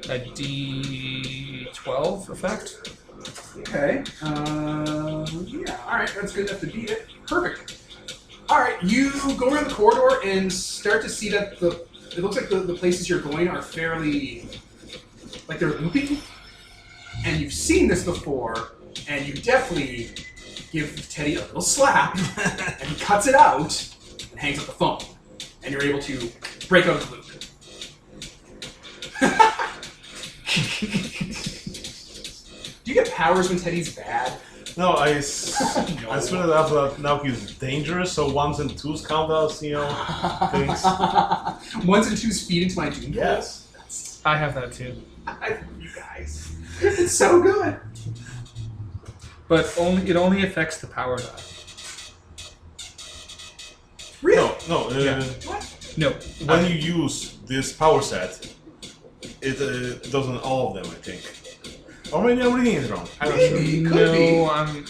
Speaker 3: a D12 effect.
Speaker 1: Okay. Yeah. All right. That's good enough to beat it. Perfect. All right. You go around the corridor and start to see that it looks like the places you're going are fairly like they're looping, and you've seen this before and you definitely give Teddy a little slap, and he cuts it out and hangs up the phone, and you're able to break out of the loop. Do you get powers when Teddy's bad?
Speaker 4: No, I split it up that now he's dangerous, so 1s and 2s count as, things.
Speaker 1: 1s and 2s feed into my doom pool?
Speaker 4: Yes.
Speaker 3: I have that too.
Speaker 1: I love you guys. It's so good.
Speaker 3: But it only affects the power die.
Speaker 1: Really?
Speaker 4: No.
Speaker 1: What?
Speaker 3: No.
Speaker 4: When you use this power set, it does on all of them, I think. Or maybe I'm reading it wrong. I don't know.
Speaker 1: Maybe. Could
Speaker 3: No,
Speaker 1: be.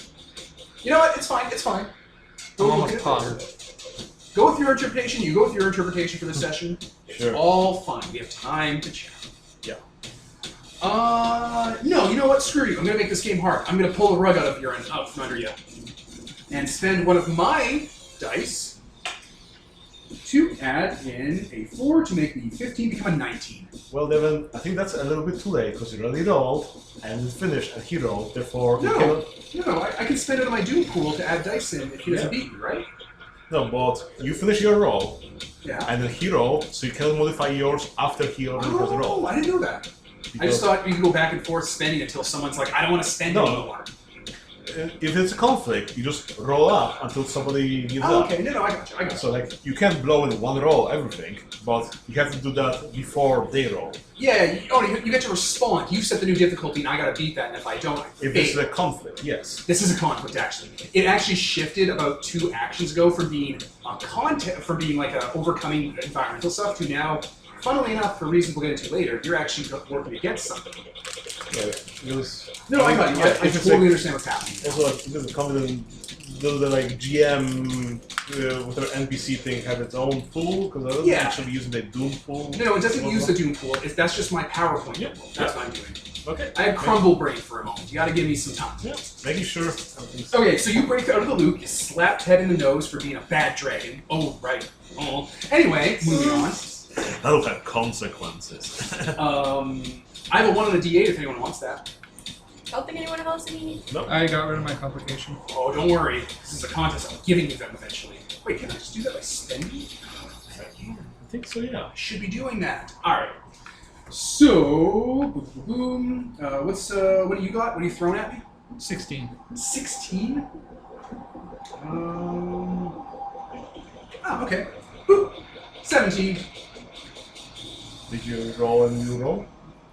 Speaker 1: You know what? It's fine. It's fine.
Speaker 3: I'm
Speaker 1: We'll
Speaker 3: almost
Speaker 1: get it
Speaker 3: positive.
Speaker 1: later. Go with your interpretation. You go with your interpretation for the session.
Speaker 4: Sure.
Speaker 1: It's all fine. We have time to chat.
Speaker 4: Yeah.
Speaker 1: No. You know what? Screw you. I'm gonna make this game hard. I'm gonna pull the rug out from under you, and spend one of my dice to add in a 4 to make the 15 become a 19.
Speaker 4: Well, Devin, I think that's a little bit too late because you already rolled and it's finished and he rolled. Therefore, you cannot.
Speaker 1: No. I can spend it on my doom pool to add dice in if he doesn't
Speaker 4: Yeah.
Speaker 1: beat me, right?
Speaker 4: No, but you finish your roll
Speaker 1: Yeah.
Speaker 4: and then he rolled, so you cannot modify yours after he already has a roll.
Speaker 1: Oh, I didn't know that. I just thought you could go back and forth spending until someone's like, I don't want to spend
Speaker 4: No.
Speaker 1: anymore.
Speaker 4: If it's a conflict, you just roll up until somebody gives
Speaker 1: Oh,
Speaker 4: up.
Speaker 1: okay. No, I got you.
Speaker 4: So like you can't blow in one roll everything, but you have to do that before they roll.
Speaker 1: Yeah, you get to respond. You set the new difficulty, and I gotta beat that, and if I don't, I
Speaker 4: If
Speaker 1: fail.
Speaker 4: it's a conflict, yes.
Speaker 1: This is a conflict, actually. It actually shifted about 2 actions ago from being like a overcoming environmental stuff to now, funnily enough, for reasons we'll get into later, you're actually working against something.
Speaker 4: Yeah, it was,
Speaker 1: No, I got you. I
Speaker 4: if it's
Speaker 1: totally understand what's happening.
Speaker 4: also, like, it is a confident. Does the like GM with their NPC thing have its own pool? Because I don't
Speaker 1: Yeah.
Speaker 4: actually using the Doom pool.
Speaker 1: No, it doesn't use the Doom pool. That's just my PowerPoint
Speaker 4: Yeah.
Speaker 1: pool. That's what I'm doing.
Speaker 4: Okay.
Speaker 1: I have crumble brain for a moment. You gotta give me some time.
Speaker 4: Yeah. Making sure. Something's...
Speaker 1: Okay, so you break out of the loop, you slap Ted in the nose for being a bad dragon. Oh, right. Oh. Anyway, moving on.
Speaker 4: That'll have consequences.
Speaker 1: I have a 1 on a D8 if anyone wants that.
Speaker 2: I don't think anyone else needs.
Speaker 3: I got rid of my complication.
Speaker 1: Oh, don't worry. This is a contest. I'm giving you them eventually. Wait, can I just do that by spending?
Speaker 4: I think so, yeah.
Speaker 1: I should be doing that. Alright. So, boom. What do you got? What are you throwing at me?
Speaker 3: 16.
Speaker 1: 16? Okay. Boop. 17.
Speaker 4: Did you roll a new roll?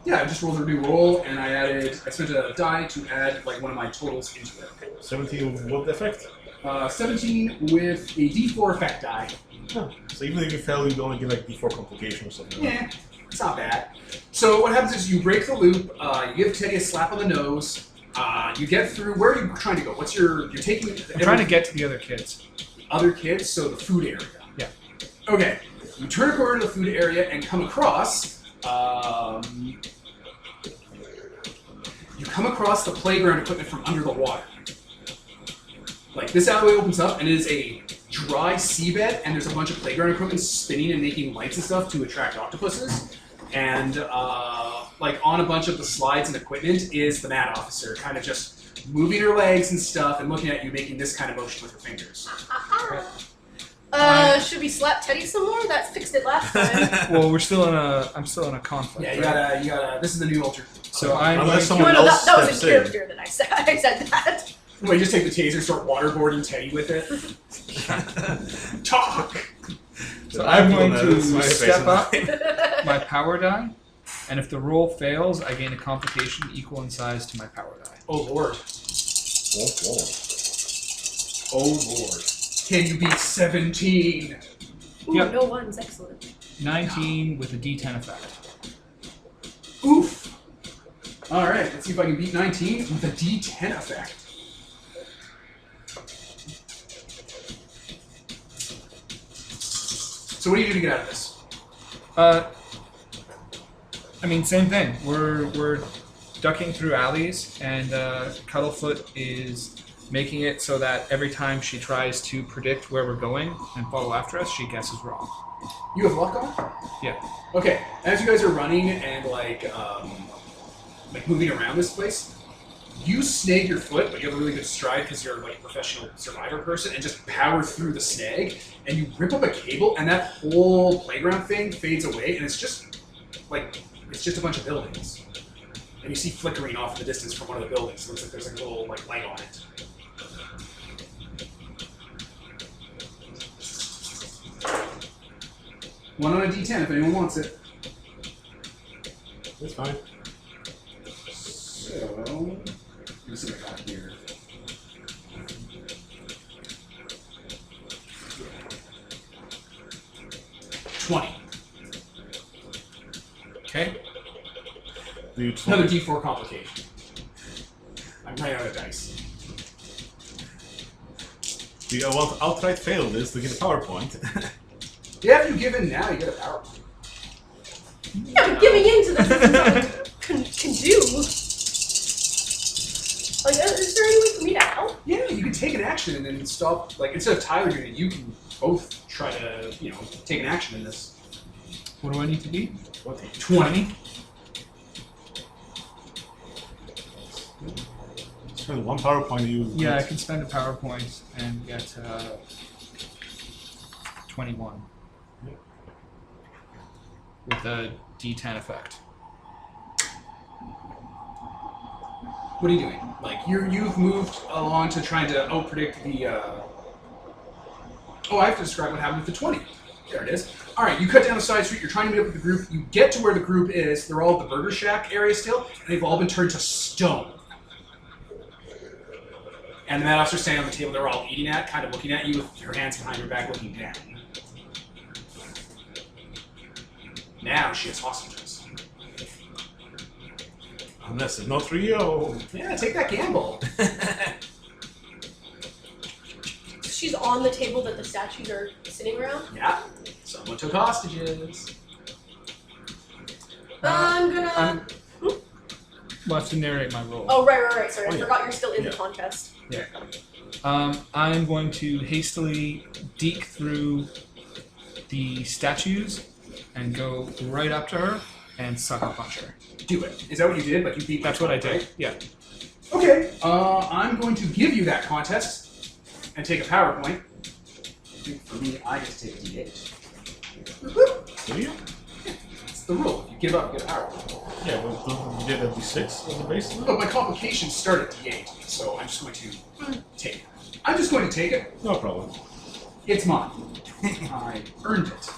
Speaker 1: Yeah, I just rolled a new roll, and I spent a die to add like one of my totals into it.
Speaker 4: 17 with what effect?
Speaker 1: 17 with a D4 effect die.
Speaker 4: Huh. So even if you fail, you only get like D4 complication or something.
Speaker 1: Yeah, it's not bad. So what happens is you break the loop, you give Teddy a slap on the nose, you get through. Where are you trying to go? You're taking.
Speaker 3: I'm trying to get to the other kids.
Speaker 1: Other kids, so the food area.
Speaker 3: Yeah.
Speaker 1: Okay. You turn a corner to the food area and come across. You come across the playground equipment from under the water. Like this alleyway opens up and it is a dry seabed, and there's a bunch of playground equipment spinning and making lights and stuff to attract octopuses. And like on a bunch of the slides and equipment is the mad officer, kind of just moving her legs and stuff and looking at you, making this kind of motion with her fingers.
Speaker 2: Should we slap Teddy some more? That fixed it last time.
Speaker 3: Well, I'm still in a conflict.
Speaker 1: Yeah, you
Speaker 3: right?
Speaker 1: gotta. This is the new alter.
Speaker 3: So I'm
Speaker 4: Unless
Speaker 3: going
Speaker 4: someone
Speaker 2: No,
Speaker 4: else
Speaker 2: that was
Speaker 4: steps
Speaker 2: in
Speaker 4: in.
Speaker 2: character that I said. I said that.
Speaker 1: Well, you just take the taser, start waterboarding Teddy with it. Talk.
Speaker 3: So I'm going
Speaker 4: gonna-
Speaker 3: to
Speaker 4: that's my
Speaker 3: step
Speaker 4: face.
Speaker 3: up my power die, and if the roll fails, I gain a complication equal in size to my power die.
Speaker 1: Oh lord.
Speaker 4: Oh,
Speaker 1: Oh lord. Can you beat 17?
Speaker 2: Ooh,
Speaker 3: Yep.
Speaker 2: no ones. Excellent.
Speaker 3: 19 with a D10 effect.
Speaker 1: Oof. All right. Let's see if I can beat 19 with a D10 effect. So what do you do to get out of this?
Speaker 3: I mean, same thing. We're ducking through alleys, and Cuddlefoot is making it so that every time she tries to predict where we're going and follow after us, she guesses wrong.
Speaker 1: You have luck on?
Speaker 3: Yeah.
Speaker 1: Okay. As you guys are running and like moving around this place, You snag your foot, but you have a really good stride because you're like a professional survivor person, and just power through the snag, and you rip up a cable, and that whole playground thing fades away, and it's just a bunch of buildings. And you see flickering off in the distance from one of the buildings. It looks like there's like a little like light on it. One on a D10 if anyone wants it.
Speaker 4: That's fine.
Speaker 1: So, let me see what I got here. $20.
Speaker 3: Okay.
Speaker 1: Another D4 complication. I'm running out of dice.
Speaker 4: The outright fail this to get a PowerPoint.
Speaker 1: Yeah, if you give in now, you get a power.
Speaker 2: Yeah, but giving in to this is not can do. Like, is there any way for me to help?
Speaker 1: Yeah, you can take an action and then stop. Like, instead of Tyler doing it, you can both try to, take an action in this.
Speaker 3: What do I need to be?
Speaker 1: 20.
Speaker 4: Spend one PowerPoint you.
Speaker 3: Yeah, I can spend a PowerPoint and get 21 with a D10 effect.
Speaker 1: What are you doing? Like, you've moved along to trying to out-predict the, Oh, I have to describe what happened with the 20. There it is. Alright, you cut down a side street, you're trying to meet up with the group, you get to where the group is, they're all at the Burger Shack area still, and they've all been turned to stone. And the Mad Officer's standing on the table they're all eating at, kind of looking at you with your hands behind your back, looking down. Now she has hostages.
Speaker 4: Unless it's not Rio.
Speaker 1: Yeah, take that gamble.
Speaker 2: She's on the table that the statues are sitting around.
Speaker 1: Yeah, someone took hostages.
Speaker 2: I'm gonna.
Speaker 3: We'll have to narrate my roll.
Speaker 2: Oh, right. Sorry, I
Speaker 4: yeah.
Speaker 2: forgot you're still in
Speaker 4: Yeah.
Speaker 2: the contest.
Speaker 3: Yeah. I'm going to hastily deke through the statues and go right up to her and sucker punch her.
Speaker 1: Do it. Is that what you did? Like you beat.
Speaker 3: That's what I did. Yeah.
Speaker 1: Okay. I'm going to give you that contest and take a PowerPoint. I think for me, I just take a D8.
Speaker 4: Do you?
Speaker 1: It's the rule. If you give up, you get a PowerPoint.
Speaker 4: Yeah, well, you did a D6 as the base.
Speaker 1: But my complications start at D8, so I'm just going to take it. I'm just going to take it.
Speaker 4: No problem.
Speaker 1: It's mine. I earned it.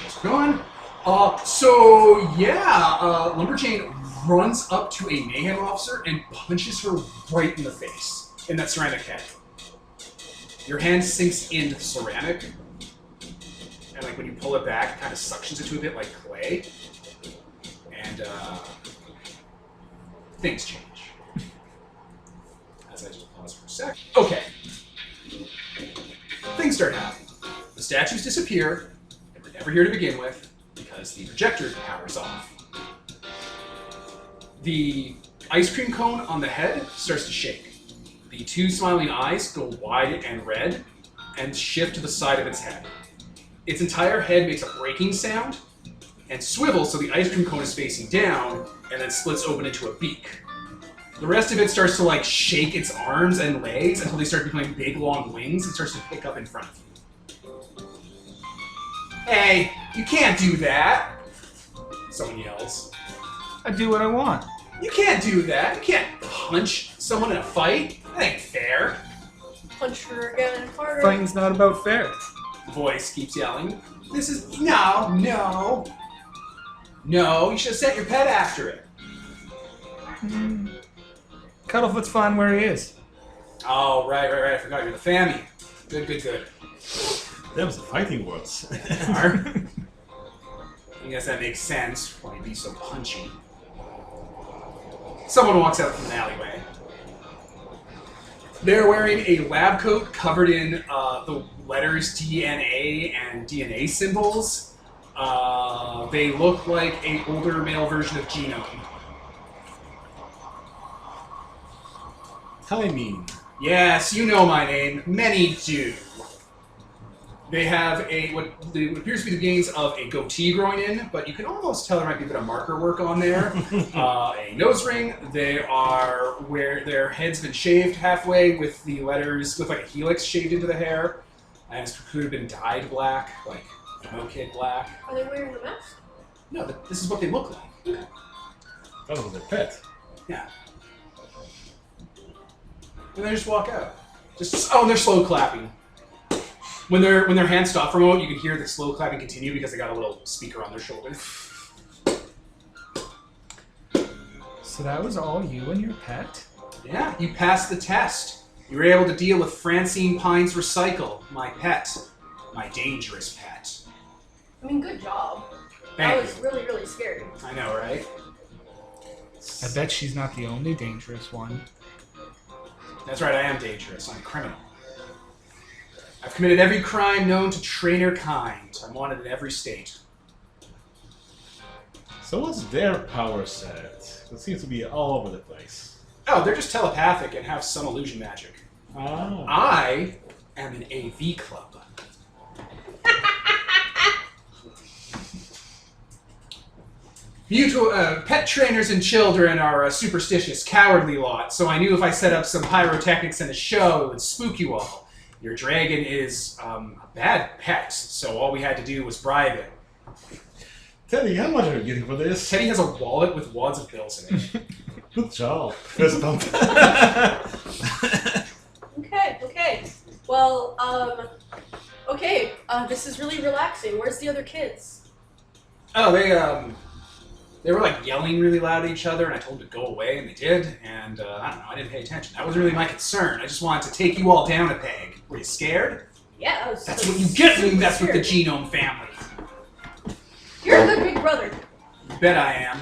Speaker 1: It's gone. Lumberjane runs up to a mayhem officer and punches her right in the face, in that ceramic head. Your hand sinks into the ceramic, and like when you pull it back, it kind of suctions into a bit like clay, and things change. As I just pause for a sec. Okay. Things start happening. The statues disappear, and we're never here to begin with, because the projector powers off. The ice cream cone on the head starts to shake. The two smiling eyes go wide and red, and shift to the side of its head. Its entire head makes a breaking sound, and swivels so the ice cream cone is facing down, and then splits open into a beak. The rest of it starts to like shake its arms and legs until they start becoming big long wings and starts to pick up in front of you. Hey, you can't do that! Someone yells.
Speaker 3: I do what I want.
Speaker 1: You can't do that. You can't punch someone in a fight. That ain't fair.
Speaker 2: Punch her again and harder.
Speaker 3: Fighting's not about fair.
Speaker 1: The voice keeps yelling. This is... No. No, you should have sent your pet after it.
Speaker 3: Cuddlefoot's fine where he is.
Speaker 1: Oh, right. I forgot you're the fammy. Good.
Speaker 4: That was the fighting words.
Speaker 1: I guess that makes sense. Why you'd be so punchy. Someone walks out from an alleyway. They're wearing a lab coat covered in the letters DNA and DNA symbols. They look like an older male version of Genome.
Speaker 4: Timing.
Speaker 1: Yes, you know my name. Many do. They have what appears to be the beginnings of a goatee growing in, but you can almost tell there might be a bit of marker work on there. A nose ring. They are where their head's been shaved halfway with the letters, with like a helix shaved into the hair. And it could have been dyed black, like Mo Kid black.
Speaker 2: Are they wearing the mask?
Speaker 1: No, this is what they look like.
Speaker 4: That was their pet.
Speaker 1: Yeah. And they just walk out. And they're slow clapping. When their hands stop for a moment, you can hear the slow clapping continue because they got a little speaker on their shoulder.
Speaker 3: So that was all you and your pet?
Speaker 1: Yeah, you passed the test. You were able to deal with Francine Pine's Recycle, my pet. My dangerous pet.
Speaker 2: I mean, good job.
Speaker 1: Thank
Speaker 2: That was
Speaker 1: you.
Speaker 2: really, really scary.
Speaker 1: I know, right?
Speaker 3: I bet she's not the only dangerous one.
Speaker 1: That's right, I am dangerous. I'm a criminal. I've committed every crime known to trainer kind. I'm wanted in every state.
Speaker 4: So what's their power set? It seems to be all over the place.
Speaker 1: Oh, they're just telepathic and have some illusion magic.
Speaker 4: Ah.
Speaker 1: I am an AV club. Pet trainers and children are a superstitious, cowardly lot, so I knew if I set up some pyrotechnics and a show, it would spook you all. Your dragon is a bad pet, so all we had to do was bribe it.
Speaker 4: Teddy, how much are you getting for this?
Speaker 1: Teddy has a wallet with wads of bills in it.
Speaker 4: Good job. Fist bump.
Speaker 2: Okay. Well, okay. This is really relaxing. Where's the other kids?
Speaker 1: Oh, they were like yelling really loud at each other, and I told them to go away, and they did. And I don't know, I didn't pay attention. That wasn't really my concern. I just wanted to take you all down a peg. Were you scared?
Speaker 2: Yeah,
Speaker 1: That's what you get when you mess with the genome family.
Speaker 2: You're a good big brother.
Speaker 1: You bet I am.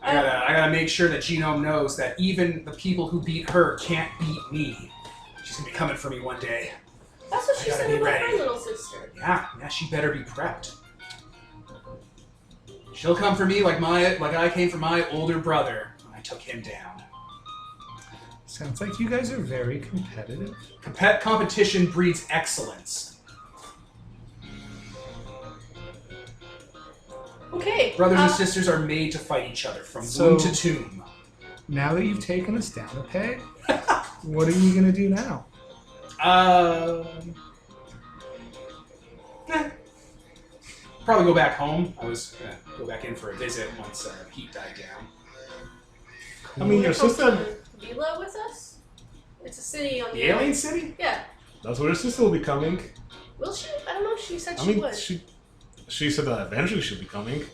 Speaker 1: I gotta make sure that Genome knows that even the people who beat her can't beat me. She's gonna be coming for me one day.
Speaker 2: That's what she
Speaker 1: I gotta
Speaker 2: said
Speaker 1: be
Speaker 2: about
Speaker 1: ready.
Speaker 2: her little sister.
Speaker 1: Yeah, she better be prepped. She'll come for me like I came for my older brother when I took him down.
Speaker 3: Sounds like you guys are very competitive.
Speaker 1: Competition breeds excellence.
Speaker 2: Okay.
Speaker 1: Brothers and sisters are made to fight each other from
Speaker 3: So-
Speaker 1: womb to tomb.
Speaker 3: Now that you've taken us down a peg, what are you gonna do now?
Speaker 1: Probably go back home. I was gonna go back in for a visit once heat died down.
Speaker 4: I mean, your
Speaker 2: Wanna come
Speaker 4: sister.
Speaker 2: to Vila with us? It's a city on
Speaker 1: The alien city?
Speaker 2: Yeah.
Speaker 4: That's where your sister will be coming.
Speaker 2: Will she? I don't know. She said
Speaker 4: I
Speaker 2: she
Speaker 4: mean,
Speaker 2: would.
Speaker 4: she said that eventually she'll be coming.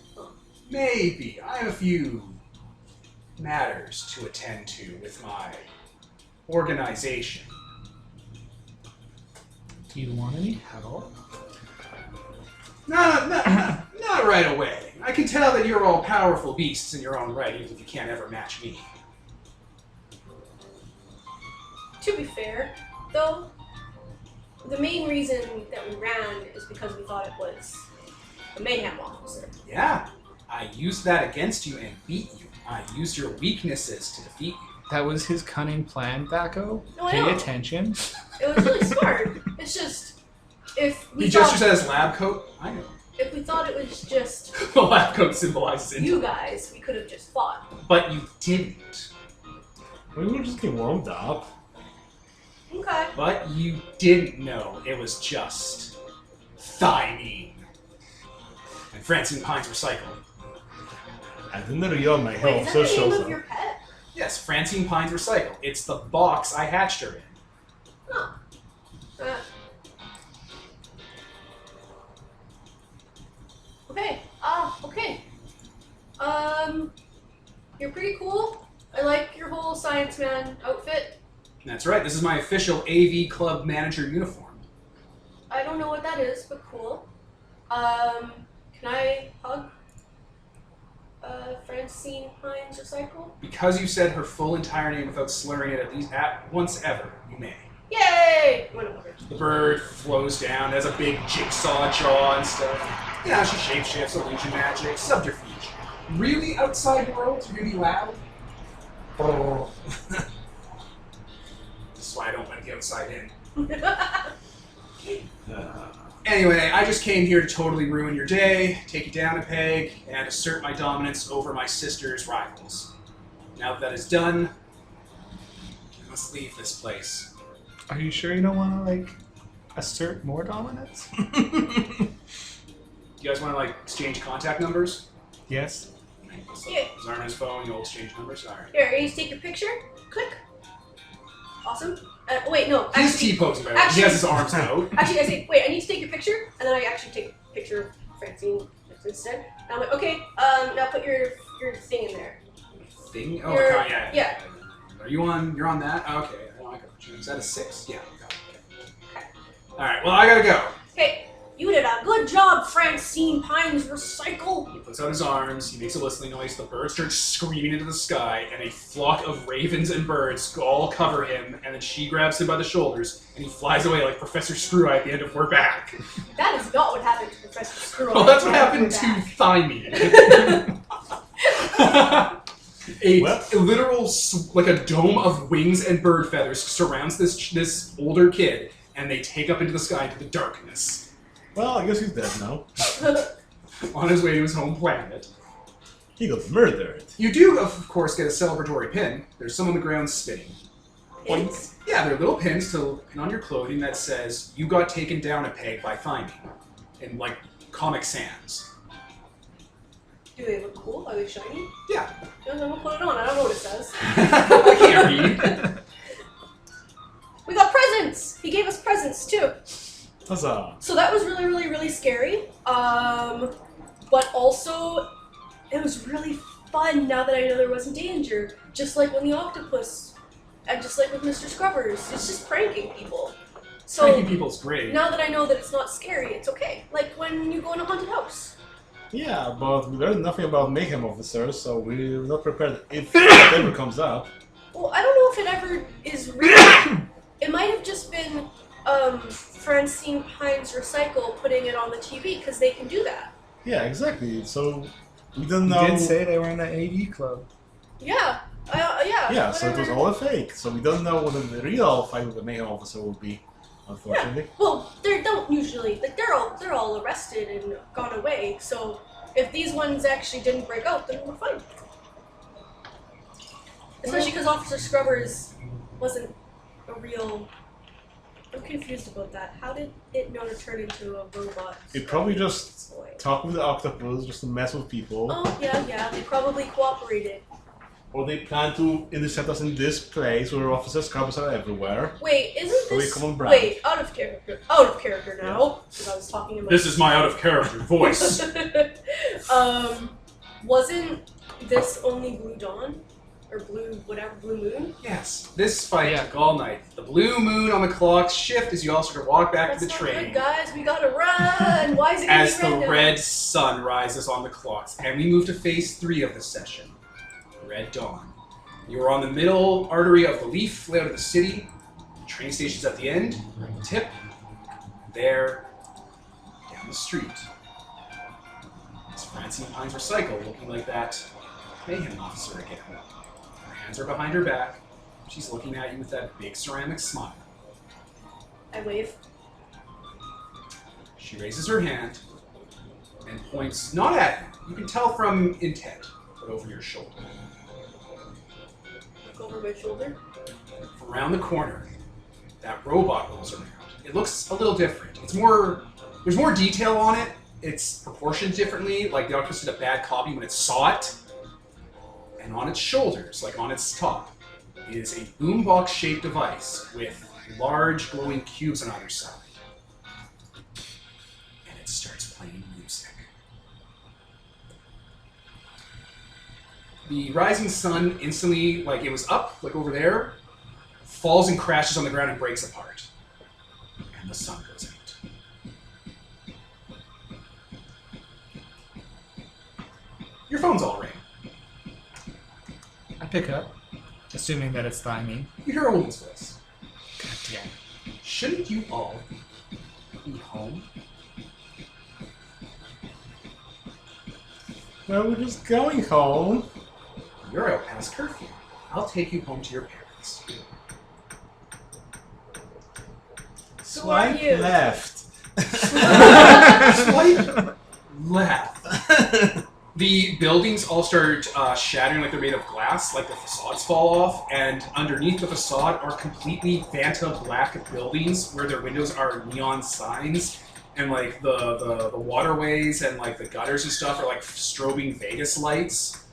Speaker 1: Maybe. I have a few matters to attend to with my organization.
Speaker 3: Do you want any help?
Speaker 1: Not right away. I can tell that you're all powerful beasts in your own right, even if you can't ever match me.
Speaker 2: To be fair, though, the main reason that we ran is because we thought it was the mayhem officer.
Speaker 1: Yeah, I used that against you and beat you. I used your weaknesses to defeat you.
Speaker 3: That was his cunning plan, Thaco.
Speaker 2: No, I
Speaker 3: Pay
Speaker 2: know.
Speaker 3: attention.
Speaker 2: It was really smart. It's just if we
Speaker 1: He
Speaker 2: thought,
Speaker 1: gestures at his lab coat. I know.
Speaker 2: if we thought it was just
Speaker 1: The lab coat symbolizes it.
Speaker 2: you guys, we could have just fought.
Speaker 1: But you didn't.
Speaker 4: We were just getting warmed up.
Speaker 2: Okay.
Speaker 1: But you didn't know it was just thymine. And Francine Pine's Recycle.
Speaker 4: I didn't realize my
Speaker 2: Wait,
Speaker 4: health
Speaker 2: is
Speaker 4: so
Speaker 2: that the name
Speaker 4: shows
Speaker 2: of
Speaker 4: up.
Speaker 2: your pet?
Speaker 1: Yes, Francine Pine's Recycle. It's the box I hatched her in.
Speaker 2: Huh. Okay. Okay. You're pretty cool. I like your whole science man outfit.
Speaker 1: That's right, this is my official AV Club manager uniform.
Speaker 2: I don't know what that is, but cool. Can I hug Francine Hines Recycle?
Speaker 1: Because you said her full entire name without slurring it at least once ever, you may.
Speaker 2: Yay! I'm gonna hug her.
Speaker 1: The bird flows down, has a big jigsaw jaw and stuff. Yeah, she shapeshifts, illusion magic, subterfuge. Really, outside world, you're gonna be loud? Oh. This is why I don't want to get outside in. Anyway, I just came here to totally ruin your day, take you down a peg, and assert my dominance over my sister's rivals. Now that is done, I must leave this place.
Speaker 3: Are you sure you don't want to, like, assert more dominance?
Speaker 1: You guys want to, like, exchange contact numbers?
Speaker 3: Yes.
Speaker 2: Yeah.
Speaker 1: Zarna's phone, you'll exchange numbers? Alright.
Speaker 2: Here, are you to take your picture? Click. Awesome. Wait, no.
Speaker 1: He's
Speaker 2: Actually,
Speaker 1: T-posing about it. He has his arms out.
Speaker 2: I say, wait, I need to take your picture, and then I actually take a picture of Francine instead. And I'm like, okay, now put your thing in there.
Speaker 1: Thing? Oh,
Speaker 2: Your-
Speaker 1: yeah. Are you on? You're on that? Okay. I got you. Is that a 6? Yeah. Okay. Alright, well, I gotta go.
Speaker 2: Okay, you did a good job, Francine Pines Recycle.
Speaker 1: He puts out his arms, he makes a whistling noise, the birds start screaming into the sky, and a flock of ravens and birds all cover him, and then she grabs him by the shoulders, and he flies away like Professor Screw-Eye at the end of We're Back.
Speaker 2: That is not what happened to Professor Screw.
Speaker 1: Well, that's what happened to Thymine. A literal, like a dome of wings and bird feathers surrounds this older kid, and they take up into the sky into the darkness.
Speaker 4: Well, I guess he's dead now.
Speaker 1: On his way to his home planet.
Speaker 4: He got murdered.
Speaker 1: You do, of course, get a celebratory pin. There's some on the ground spinning.
Speaker 2: Pins?
Speaker 1: Yeah, they're little pins to pin on your clothing that says, "You got taken down a peg by Thymine," in, like, Comic Sans.
Speaker 2: Do they look cool? Are they shiny?
Speaker 1: Yeah.
Speaker 2: I'm gonna put it on. I don't know what it says.
Speaker 1: I can't read.
Speaker 2: We got presents! He gave us presents, too.
Speaker 4: Huzzah.
Speaker 2: So that was really, really, really scary. But also, it was really fun now that I know there wasn't danger. Just like when the octopus, and just like with Mr. Scrubbers, it's just pranking people. So
Speaker 1: Pranking people's great.
Speaker 2: now that I know that it's not scary, it's okay. Like when you go in a haunted house.
Speaker 4: Yeah, but we learned nothing about Mayhem Officers, so we're not prepared if that ever comes up.
Speaker 2: Well, I don't know if it ever is real. It might have just been Francine Pines Recycle putting it on the TV because they can do that.
Speaker 4: Yeah, exactly. So we don't
Speaker 3: You
Speaker 4: know.
Speaker 3: did say they were in the AV club.
Speaker 2: Yeah. Yeah.
Speaker 4: Yeah, so it was
Speaker 2: whatever.
Speaker 4: all a fake. So we don't know what the real fight with the Mayhem Officer will be, unfortunately.
Speaker 2: Well, they don't usually like they're all arrested and gone away. So if these ones actually didn't break out, then we're fine. Especially because Officer Scrubbers wasn't a real. I'm confused about that. How did it know to turn into a robot?
Speaker 4: It probably just
Speaker 2: boy?
Speaker 4: talked with the octopus just to mess with people.
Speaker 2: Oh yeah. They probably cooperated.
Speaker 4: Or they plan to intercept us in this place where Officer Scrubbers are everywhere.
Speaker 2: Wait, isn't
Speaker 4: So we
Speaker 2: this?
Speaker 4: come on brand.
Speaker 2: Wait, out of character. Out of character now. Because I was talking about.
Speaker 1: This is my out-of-character voice.
Speaker 2: Wasn't this only Blue Dawn? Or Blue Moon?
Speaker 1: Yes, this fight took all night. The blue moon on the clock shift as you all sort of walk back
Speaker 2: That's
Speaker 1: to the
Speaker 2: not
Speaker 1: train.
Speaker 2: good, guys. We gotta run. Why is it gonna
Speaker 1: As
Speaker 2: be
Speaker 1: the
Speaker 2: red now?
Speaker 1: red sun rises on the clocks, and we move to phase 3 of the session. Red Dawn. You are on the middle artery of the leaf layout of the city. The train station's at the end. Tip. There. Down the street. It's Francine Pines Recycle, looking like that Mayhem Officer again. Her hands are behind her back. She's looking at you with that big ceramic smile.
Speaker 2: I wave.
Speaker 1: She raises her hand and points not at you. You can tell from intent, but over your shoulder.
Speaker 2: Look over my shoulder.
Speaker 1: From around the corner, that robot rolls around. It looks a little different. It's more. There's more detail on it. It's proportioned differently. Like the octopus did a bad copy when it saw it. And on its shoulders, like on its top, is a boombox-shaped device with large glowing cubes on either side. And it starts playing music. The rising sun instantly, like it was up, like over there, falls and crashes on the ground and breaks apart. And the sun goes out. Your phone's all ring.
Speaker 3: I pick up, assuming that it's Thymine.
Speaker 1: You hear a woman's voice.
Speaker 3: God damn.
Speaker 1: Shouldn't you all be home?
Speaker 4: Well, we're just going home.
Speaker 1: You're out past curfew. I'll take you home to your parents.
Speaker 2: Who are you?
Speaker 4: left.
Speaker 1: Swipe left. The buildings all start shattering like they're made of glass, like the facades fall off, and underneath the facade are completely Fanta black buildings where their windows are neon signs, and like the waterways and like the gutters and stuff are like strobing Vegas lights.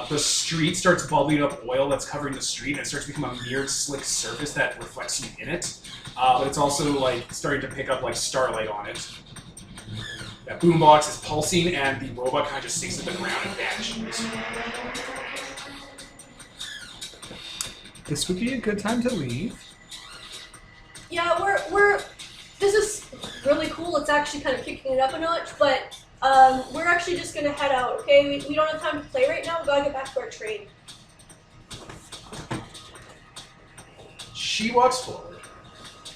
Speaker 1: The street starts bubbling up oil that's covering the street, and it starts to become a mirrored, slick surface that reflects you in it. But it's also like starting to pick up like starlight on it. That boombox is pulsing, and the robot kind of just sinks to the ground and vanishes.
Speaker 3: This would be a good time to leave.
Speaker 2: Yeah, we're. This is really cool. It's actually kind of kicking it up a notch, but we're actually just gonna head out. Okay, we don't have time to play right now. We gotta get back to our train.
Speaker 1: She walks forward,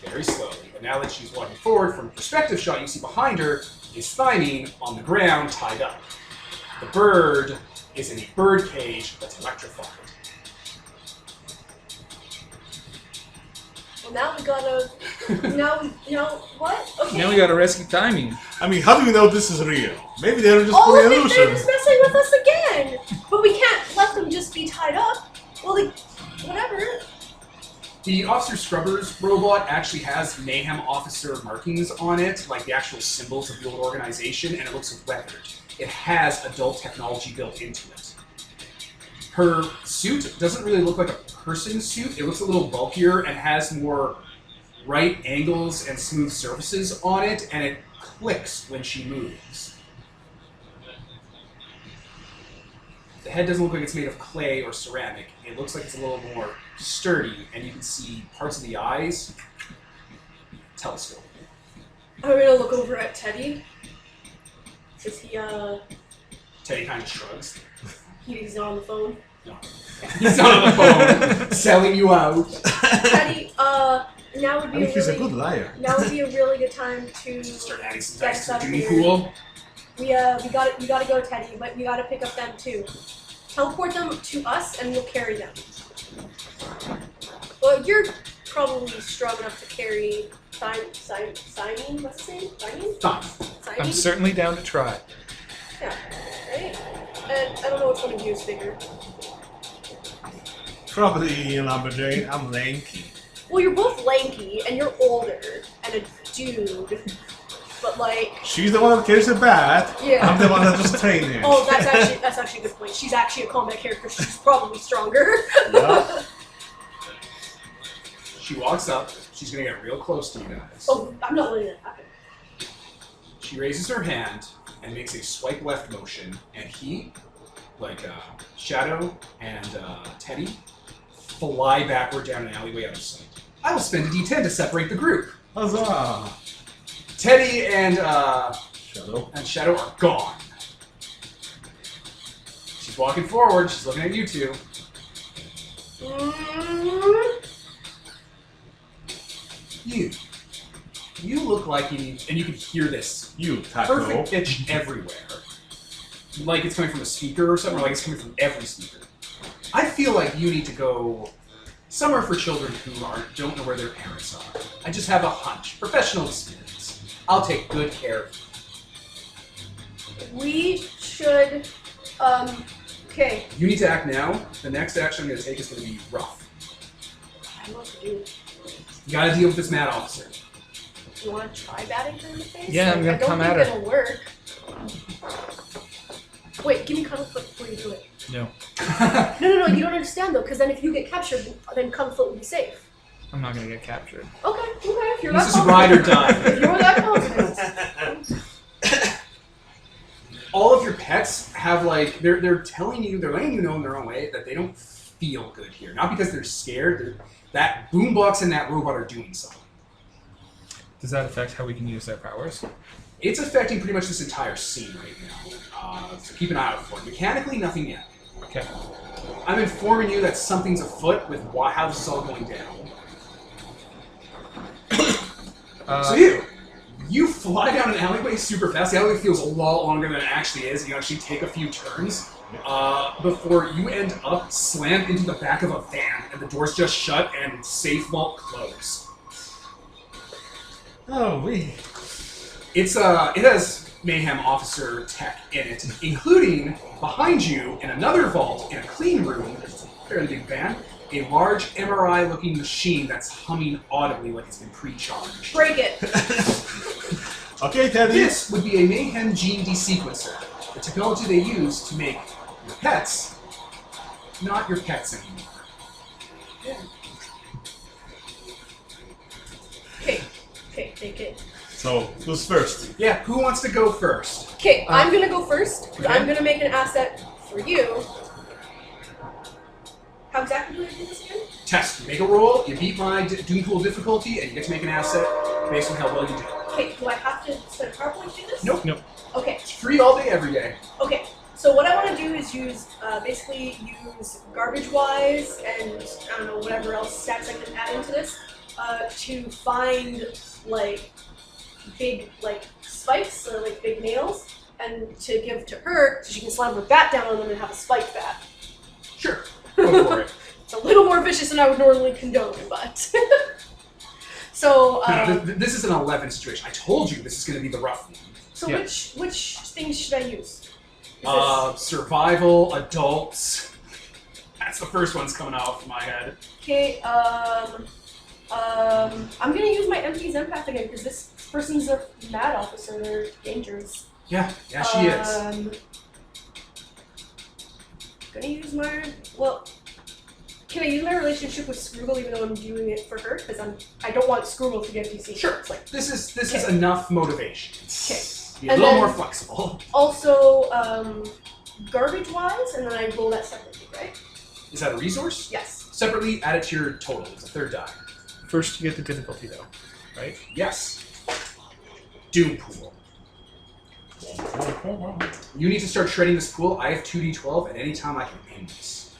Speaker 1: very slowly, and now that she's walking forward, from a perspective shot, you see behind her is Thymine on the ground, tied up. The bird is in a bird cage that's electrified.
Speaker 2: Well, now we gotta. What? Okay.
Speaker 3: Now we gotta rescue Timing.
Speaker 4: I mean, how do we know this is real? Maybe they're just
Speaker 2: Oh,
Speaker 4: playing
Speaker 2: look, they're
Speaker 4: illusions.
Speaker 2: just messing with us again. But we can't let them just be tied up. Well, like, whatever.
Speaker 1: The Officer Scrubber's robot actually has Mayhem Officer markings on it, like the actual symbols of the old organization, and it looks weathered. It has adult technology built into it. Her suit doesn't really look like a person's suit. It looks a little bulkier and has more right angles and smooth surfaces on it, and it clicks when she moves. The head doesn't look like it's made of clay or ceramic. It looks like it's a little more sturdy, and you can see parts of the eyes telescope.
Speaker 2: I'm gonna look over at Teddy. Is he,
Speaker 1: Teddy kind of shrugs.
Speaker 2: he's on the phone?
Speaker 1: No. He's not on the phone, selling you out.
Speaker 2: Teddy, now would
Speaker 4: I
Speaker 2: be
Speaker 4: mean,
Speaker 2: a
Speaker 4: he's a
Speaker 2: really,
Speaker 4: good liar.
Speaker 2: now would be a really good time to
Speaker 1: Start adding some
Speaker 2: get
Speaker 1: dice to the
Speaker 2: stuff
Speaker 1: duty
Speaker 2: here.
Speaker 1: pool.
Speaker 2: We gotta go, Teddy, but we gotta pick up them too. Teleport them to us, and we'll carry them. Well, you're probably strong enough to carry Simon. What's his name? Simon?
Speaker 1: Fine.
Speaker 2: Simon?
Speaker 3: I'm certainly down to try.
Speaker 2: Yeah. Right. And I don't know which one of you is bigger.
Speaker 4: Probably a lumberjane. I'm lanky.
Speaker 2: Well, you're both lanky, and you're older, and a dude. But like,
Speaker 4: She's the one that carries the bat.
Speaker 2: Yeah.
Speaker 4: I'm the one that just trained him.
Speaker 2: oh, that's actually a good point. She's actually a combat character. She's probably stronger.
Speaker 4: Yeah.
Speaker 1: She walks up. She's going to get real close to you guys.
Speaker 2: Oh, I'm not letting that happen.
Speaker 1: She raises her hand and makes a swipe left motion, and he, like Shadow and Teddy, fly backward down an alleyway out of sight. I will spend a D10 to separate the group.
Speaker 4: Huzzah!
Speaker 1: Teddy and
Speaker 4: Shadow.
Speaker 1: Are gone. She's walking forward. She's looking at you two. You look like you need, and you can hear this
Speaker 4: You, Taco.
Speaker 1: perfect pitch everywhere. Like it's coming from a speaker or something, or like it's coming from every speaker. I feel like you need to go somewhere for children who don't know where their parents are. I just have a hunch. Professional experience. I'll take good care of you.
Speaker 2: We should. Okay.
Speaker 1: You need to act now. The next action I'm going to take is going to be rough.
Speaker 2: I don't know what to do.
Speaker 1: You got to deal with this mad officer.
Speaker 2: You want to try batting her in the face?
Speaker 3: Yeah, I'm gonna come at
Speaker 2: I
Speaker 3: her.
Speaker 2: don't think it'll work. Wait, give me cuddle foot before you do it.
Speaker 3: No.
Speaker 2: No, you don't understand though, because then if you get captured, then cuddle foot will be safe.
Speaker 3: I'm not gonna get captured.
Speaker 2: Okay, if you're
Speaker 1: This
Speaker 2: that
Speaker 1: is ride or
Speaker 2: confident.
Speaker 1: die.
Speaker 2: If you're that confident.
Speaker 1: All of your pets have like they're letting you know in their own way that they don't feel good here. Not because they're scared. That boombox and that robot are doing something.
Speaker 3: Does that affect how we can use their powers?
Speaker 1: It's affecting pretty much this entire scene right now. So keep an eye out for it. Mechanically, nothing yet.
Speaker 3: Okay.
Speaker 1: I'm informing you that something's afoot with how this is all going down. So you fly down an alleyway super fast. The alleyway feels a lot longer than it actually is. You actually take a few turns before you end up slammed into the back of a van, and the doors just shut and safe vault close.
Speaker 4: Oh, we.
Speaker 1: It has Mayhem Officer tech in it, including behind you in another vault in a clean room, it's a fairly big van, a large MRI-looking machine that's humming audibly like it's been pre-charged.
Speaker 2: Break it.
Speaker 4: Okay, Teddy.
Speaker 1: This would be a Mayhem gene desequencer, the technology they use to make your pets not your pets anymore.
Speaker 2: Okay.
Speaker 4: So, who's first?
Speaker 1: Yeah, who wants to go first?
Speaker 2: Okay, I'm gonna go first.
Speaker 1: Okay.
Speaker 2: I'm gonna make an asset for you. How exactly do I do this again?
Speaker 1: Test. You make a roll, you beat my Doom Pool difficulty, and you get to make an asset based on how well you do.
Speaker 2: Okay, do I have to spend a PowerPoint to do this?
Speaker 1: Nope.
Speaker 2: Okay.
Speaker 1: It's free all day, every day.
Speaker 2: Okay, so what I want to do is basically use garbage-wise and, I don't know, whatever else stats I can add into this, to find, like, big, like, spikes, or, like, big nails, and to give to her so she can slam her bat down on them and have a spiked bat.
Speaker 1: Sure. Go for it.
Speaker 2: It's a little more vicious than I would normally condone, but... So,
Speaker 1: This is an 11 situation. I told you this is going to be the rough one.
Speaker 2: so
Speaker 3: Yeah.
Speaker 2: which things should I use? Is
Speaker 1: Survival, adults. That's the first one's coming off my head.
Speaker 2: Okay, I'm gonna use my empties empath again because this person's a mad officer. They're dangerous.
Speaker 1: Yeah, she is.
Speaker 2: Gonna use my Can I use my relationship with Scroogle even though I'm doing it for her? Because I don't want Scroogle to get DC.
Speaker 1: Sure.
Speaker 2: It's like
Speaker 1: This is enough motivation.
Speaker 2: okay.
Speaker 1: Be a
Speaker 2: And
Speaker 1: little
Speaker 2: then-
Speaker 1: more flexible.
Speaker 2: Also, garbage-wise, and then I roll that separately, right?
Speaker 1: Is that a resource?
Speaker 2: Yes.
Speaker 1: Separately, add it to your total. It's a third die.
Speaker 3: First, you get the difficulty, though, right?
Speaker 1: Yes. Doom Pool. You need to start shredding this pool. I have 2d12 at any time I can end this.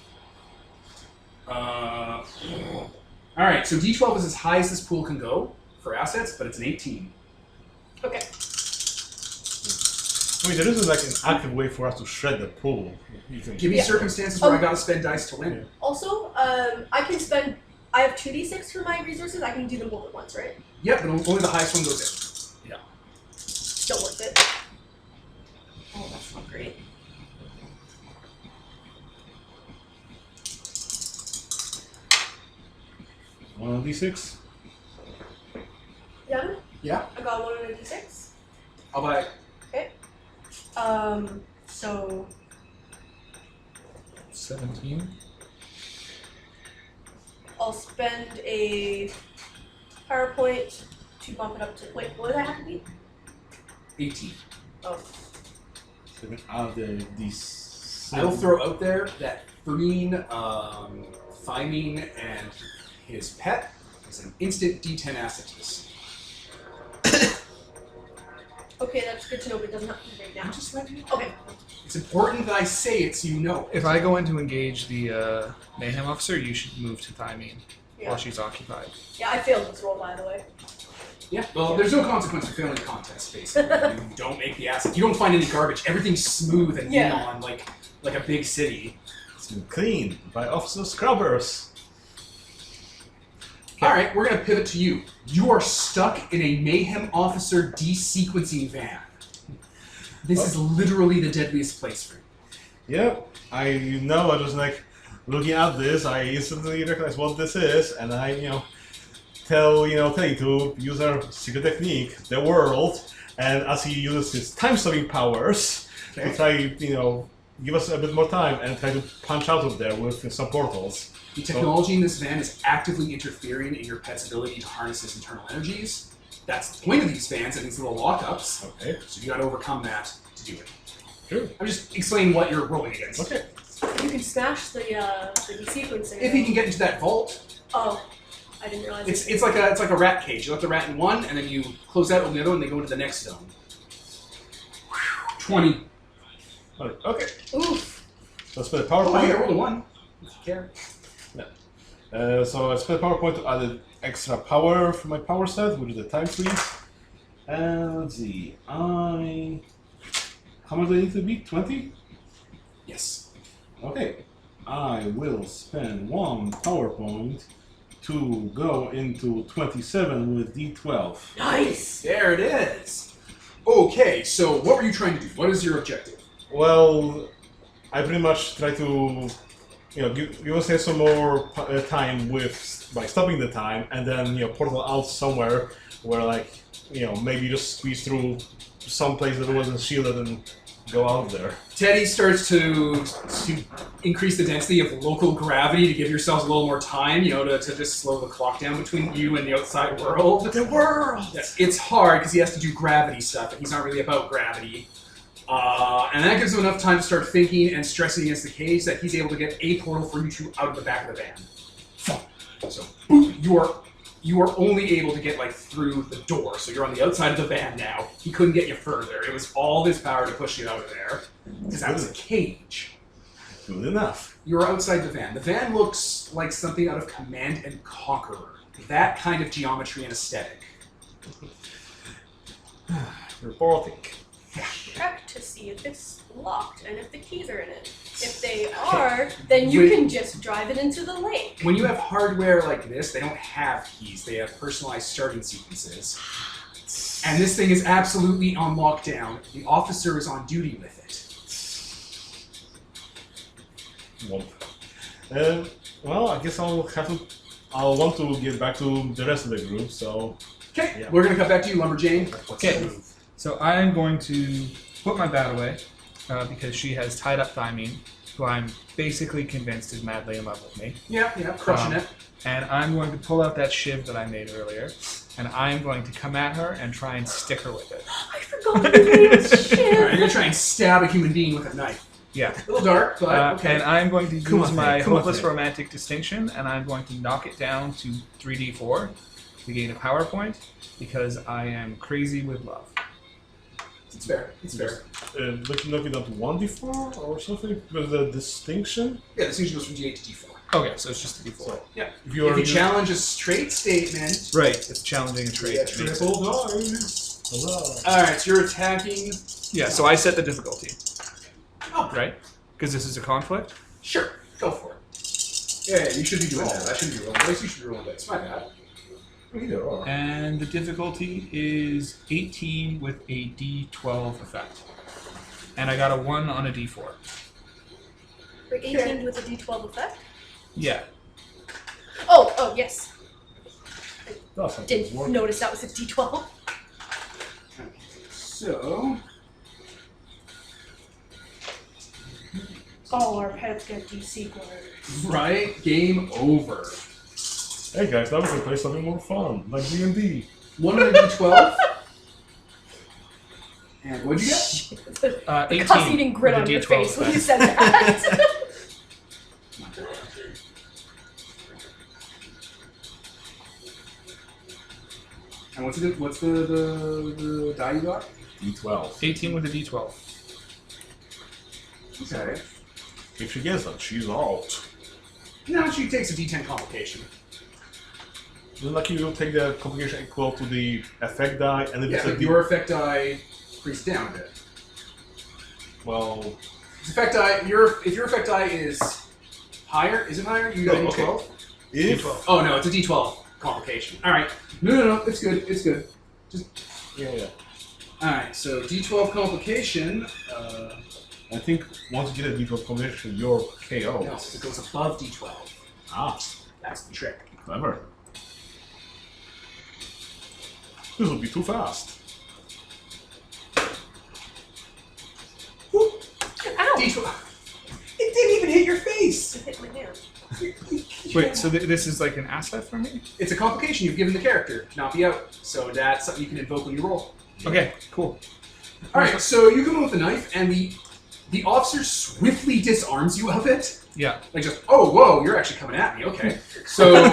Speaker 1: Alright, so d12 is as high as this pool can go for assets, but it's an 18.
Speaker 2: Okay.
Speaker 4: I mean, there isn't like an active way for us to shred the pool. You can
Speaker 1: Give me
Speaker 2: Yeah.
Speaker 1: circumstances where I gotta spend dice to win.
Speaker 2: Also, I have 2d6 for my resources. I can do them both at once, right?
Speaker 1: Yep, but only the highest one goes in.
Speaker 2: Still worth it. Oh, that's not great.
Speaker 4: One on D6.
Speaker 2: Yeah?
Speaker 1: Yeah?
Speaker 2: I got one on a d6.
Speaker 1: I'll buy.
Speaker 2: So
Speaker 3: 17.
Speaker 2: I'll spend a PowerPoint to bump it up to. Wait, what did I have to be?
Speaker 1: 18.
Speaker 2: Oh.
Speaker 4: So we can add these.
Speaker 1: I will throw out there that freeing Thymine and his pet is an instant D10 asset to this.
Speaker 2: Okay, that's good to know, but it doesn't have to be right now.
Speaker 1: I'm just letting you know.
Speaker 2: Okay.
Speaker 1: It's important that I say it so you know.
Speaker 3: If I go in to engage the Mayhem Officer, you should move to Thymine
Speaker 2: Yeah.
Speaker 3: while she's occupied.
Speaker 2: Yeah, I failed this roll, by the way.
Speaker 1: Yeah, well, there's no consequence for failing the contest, basically. You don't make the asset. You don't find any garbage. Everything's smooth and
Speaker 2: Yeah.
Speaker 1: neon like a big city.
Speaker 4: It's been cleaned by Officer Scrubbers.
Speaker 1: All right, we're going to pivot to you. You are stuck in a Mayhem Officer desequencing van. This is literally the deadliest place for you.
Speaker 4: Yep, I was like looking at this, I instantly recognize what this is, and I, tell Teddy to use our secret technique, the world, and as he uses his time-stopping powers, to try, give us a bit more time and try to punch out of there with some portals.
Speaker 1: The technology in this van is actively interfering in your pet's ability to harness his internal energies. That's the point of these vans and these little lockups.
Speaker 4: Okay.
Speaker 1: So you got to overcome that to do it.
Speaker 4: Sure.
Speaker 1: I'm just explaining what you're rolling against.
Speaker 4: Okay.
Speaker 2: You can smash the desequencer.
Speaker 1: If he can get into that vault,
Speaker 2: Oh, I didn't realize.
Speaker 1: it's like a rat cage. You let the rat in one, and then you close that on the other one, and they go into the next zone. 20.
Speaker 4: Okay.
Speaker 2: Oof.
Speaker 4: So I spent a
Speaker 1: Oh, hey, I
Speaker 4: PowerPoint.
Speaker 1: rolled a 1. If you care.
Speaker 4: So I spent a PowerPoint to add extra power for my power set, which is the time freeze. And let's see, how much do I need to beat? 20?
Speaker 1: Yes.
Speaker 4: Okay. I will spend one PowerPoint to go into 27 with D12.
Speaker 2: Nice.
Speaker 1: There it is. Okay, so what were you trying to do? What is your objective?
Speaker 4: Well, I pretty much try to, give us some more time by stopping the time, and then portal out somewhere where maybe just squeeze through some place that wasn't shielded and go out there.
Speaker 1: Teddy starts to increase the density of local gravity to give yourselves a little more time, to just slow the clock down between you and the outside world.
Speaker 4: The world!
Speaker 1: It's hard because he has to do gravity stuff, and he's not really about gravity. And that gives him enough time to start thinking and stressing against the cage that he's able to get a portal for you two out of the back of the van. So, boop, you are only able to get through the door. So you're on the outside of the van now. He couldn't get you further. It was all his power to push you out of there. Because that was a cage.
Speaker 4: Good enough.
Speaker 1: You're outside the van. The van looks like something out of Command and Conqueror. That kind of geometry and aesthetic.
Speaker 4: Reporting.
Speaker 2: Check to see if it's locked and if the keys are in it. If they are, then you can just drive it into the lake.
Speaker 1: When you have hardware like this, they don't have keys. They have personalized starting sequences. And this thing is absolutely on lockdown. The officer is on duty with it.
Speaker 4: Well, I guess I'll want to get back to the rest of the group, so...
Speaker 1: Okay,
Speaker 4: yeah.
Speaker 1: We're going to cut back to you, Lumberjane.
Speaker 3: Okay, so I am going to put my bat away because she has tied up Thymine, who I'm basically convinced is madly in love with me.
Speaker 1: Yeah, crushing it.
Speaker 3: And I'm going to pull out that shiv that I made earlier, and I'm going to come at her and try and stick her with it.
Speaker 2: I forgot the name of shit.
Speaker 1: Alright, you're going to try and stab a human being with a knife.
Speaker 3: Yeah.
Speaker 1: A little dark, but okay.
Speaker 3: And I'm going to use my
Speaker 4: come on,
Speaker 3: hopeless
Speaker 4: man.
Speaker 3: romantic distinction, and I'm going to knock it down to 3d4 to gain a power point, because I am crazy with love.
Speaker 1: It's fair. It's fair.
Speaker 4: But you knock it down to 1d4 or something? With the distinction?
Speaker 1: Yeah, this usually goes from D8 to D4.
Speaker 3: Okay, so it's just a d4.
Speaker 4: So,
Speaker 1: Yeah.
Speaker 4: if you
Speaker 1: challenge a straight statement,
Speaker 3: Right, it's challenging a trait.
Speaker 1: yeah, triple dice. Alright, so you're attacking.
Speaker 3: Yeah, so I set the difficulty,
Speaker 1: Oh,
Speaker 3: right? Because this is a conflict.
Speaker 1: sure. Go for it. Yeah, you should be doing that. I shouldn't be rolling dice. You should be rolling dice. My bad.
Speaker 4: Either or.
Speaker 3: And the difficulty is 18 with a d12 effect. And I got a 1 on a d4.
Speaker 2: For 18 with a D12 effect?
Speaker 3: Yeah.
Speaker 2: Oh, yes.
Speaker 4: That's how
Speaker 2: Didn't
Speaker 4: things work.
Speaker 2: notice that was a D12.
Speaker 1: So,
Speaker 5: All our pets get DC coordinates.
Speaker 1: right, game over.
Speaker 4: Hey guys, now we can play something more fun, like D&D.
Speaker 1: 1 on a D12. And what'd you get?
Speaker 2: The
Speaker 3: 18
Speaker 2: cus-eating grin
Speaker 3: with
Speaker 2: on
Speaker 3: a
Speaker 2: your
Speaker 3: D12
Speaker 2: face when you
Speaker 3: effect.
Speaker 2: said that.
Speaker 1: And what's the die you got?
Speaker 4: D12.
Speaker 3: 18 with a d12.
Speaker 1: Okay.
Speaker 4: If she gets that, she's out.
Speaker 1: No, she takes a D10 complication.
Speaker 4: Then like you take the complication equal to the effect die, and if
Speaker 1: Yeah,
Speaker 4: it's a
Speaker 1: but
Speaker 4: D...
Speaker 1: your effect die increased down a bit.
Speaker 4: Well...
Speaker 1: His effect die, if your effect die is higher, is it higher? You got a
Speaker 4: Oh, okay.
Speaker 1: D12?
Speaker 4: If...
Speaker 3: D12.
Speaker 1: Oh no, it's a D12 complication. Alright. No, it's good, it's good.
Speaker 4: Yeah.
Speaker 1: Alright, so D12 complication,
Speaker 4: I think once you get a D12 complication, you're KO.
Speaker 1: no, it goes above D12.
Speaker 4: Ah,
Speaker 1: That's the trick.
Speaker 4: clever. This will be too fast.
Speaker 2: Ow!
Speaker 1: D12. It didn't even hit your face!
Speaker 2: It hit my hand.
Speaker 3: Wait, so this is like an asset for me?
Speaker 1: It's a complication you've given the character, not be out. So that's something you can invoke when you roll.
Speaker 3: Okay, cool.
Speaker 1: Alright, so you come in with a knife, and the officer swiftly disarms you of it.
Speaker 3: Yeah.
Speaker 1: Like just, oh, whoa, you're actually coming at me, okay. So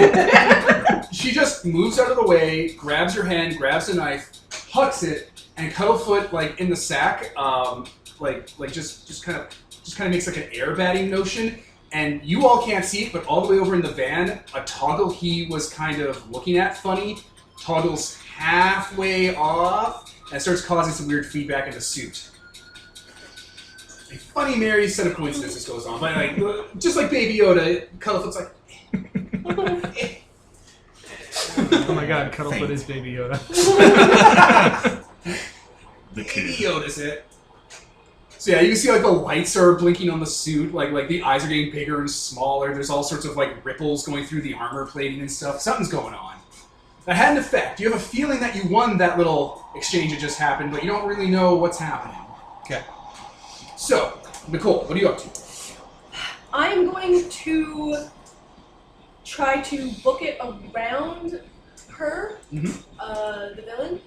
Speaker 1: she just moves out of the way, grabs your hand, grabs the knife, hucks it, and Cuddlefoot, like, in the sack, just kind of makes like an air batting motion, and you all can't see it, but all the way over in the van, a toggle he was kind of looking at funny toggles halfway off, and starts causing some weird feedback in the suit. A funny, merry set of coincidences goes on, but like, just like Baby Yoda, Cuddlefoot's like, eh.
Speaker 3: Oh my god, Cuddlefoot is Baby Yoda.
Speaker 4: The
Speaker 1: Baby
Speaker 4: kid.
Speaker 1: Yoda's it. So yeah, you can see like the lights are blinking on the suit, like the eyes are getting bigger and smaller. There's all sorts of like ripples going through the armor plating and stuff. Something's going on. That had an effect. You have a feeling that you won that little exchange that just happened, but you don't really know what's happening.
Speaker 3: Okay.
Speaker 1: So, Nicole, what are you up to?
Speaker 2: I'm going to try to book it around her, the villain,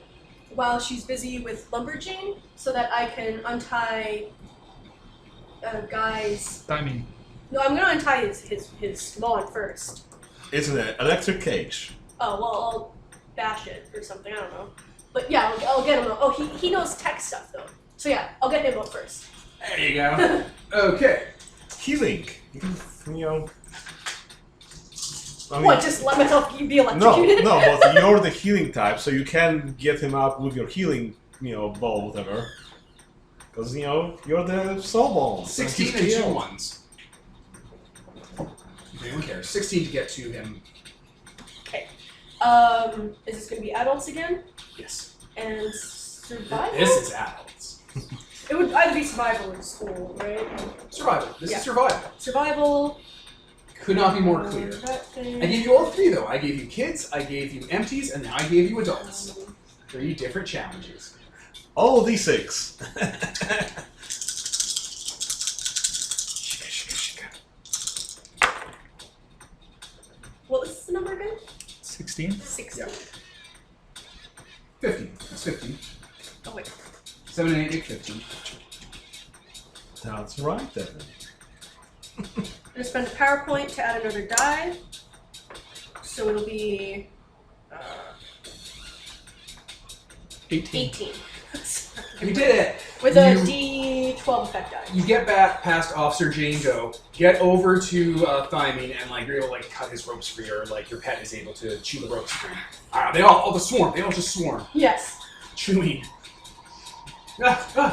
Speaker 2: while she's busy with Lumberjane, so that I can untie Guy's...
Speaker 3: Timing.
Speaker 2: No, I'm going to untie his lawn first.
Speaker 4: It's an electric cage.
Speaker 2: Oh, well, I'll bash it or something, I don't know. But yeah, I'll get him up. Oh, he knows tech stuff, though. So yeah, I'll get him up first.
Speaker 1: There you go. Okay.
Speaker 4: Healing. You can, you know. I mean,
Speaker 2: What, just let myself be
Speaker 4: no,
Speaker 2: electrocuted?
Speaker 4: but you're the healing type, so you can get him up with your healing, ball, whatever. Because, you're the soul ball.
Speaker 1: 16 and 2 ones. If anyone cares. 16 to get to him.
Speaker 2: Okay. Is this going to be adults again?
Speaker 1: Yes.
Speaker 2: And survival?
Speaker 1: This is adults.
Speaker 2: It would either be survival or school, right?
Speaker 1: Survival. This
Speaker 2: Yeah.
Speaker 1: is survival.
Speaker 2: Survival.
Speaker 1: Could not be more clear.
Speaker 2: That thing.
Speaker 1: I gave you all 3 though. I gave you kids, I gave you empties, and now I gave you adults. 3 different challenges.
Speaker 4: Oh, D6.
Speaker 2: What was the number again?
Speaker 3: 16?
Speaker 2: 16.
Speaker 1: Yeah. 15. That's 15.
Speaker 2: Oh wait.
Speaker 1: 7 and 8 make 15.
Speaker 4: That's right then.
Speaker 2: I'm gonna spend a power point to add another die. So it'll be
Speaker 3: 18.
Speaker 2: 18.
Speaker 1: You did it!
Speaker 2: With a
Speaker 1: You-
Speaker 2: D12 effect die.
Speaker 1: You get back past Officer Jane Doe, get over to Thymine, and you're able to cut his ropes free, or your pet is able to chew the ropes free. They all just swarm.
Speaker 2: Yes.
Speaker 1: Chewing. It's real!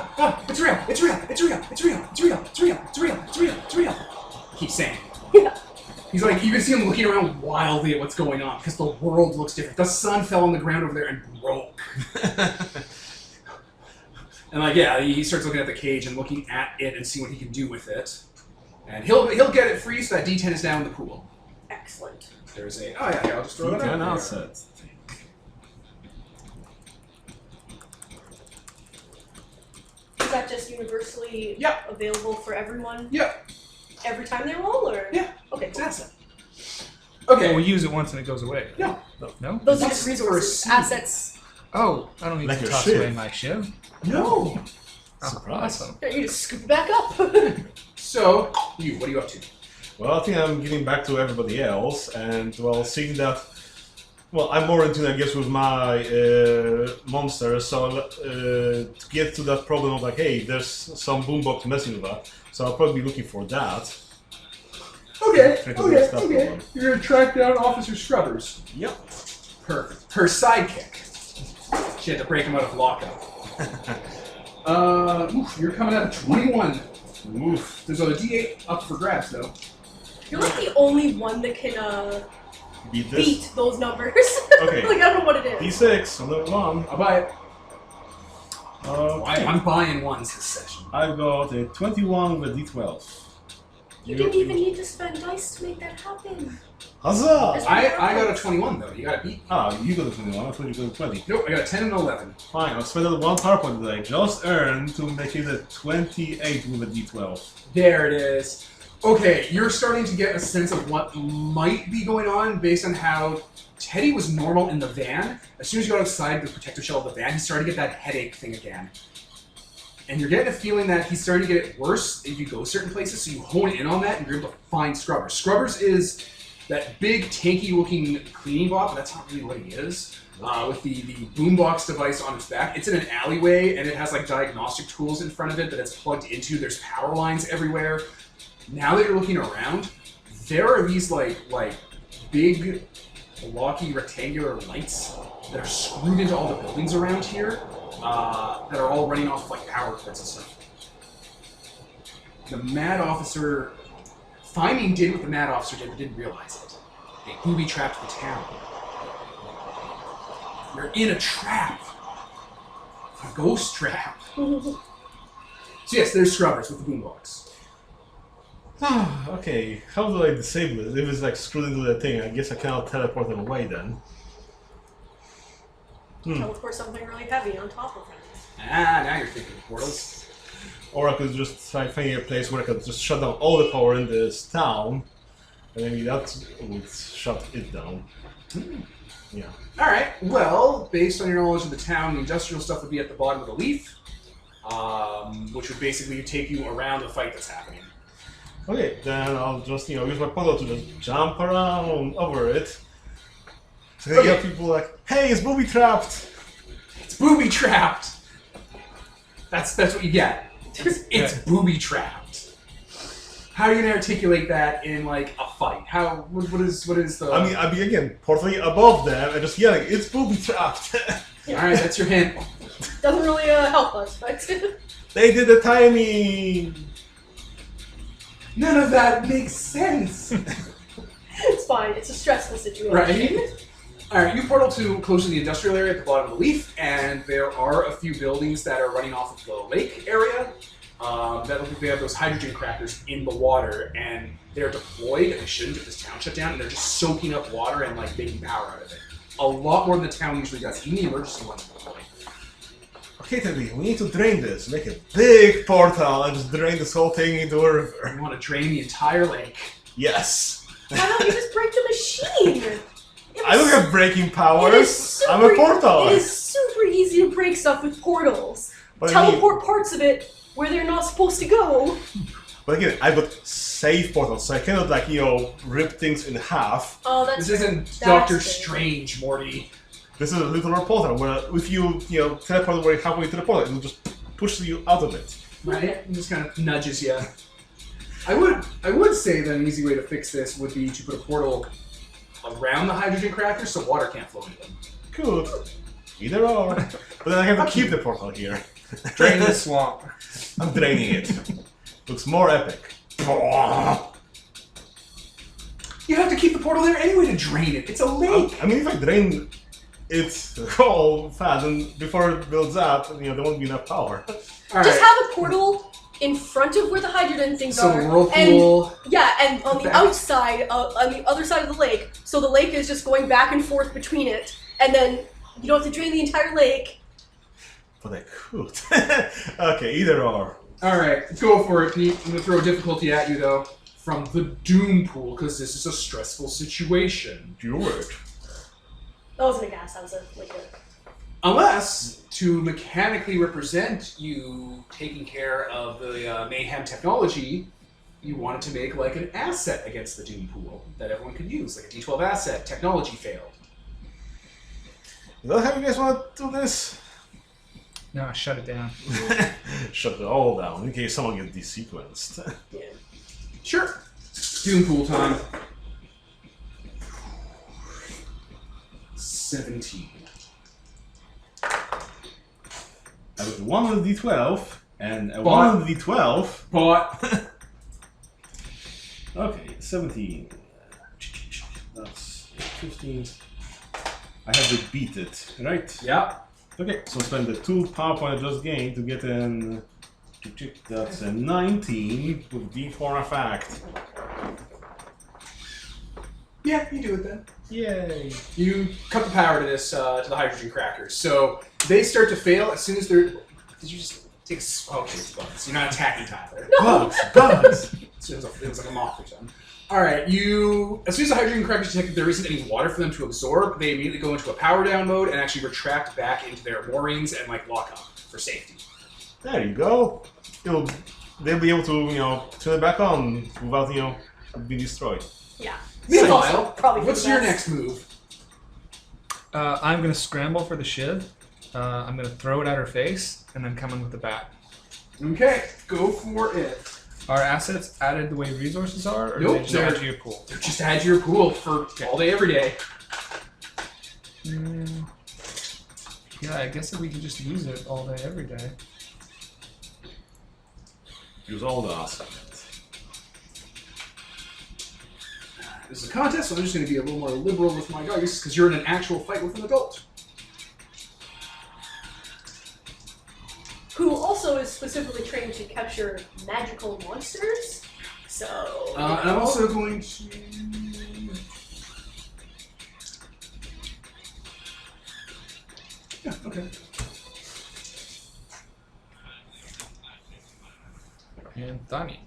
Speaker 1: It's real! It's real! It's real! It's real! It's real! It's real! It's real! It's real! Keep saying.
Speaker 2: Yeah.
Speaker 1: He's like, you can see him looking around wildly at what's going on, because the world looks different. The sun fell on the ground over there and broke. And he starts looking at the cage and looking at it and seeing what he can do with it. And he'll get it free, so that D10 is down in the pool.
Speaker 2: Excellent.
Speaker 1: There's a I'll just throw that out there.
Speaker 4: Asset.
Speaker 2: Is that just universally
Speaker 1: Yeah.
Speaker 2: available for everyone
Speaker 1: Yeah,
Speaker 2: every time they roll, or?
Speaker 1: Yeah.
Speaker 2: Okay,
Speaker 1: it's
Speaker 2: cool.
Speaker 1: asset.
Speaker 3: Well,
Speaker 1: Okay.
Speaker 3: we use it once and it goes away.
Speaker 1: No.
Speaker 3: No?
Speaker 2: Those are
Speaker 1: What's
Speaker 2: just
Speaker 1: for a
Speaker 2: resources,
Speaker 1: seed?
Speaker 2: assets.
Speaker 3: Oh, I don't need
Speaker 4: Like
Speaker 3: to
Speaker 4: your
Speaker 3: toss
Speaker 4: shiv.
Speaker 3: away my shiv.
Speaker 1: No.
Speaker 3: Oh,
Speaker 4: Surprise.
Speaker 3: awesome.
Speaker 2: You just scoop it back up.
Speaker 1: So, what are you up to?
Speaker 4: Well, I think I'm getting back to everybody else, and seeing that. Well, I'm more in tune, I guess, with my monsters, so to get to that problem of hey, there's some boombox messing with that, so I'll probably be looking for that.
Speaker 1: Okay.
Speaker 4: Try to address that problem.
Speaker 1: You're gonna track down Officer Scrubbers.
Speaker 4: Yep.
Speaker 1: Perfect. Her sidekick. She had to break him out of lockup. You're coming at a 21.
Speaker 4: Oof.
Speaker 1: There's a D8 up for grabs, though.
Speaker 2: You're like the only one that can
Speaker 4: Beat this.
Speaker 2: beat those numbers.
Speaker 4: Okay.
Speaker 2: Like, I don't know what it is.
Speaker 4: D6, another one.
Speaker 1: I'll buy it.
Speaker 4: Okay.
Speaker 1: I'm buying ones this session.
Speaker 4: I've got a 21 with a D12.
Speaker 2: You didn't even need to spend dice to make that happen.
Speaker 4: Huzzah!
Speaker 1: I got a 21, though. You got to beat.
Speaker 4: You got a 21, I thought you got a 20.
Speaker 1: Nope, I got a 10 and 11.
Speaker 4: Fine, I'll spend one power point that I just earned to make it a 28 with a D12.
Speaker 1: There it is. Okay, you're starting to get a sense of what might be going on based on how Teddy was normal in the van. As soon as you got outside the protective shell of the van, he started to get that headache thing again. And you're getting a feeling that he's starting to get it worse if you go certain places, so you hone in on that and you're able to find Scrubbers. Scrubbers is that big, tanky-looking cleaning bot, but that's not really what he is. With the boombox device on its back. It's in an alleyway, and it has diagnostic tools in front of it that it's plugged into. There's power lines everywhere. Now that you're looking around, there are these big, blocky, rectangular lights that are screwed into all the buildings around here that are all running off power cords and stuff. The Mad Officer, Thymine did what the Mad Officer did, but didn't realize it. They booby-trapped the town. You're in a trap. A ghost trap. So yes, there's scrubbers with the boombox.
Speaker 4: Okay, how do I disable it? If it's like screwed into the thing, I guess I cannot teleport them away then.
Speaker 2: Teleport something really heavy on top of it.
Speaker 1: Ah, now you're thinking of portals.
Speaker 4: Or I could just try finding a place where I could just shut down all the power in this town, and maybe that would shut it down. Yeah.
Speaker 1: Alright, well, based on your knowledge of the town, the industrial stuff would be at the bottom of the leaf, which would basically take you around the fight that's happening.
Speaker 4: Okay, then I'll just, use my portal to just jump around over it. So you get people like, hey, it's booby trapped!
Speaker 1: It's booby trapped! That's what you get. It's booby trapped. How are you gonna articulate that in like a fight? What is the?
Speaker 4: I mean, I'd be again portaling above them and just yelling, "It's booby trapped!"
Speaker 1: All right, that's your hint.
Speaker 2: Doesn't really help us, but
Speaker 4: They did a tiny.
Speaker 1: None of that makes sense,
Speaker 2: it's fine. It's a stressful situation.
Speaker 1: right? All right, you portal close to the industrial area at the bottom of the leaf, and there are a few buildings that are running off of the lake area. They have those hydrogen crackers in the water, and they're deployed, and they shouldn't if this town shut down, and they're just soaking up water and like making power out of it. A lot more than the town usually does. Even the emergency ones deploy.
Speaker 4: Okay, Teddy, we need to drain this. Make a big portal and just drain this whole thing into a river.
Speaker 1: You want to drain the entire lake.
Speaker 4: Yes.
Speaker 2: Why don't you just break the machine?
Speaker 4: I don't have breaking powers. I'm a
Speaker 2: It
Speaker 4: portaler.
Speaker 2: is super easy to break stuff with portals.
Speaker 4: But I mean-
Speaker 2: Teleport parts of it where they're not supposed to go.
Speaker 4: But again, I've got safe portals, so I cannot rip things in half.
Speaker 2: Oh, that's
Speaker 1: This
Speaker 2: fair.
Speaker 1: isn't
Speaker 2: That's
Speaker 1: Doctor
Speaker 2: fair.
Speaker 1: Strange, Morty.
Speaker 4: This is a literal portal where if you teleport away halfway to the portal, it will just push you out of it.
Speaker 1: Right? It just kind of nudges you. I would say that an easy way to fix this would be to put a portal around the hydrogen crackers so water can't flow into them.
Speaker 4: Good. Either or. But then I have to keep the portal here.
Speaker 3: Drain the swamp.
Speaker 4: I'm draining it. Looks more epic.
Speaker 1: You have to keep the portal there anyway to drain it. It's a lake.
Speaker 4: I mean, if I drain it all fast and before it builds up, there won't be enough power.
Speaker 1: All
Speaker 2: Just
Speaker 1: right.
Speaker 2: have a portal in front of where the hydrogen things
Speaker 1: So
Speaker 2: are.
Speaker 1: the whirlpool.
Speaker 2: And on the
Speaker 1: Back.
Speaker 2: outside, on the other side of the lake, so the lake is just going back and forth between it, and then you don't have to drain the entire lake.
Speaker 4: But I could. Okay, either or.
Speaker 1: All right, go for it. Pete. I'm gonna throw a difficulty at you though from the doom pool because this is a stressful situation.
Speaker 4: Do it.
Speaker 2: That wasn't a gas, that was a
Speaker 1: Unless, to mechanically represent you taking care of the mayhem technology, you wanted to make like an asset against the doom pool that everyone could use, like a D12 asset. Technology failed.
Speaker 4: Is that how you guys want to do this?
Speaker 3: No, shut it down.
Speaker 4: Shut it all down in case someone gets desequenced.
Speaker 2: Yeah.
Speaker 1: Sure. Doom pool time. 17.
Speaker 4: I got 1 on the D12 and a
Speaker 1: But-
Speaker 4: 1 on the D12.
Speaker 1: But
Speaker 4: Okay, 17. That's 15. I have to beat it, right?
Speaker 1: yeah,
Speaker 4: Okay, so spend the 2 power point I just gained to get an. That's a 19 with D4 effect.
Speaker 1: yeah, you do it then.
Speaker 4: Yay!
Speaker 1: You cut the power to this to the hydrogen crackers, so they start to fail as soon as they're. Did you just take? Okay, it's bugs. You're not attacking Tyler.
Speaker 4: Bugs!
Speaker 1: So it was like a moth or something. All right, as soon as the hydrogen crackers detect that there isn't any water for them to absorb, they immediately go into a power down mode and actually retract back into their moorings and like lock up for safety.
Speaker 4: There you go. They'll be able to, turn it back on without, being destroyed.
Speaker 2: Yeah.
Speaker 1: Meanwhile,
Speaker 2: Probably for
Speaker 1: what's
Speaker 2: the
Speaker 1: your
Speaker 2: best.
Speaker 1: next move?
Speaker 3: I'm going to scramble for the shiv. I'm going to throw it at her face and then come in with the bat.
Speaker 1: Okay, go for it.
Speaker 3: Are assets added the way resources are, or
Speaker 1: Nope,
Speaker 3: do they just add to your pool?
Speaker 1: Just add to your pool for all day, every day.
Speaker 3: Yeah, I guess that we can just use it all day, every day.
Speaker 4: Use all the assets.
Speaker 1: This is a contest, so I'm just going to be a little more liberal with my dice because you're in an actual fight with an adult.
Speaker 2: who also is specifically trained to capture magical monsters. So.
Speaker 1: And I'm also going to. Yeah. Okay.
Speaker 3: And Thani.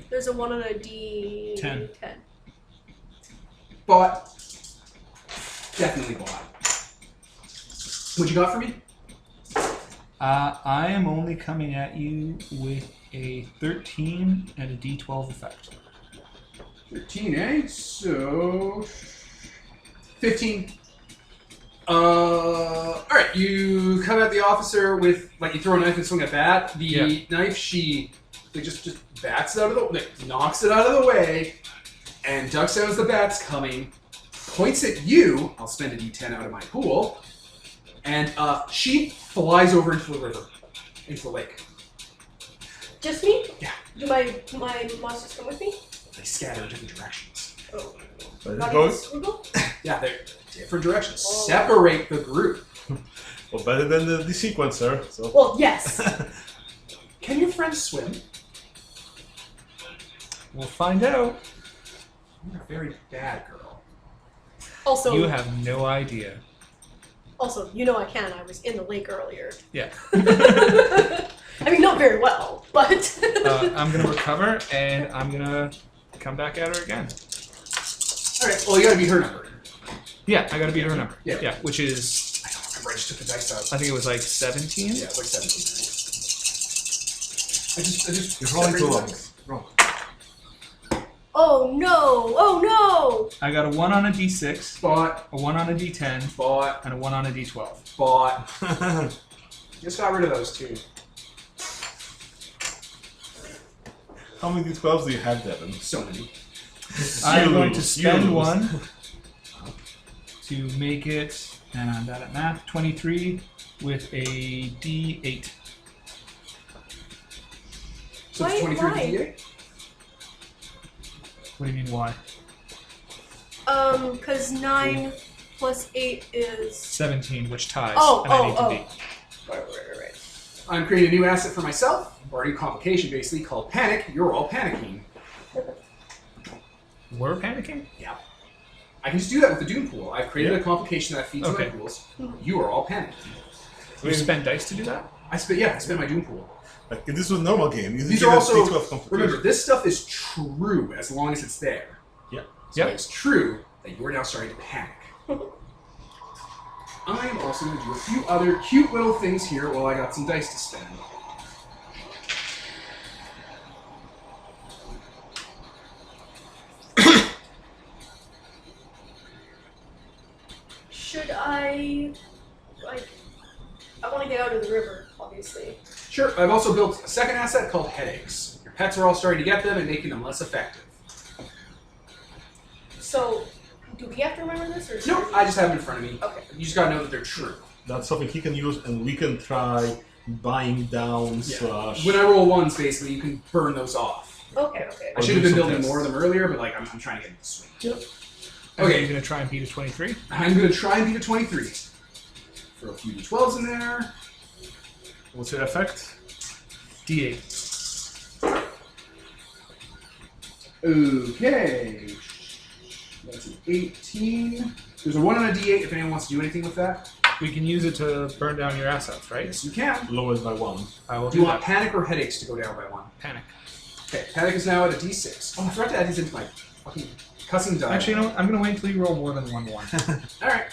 Speaker 2: There's a 1 on a D.
Speaker 3: 10.
Speaker 1: Bought. Definitely bought. What you got for me?
Speaker 3: I am only coming at you with a 13 and a D12 effect.
Speaker 1: 13, eh? So 15. Alright, you come at the officer with, like, you throw a knife and swing a bat. The knife, she just bats it out of the way, knocks it out of the way, and ducks out as the bat's coming, points at you. I'll spend a D10 out of my pool, and she flies over into the river, into the lake.
Speaker 2: Just me?
Speaker 1: Yeah.
Speaker 2: Do my monsters come with me?
Speaker 1: They scatter in different directions.
Speaker 2: Oh.
Speaker 4: But
Speaker 2: Not
Speaker 4: go-
Speaker 2: even Squiggle?
Speaker 1: Yeah, they're different directions.
Speaker 2: Oh.
Speaker 1: Separate the group.
Speaker 4: well, better than the sequencer. So.
Speaker 2: Well, yes.
Speaker 1: Can your friends swim?
Speaker 3: We'll find out.
Speaker 1: You're a very bad girl.
Speaker 2: Also,
Speaker 3: You have no idea.
Speaker 2: Also, you know I can. I was in the lake earlier.
Speaker 3: Yeah.
Speaker 2: I mean, not very well, but.
Speaker 3: I'm going to recover, and I'm going to come back at her again.
Speaker 1: Alright, well, you gotta beat her number.
Speaker 3: Yeah, I got to beat her number.
Speaker 1: Yeah.
Speaker 3: Yeah, which is,
Speaker 1: I don't remember, I just took the dice out.
Speaker 3: I think it was like 17?
Speaker 1: Yeah, it's like 17, right? I just
Speaker 4: You're rolling too long.
Speaker 1: separated
Speaker 4: Wrong.
Speaker 2: Oh no! Oh no!
Speaker 3: I got a 1 on a D6,
Speaker 1: Bought,
Speaker 3: a 1 on a D10,
Speaker 1: bought,
Speaker 3: and a 1 on a D12.
Speaker 1: bought. Just got rid of those two.
Speaker 4: How many D12s do you have, Devin?
Speaker 1: So many.
Speaker 3: I'm
Speaker 4: You
Speaker 3: going to
Speaker 4: lose,
Speaker 3: spend
Speaker 4: you lose.
Speaker 3: 1 to make it, and I'm bad at math, 23 with a D8.
Speaker 1: So it's
Speaker 2: Why-
Speaker 1: 23
Speaker 2: why?
Speaker 1: D8?
Speaker 3: What do you mean, why?
Speaker 2: Because 9 plus 8 is.
Speaker 3: 17, which ties,
Speaker 2: Oh,
Speaker 3: and I need to
Speaker 2: oh.
Speaker 3: beat.
Speaker 2: Right.
Speaker 1: I'm creating a new asset for myself, or a new complication basically, called Panic. You're all panicking.
Speaker 3: We're panicking?
Speaker 1: Yeah. I can just do that with the Doom Pool. I've created a complication that feeds
Speaker 3: Okay.
Speaker 1: my pools. You are all panicking.
Speaker 3: You spend dice to do that?
Speaker 1: I spent my Doom Pool.
Speaker 4: Like, if this was a normal game, you
Speaker 1: These
Speaker 4: get
Speaker 1: are
Speaker 4: a
Speaker 1: also,
Speaker 4: D12 complication.
Speaker 1: remember, this stuff is true as long as it's there.
Speaker 4: Yeah.
Speaker 1: So
Speaker 3: Yep.
Speaker 1: it's true that you are now starting to panic. I am also going to do a few other cute little things here while I got some dice to spend.
Speaker 2: Should I. I want to get out of the river, obviously.
Speaker 1: Sure, I've also built a second asset called Headaches. Your pets are all starting to get them and making them less effective.
Speaker 2: So, do we have to remember this? Or
Speaker 1: No, I just have them in front of me.
Speaker 2: Okay.
Speaker 1: You just gotta know that they're true.
Speaker 4: That's something he can use, and we can try buying down slash.
Speaker 1: When I roll ones, basically, you can burn those off.
Speaker 2: Okay.
Speaker 1: I should have been
Speaker 4: do some
Speaker 1: building
Speaker 4: tests.
Speaker 1: more of them earlier, but like I'm trying to get into the swing.
Speaker 2: Yep.
Speaker 3: Okay,
Speaker 1: Okay.
Speaker 3: you're going to try and beat a 23?
Speaker 1: I'm gonna try and beat a 23. Throw a few d12s in there.
Speaker 4: What's your effect?
Speaker 3: D8.
Speaker 1: Okay. That's an 18. There's a 1 on a d8 if anyone wants to do anything with that.
Speaker 3: We can use it to burn down your assets, right?
Speaker 1: Yes, you can.
Speaker 4: Lowered by 1.
Speaker 3: I will
Speaker 1: Do
Speaker 3: do
Speaker 1: you want
Speaker 3: that.
Speaker 1: Panic or Headaches to go down by 1?
Speaker 3: Panic.
Speaker 1: Okay, Panic is now at a d6. Oh, I forgot to add these into my fucking cussing die.
Speaker 3: Actually, you know what? I'm going to wait until you roll more than 1 1.
Speaker 1: Alright.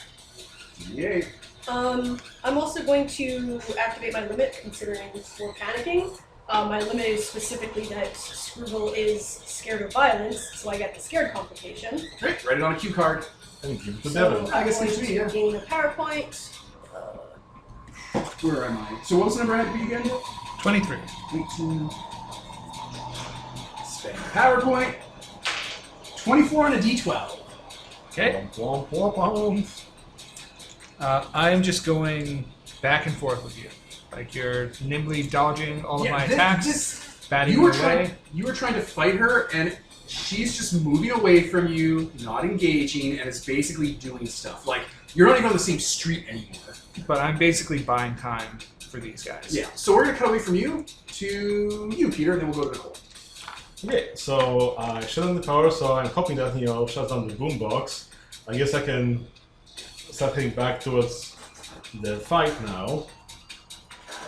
Speaker 1: d8.
Speaker 2: I'm also going to activate my limit, considering we're panicking. My limit is specifically that Scribble is scared of violence, so I get the scared complication.
Speaker 1: Great, write it on a cue card.
Speaker 4: And give it to
Speaker 2: So
Speaker 4: Devin.
Speaker 1: I
Speaker 2: I'm
Speaker 1: guess
Speaker 2: going
Speaker 1: it's me,
Speaker 2: to
Speaker 1: yeah.
Speaker 2: gain a power point.
Speaker 1: Where am I? So what was the number I had to beat again?
Speaker 3: 23.
Speaker 1: 18. Spend PowerPoint. 24 on a d12.
Speaker 3: Okay.
Speaker 4: Womp, womp, womp.
Speaker 3: I'm just going back and forth with you. Like you're nimbly dodging all of my
Speaker 1: thi-
Speaker 3: attacks,
Speaker 1: this-
Speaker 3: batting
Speaker 1: you were
Speaker 3: your way.
Speaker 1: trying to fight her, and she's just moving away from you, not engaging, and is basically doing stuff. Like, you're not even on the same street anymore.
Speaker 3: But I'm basically buying time for these guys.
Speaker 1: Yeah, so we're going to cut away from you to you, Peter, and then we'll go to Nicole.
Speaker 4: Okay, so I shut down the power, so I'm hoping that, shut down the boombox. I guess I can start heading back towards the fight now.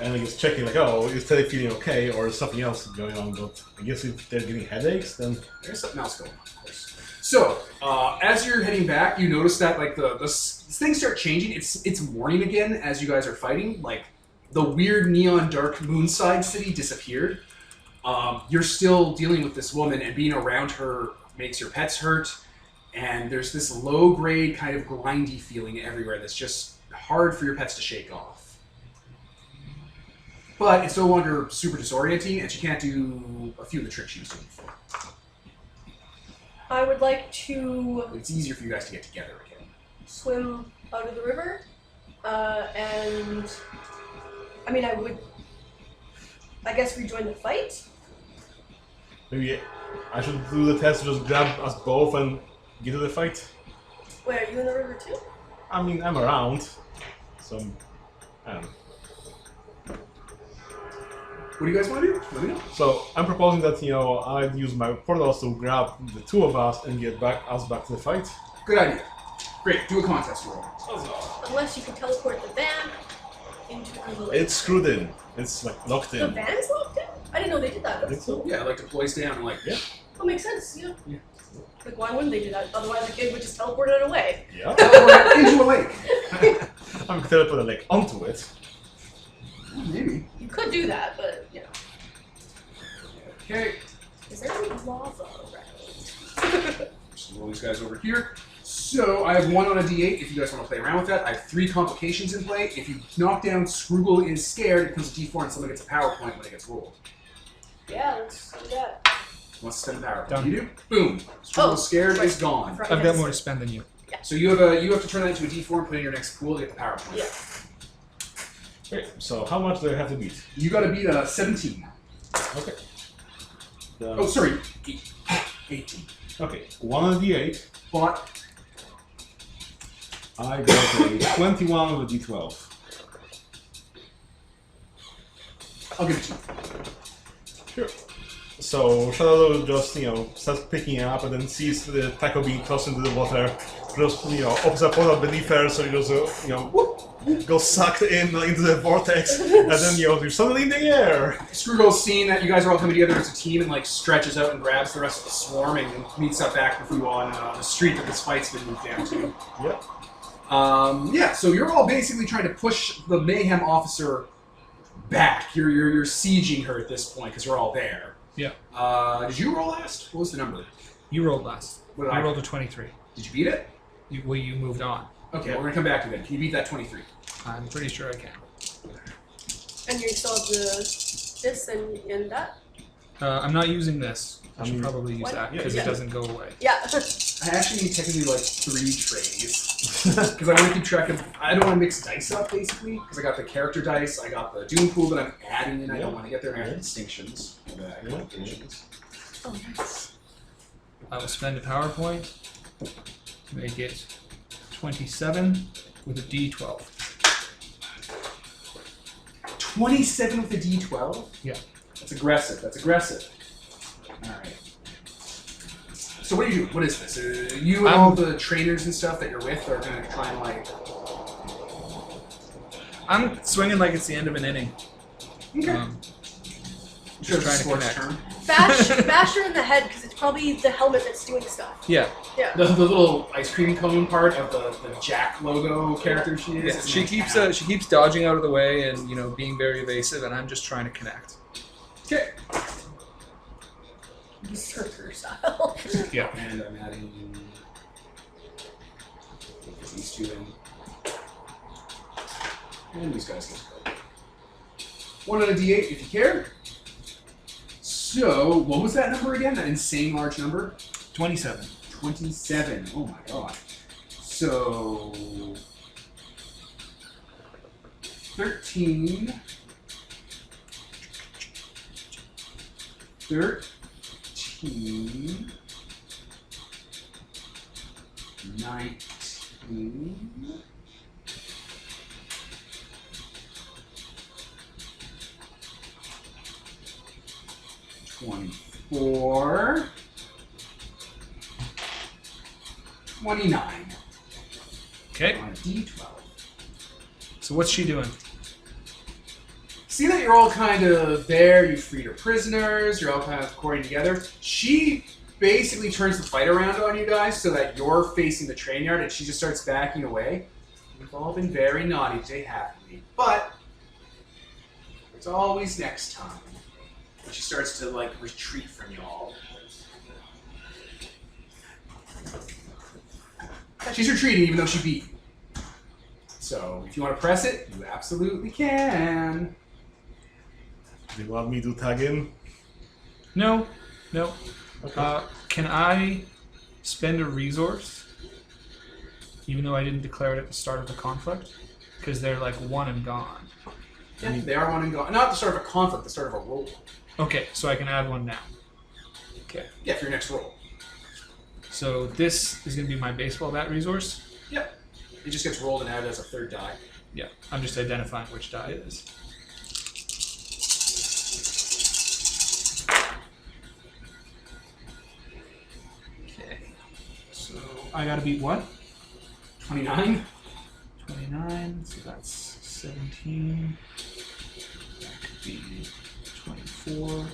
Speaker 4: And I guess checking, like, oh, is Teddy feeling okay, or is something else going on? But I guess if they're getting headaches, then...
Speaker 1: There's something else going on, of course. So, as you're heading back, you notice that, like, the things start changing. It's morning again as you guys are fighting. Like, the weird neon dark moonside city disappeared. You're still dealing with this woman, and being around her makes your pets hurt. And there's this low-grade kind of grindy feeling everywhere that's just hard for your pets to shake off. But it's no longer super disorienting, and she can't do a few of the tricks she was doing before.
Speaker 2: I would like to
Speaker 1: It's easier for you guys to get together again.
Speaker 2: swim out of the river, and I mean, I would, I guess, rejoin the fight.
Speaker 4: Maybe I should do the test to just grab us both and get to the fight.
Speaker 2: Wait, are you in the river too?
Speaker 4: I mean, I'm around, so I don't know.
Speaker 1: What do you guys want to do? Let me know.
Speaker 4: So I'm proposing that I'd use my portals to grab the two of us and get us back to the fight.
Speaker 1: Good idea. Great, do a contest roll.
Speaker 2: Unless you can teleport the van into the lake.
Speaker 4: It's screwed in. It's like locked
Speaker 2: The
Speaker 4: in.
Speaker 2: van's locked in? I didn't know they did that.
Speaker 4: I think so.
Speaker 1: Yeah, like deploys down and like,
Speaker 4: Yeah.
Speaker 2: That makes sense, yeah.
Speaker 1: Yeah.
Speaker 2: Like, why wouldn't they do that? Otherwise, the kid would just teleport it away.
Speaker 4: Yeah.
Speaker 1: teleport into a lake.
Speaker 4: I'm gonna teleport like onto it.
Speaker 1: Maybe.
Speaker 2: You could do that, but, you know.
Speaker 1: Okay,
Speaker 2: Is there any lava around?
Speaker 1: just roll these guys over here. So I have 1 on a d8 if you guys want to play around with that. I have 3 complications in play. If you knock down Scroogle is scared, it becomes a d4 and someone gets a power point when it gets rolled.
Speaker 2: Yeah, let's do that.
Speaker 1: Wants to spend the power point.
Speaker 3: Done.
Speaker 1: You do? Boom. Scroogle scared is gone.
Speaker 2: Right,
Speaker 3: I've got
Speaker 2: yes.
Speaker 3: more to spend than you.
Speaker 1: So you have to turn that into a d4 and put it in your next pool to get the power point.
Speaker 2: Yeah.
Speaker 4: Okay, so how much do I have to beat?
Speaker 1: You got to beat a 17.
Speaker 4: Okay.
Speaker 1: Oh, sorry, 18.
Speaker 4: Okay, 1 on d8.
Speaker 1: But
Speaker 4: I got a 21 with a d12.
Speaker 1: I'll give it to you.
Speaker 4: Sure. So Shadow just, starts picking it up and then sees the tackle being tossed into the water. Just, opens a portal beneath her, so it goes, whoop, goes sucked into the vortex, and then, you're suddenly in the air.
Speaker 1: Screwgle's seeing that you guys are all coming together as a team and like stretches out and grabs the rest of the swarm and meets up back with you on the street that this fight's been moved down to.
Speaker 4: Yep.
Speaker 1: Yeah, so you're all basically trying to push the mayhem officer back. You're sieging her at this point because you're all there.
Speaker 3: Yeah.
Speaker 1: Did you roll last? What was the number?
Speaker 3: You rolled last.
Speaker 1: What did
Speaker 3: I
Speaker 1: I
Speaker 3: rolled a 23.
Speaker 1: Did you beat it?
Speaker 3: You moved on.
Speaker 1: Okay, we're gonna come back to that. Can you beat that 23?
Speaker 3: I'm pretty sure I can.
Speaker 2: And you still have this and that?
Speaker 3: I'm not using this. I should
Speaker 4: mean,
Speaker 3: probably use
Speaker 2: what?
Speaker 3: that because
Speaker 2: Yeah.
Speaker 3: it doesn't go away.
Speaker 2: Yeah.
Speaker 1: I actually need technically like 3 trays because I want to keep track of. I don't want to mix dice up basically because I got the character dice, I got the Doom pool that I'm adding in. I don't want to get there and I have distinctions. Complications.
Speaker 2: Oh, nice.
Speaker 3: I will spend a PowerPoint to make it 27 with a D12.
Speaker 1: 27 with a D12.
Speaker 3: Yeah.
Speaker 1: That's aggressive. That's aggressive. All right. So what do you do? What is this? You and all the trainers and stuff that you're with are gonna try and like.
Speaker 3: I'm swinging like it's the end of an inning.
Speaker 1: Okay.
Speaker 3: Just trying to
Speaker 1: sports
Speaker 3: connect.
Speaker 1: term.
Speaker 2: Bash her in the head because it's probably the helmet that's doing stuff.
Speaker 3: Yeah.
Speaker 2: Yeah.
Speaker 1: The little ice cream cone part of the Jack logo character she is.
Speaker 3: Yeah,
Speaker 1: is
Speaker 3: she
Speaker 1: like,
Speaker 3: keeps dodging out of the way and being very evasive, and I'm just trying to connect.
Speaker 1: Okay.
Speaker 2: Berserker style.
Speaker 3: Yeah.
Speaker 1: And I'm adding these two in. And these guys get 1 on a d8 if you care. So, what was that number again? That insane large number?
Speaker 3: 27.
Speaker 1: 27. Oh my god. So 13. 13. 19. 24. 29.
Speaker 3: Okay.
Speaker 1: On a D12.
Speaker 3: So what's she doing?
Speaker 1: See that you're all kind of there, you freed her prisoners, you're all kind of coordinating together. She basically turns the fight around on you guys so that you're facing the train yard and she just starts backing away. You've all been very naughty today, haven't we? But there's always next time. And she starts to like retreat from y'all. She's retreating even though she beat you. So if you want to press it, you absolutely can.
Speaker 4: Do you want me to tag in?
Speaker 3: No. No.
Speaker 4: Okay.
Speaker 3: Can I spend a resource, even though I didn't declare it at the start of the conflict? Because they're like one and gone.
Speaker 1: Yeah, they are one and gone. Not the start of a conflict, the start of a roll.
Speaker 3: Okay, so I can add one now. Okay.
Speaker 1: Yeah, for your next roll.
Speaker 3: So this is going to be my baseball bat resource?
Speaker 1: Yep. It just gets rolled and added as a third die.
Speaker 3: Yeah, I'm just identifying which die it is. Okay. So I got to beat what?
Speaker 1: 29.
Speaker 3: 29, so that's 17. That could be 24.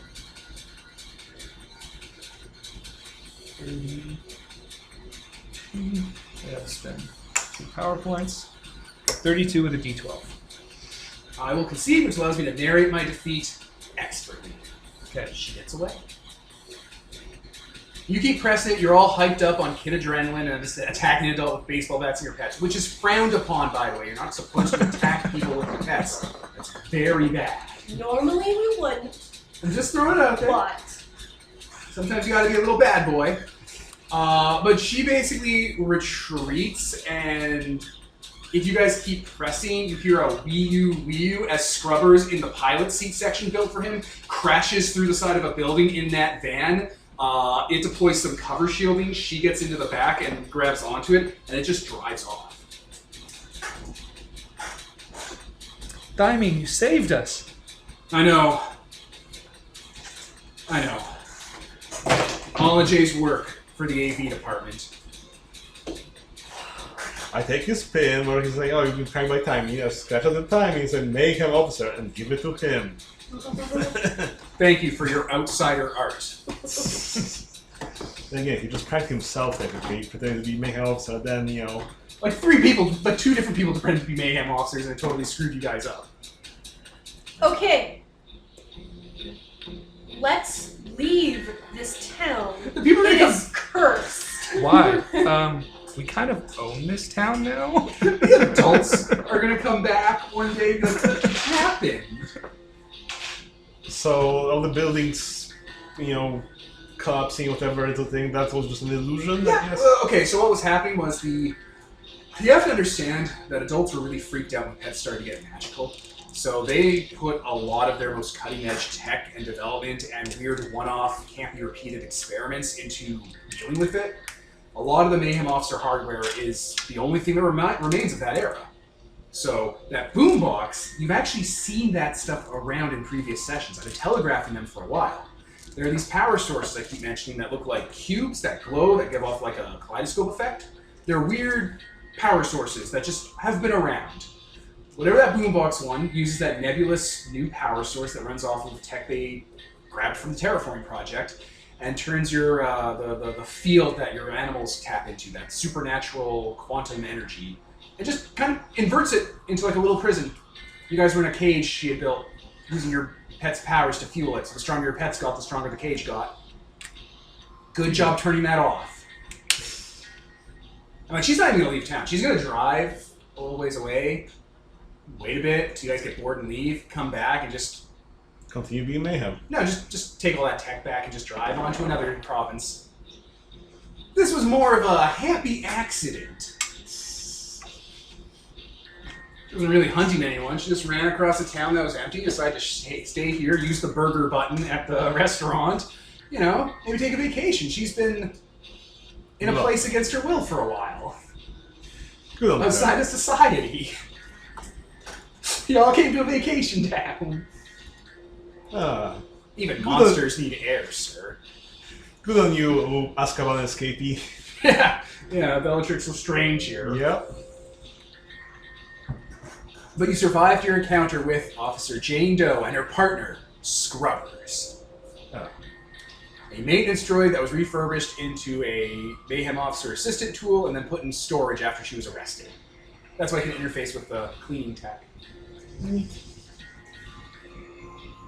Speaker 3: 32. I gotta spend 2 power points. 32 with a d12.
Speaker 1: I will concede, which allows me to narrate my defeat expertly.
Speaker 3: Okay.
Speaker 1: She gets away. You keep pressing it, you're all hyped up on kid adrenaline and just attacking an adult with baseball bats in your pets, which is frowned upon, by the way. You're not supposed to attack people with your pets. That's very bad.
Speaker 2: Normally we wouldn't,
Speaker 1: I'm just throwing it out there.
Speaker 2: but
Speaker 1: Sometimes you gotta be a little bad boy. But she basically retreats, and if you guys keep pressing, you hear a wee you as Scrubbers in the pilot seat section built for him crashes through the side of a building in that van. It deploys some cover shielding. She gets into the back and grabs onto it, and it just drives off.
Speaker 3: Diming, you saved us.
Speaker 1: I know. I know. All of Jay's work for the AV department.
Speaker 4: I take his pin where he's like, oh, you've been trying by timing. I scratch out the timing and say, mayhem officer, and give it to him.
Speaker 1: Thank you for your outsider art.
Speaker 4: Then again, he just cracked himself technically, pretending to be mayhem officer, then, you know...
Speaker 1: Like 3 people, but 2 different people pretended to be mayhem officers and it totally screwed you guys up.
Speaker 2: okay. Let's leave this town.
Speaker 1: The people are
Speaker 2: It
Speaker 1: gonna
Speaker 2: is cursed.
Speaker 3: Why? We kind of own this town now.
Speaker 1: the adults are gonna come back one day and be like, what happened?
Speaker 4: So, all the buildings, you know, collapsing, whatever little thing, that was just an illusion, I
Speaker 1: Yeah,
Speaker 4: guess?
Speaker 1: well, okay, so what was happening was you have to understand that adults were really freaked out when pets started to get magical. So they put a lot of their most cutting-edge tech and development and weird one-off, can't-be-repeated experiments into dealing with it. A lot of the Mayhem Officer hardware is the only thing that remains of that era. So that boombox, you've actually seen that stuff around in previous sessions. I've been telegraphing them for a while. There are these power sources I keep mentioning that look like cubes that glow, that give off like a kaleidoscope effect. They're weird power sources that just have been around. Whatever that boombox one uses that nebulous new power source that runs off of the tech they grabbed from the terraforming project and turns your the field that your animals tap into, that supernatural quantum energy, and just kind of inverts it into like a little prison. You guys were in a cage she had built using your pet's powers to fuel it, so the stronger your pets got, the stronger the cage got. Good job turning that off. I'm like, she's not even gonna leave town. She's gonna drive a little ways away, wait a bit till you guys get bored and leave, come back and just...
Speaker 4: Continue being mayhem.
Speaker 1: No, just take all that tech back and just drive on to another province. This was more of a happy accident. She wasn't really hunting anyone. She just ran across a town that was empty, decided to stay here, use the burger button at the restaurant. You know, maybe take a vacation. She's been in a
Speaker 4: Look.
Speaker 1: place against her will for a while.
Speaker 4: Good on
Speaker 1: Outside
Speaker 4: them.
Speaker 1: of society. Y'all came to a vacation town.
Speaker 4: Ah,
Speaker 1: Even
Speaker 4: Good
Speaker 1: monsters need air, sir.
Speaker 4: good on you, oh, Azkaban escapee.
Speaker 1: Yeah, Bellatrix Lestrange here.
Speaker 4: Yep.
Speaker 1: But you survived your encounter with Officer Jane Doe and her partner, Scrubbers.
Speaker 4: Oh.
Speaker 1: A maintenance droid that was refurbished into a Mayhem Officer Assistant tool and then put in storage after she was arrested. That's why I can interface with the cleaning tech.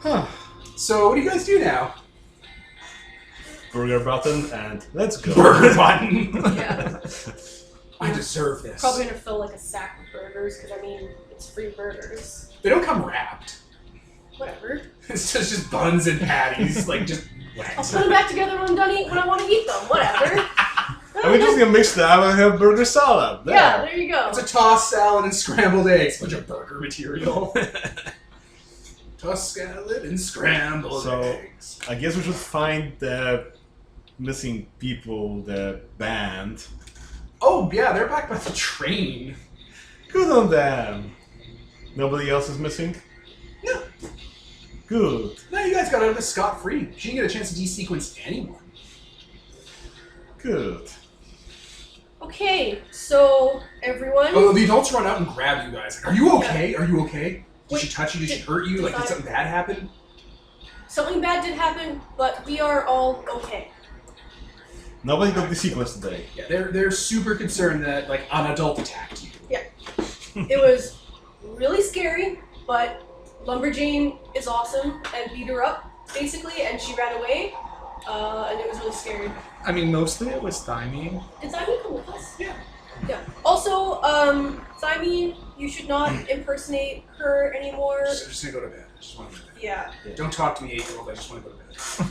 Speaker 4: Huh.
Speaker 1: So, what do you guys do now?
Speaker 4: Burger button and let's go.
Speaker 1: Burger button!
Speaker 2: Yeah.
Speaker 1: I deserve this.
Speaker 2: Probably gonna fill like a sack with burgers, because I mean, it's free burgers.
Speaker 1: They don't come wrapped.
Speaker 2: Whatever.
Speaker 1: It's just buns and patties, like just
Speaker 2: I'll
Speaker 1: wet.
Speaker 2: put them back together when I'm done eating, when I want to eat them. Whatever.
Speaker 4: And we're just gonna mix that and have burger salad. There.
Speaker 2: Yeah, there you go.
Speaker 1: It's a tossed salad and scrambled eggs. Bunch of burger material. Tossed salad and scrambled
Speaker 4: So-
Speaker 1: eggs.
Speaker 4: I guess we should find the missing people, the band.
Speaker 1: Oh, yeah, they're back by the train.
Speaker 4: Good on them. Nobody else is missing?
Speaker 1: No.
Speaker 4: Good.
Speaker 1: No, you guys got out of this scot-free. She didn't get a chance to desequence anyone.
Speaker 4: Good.
Speaker 2: Okay, so everyone.
Speaker 1: Oh, the adults run out and grab you guys. Are you okay? Are you okay? Did
Speaker 2: Wait,
Speaker 1: she touch you? Did she hurt you? Like, did something bad happen?
Speaker 2: Something bad did happen, but we are all okay.
Speaker 4: Nobody got the sequence today.
Speaker 1: Yeah, they're super concerned that, like, an adult attacked you.
Speaker 2: It was really scary, but Lumberjane is awesome and beat her up, basically, and she ran away, and it was really scary.
Speaker 3: I mean, mostly it was Thymine.
Speaker 2: Did Thymine come with us?
Speaker 1: Yeah.
Speaker 2: Yeah. Also, Thymine, you should not impersonate her anymore.
Speaker 1: Just gonna go to bed. I just want to go to bed.
Speaker 2: Yeah.
Speaker 1: Don't talk to me, 8-year-old. I just want to go to bed.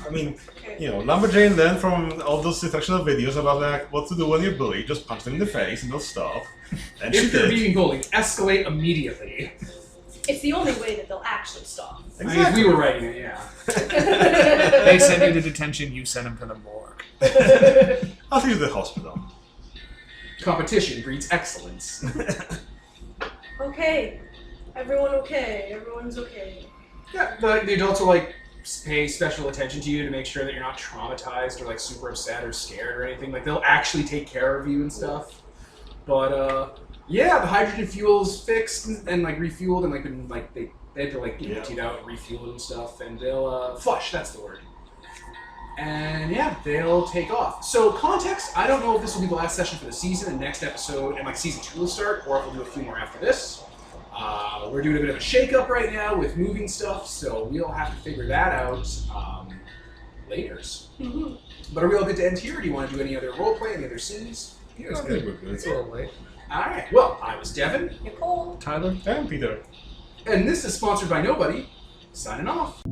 Speaker 4: I mean,
Speaker 2: Okay.
Speaker 4: you know, Lumberjane then from all those instructional videos about like what to do when you're bullied, just punch them in the face and they'll stop. And she
Speaker 1: If they're
Speaker 4: did.
Speaker 1: being bullied, escalate immediately.
Speaker 2: It's the only way that they'll actually stop.
Speaker 1: I mean, if we were writing it, yeah.
Speaker 3: They send you to detention, you send them to the morgue.
Speaker 4: I'll take you to the hospital.
Speaker 1: Competition breeds excellence.
Speaker 2: Okay. Everyone okay. Everyone's okay.
Speaker 1: Yeah, the adults will like pay special attention to you to make sure that you're not traumatized or like super upset or scared or anything. Like they'll actually take care of you and stuff. But yeah, the hydrogen fuel's fixed and like refueled and like been like they had to like empty it out and refuel it and stuff. And they'll flush. That's the word. And yeah, they'll take off. So context, I don't know if this will be the last session for the season and next episode and like season 2 will start, or if we'll do a few more after this. We're doing a bit of a shake-up right now with moving stuff, so we'll have to figure that out later.
Speaker 2: Mm-hmm.
Speaker 1: But are we all good to end here, or do you want to do any other roleplay, any other scenes?
Speaker 4: Yeah, it's good.
Speaker 3: It's a little late.
Speaker 1: Alright, well, I was Devin,
Speaker 2: Nicole.
Speaker 3: Tyler?
Speaker 4: And Peter.
Speaker 1: and this is sponsored by Nobody, signing off.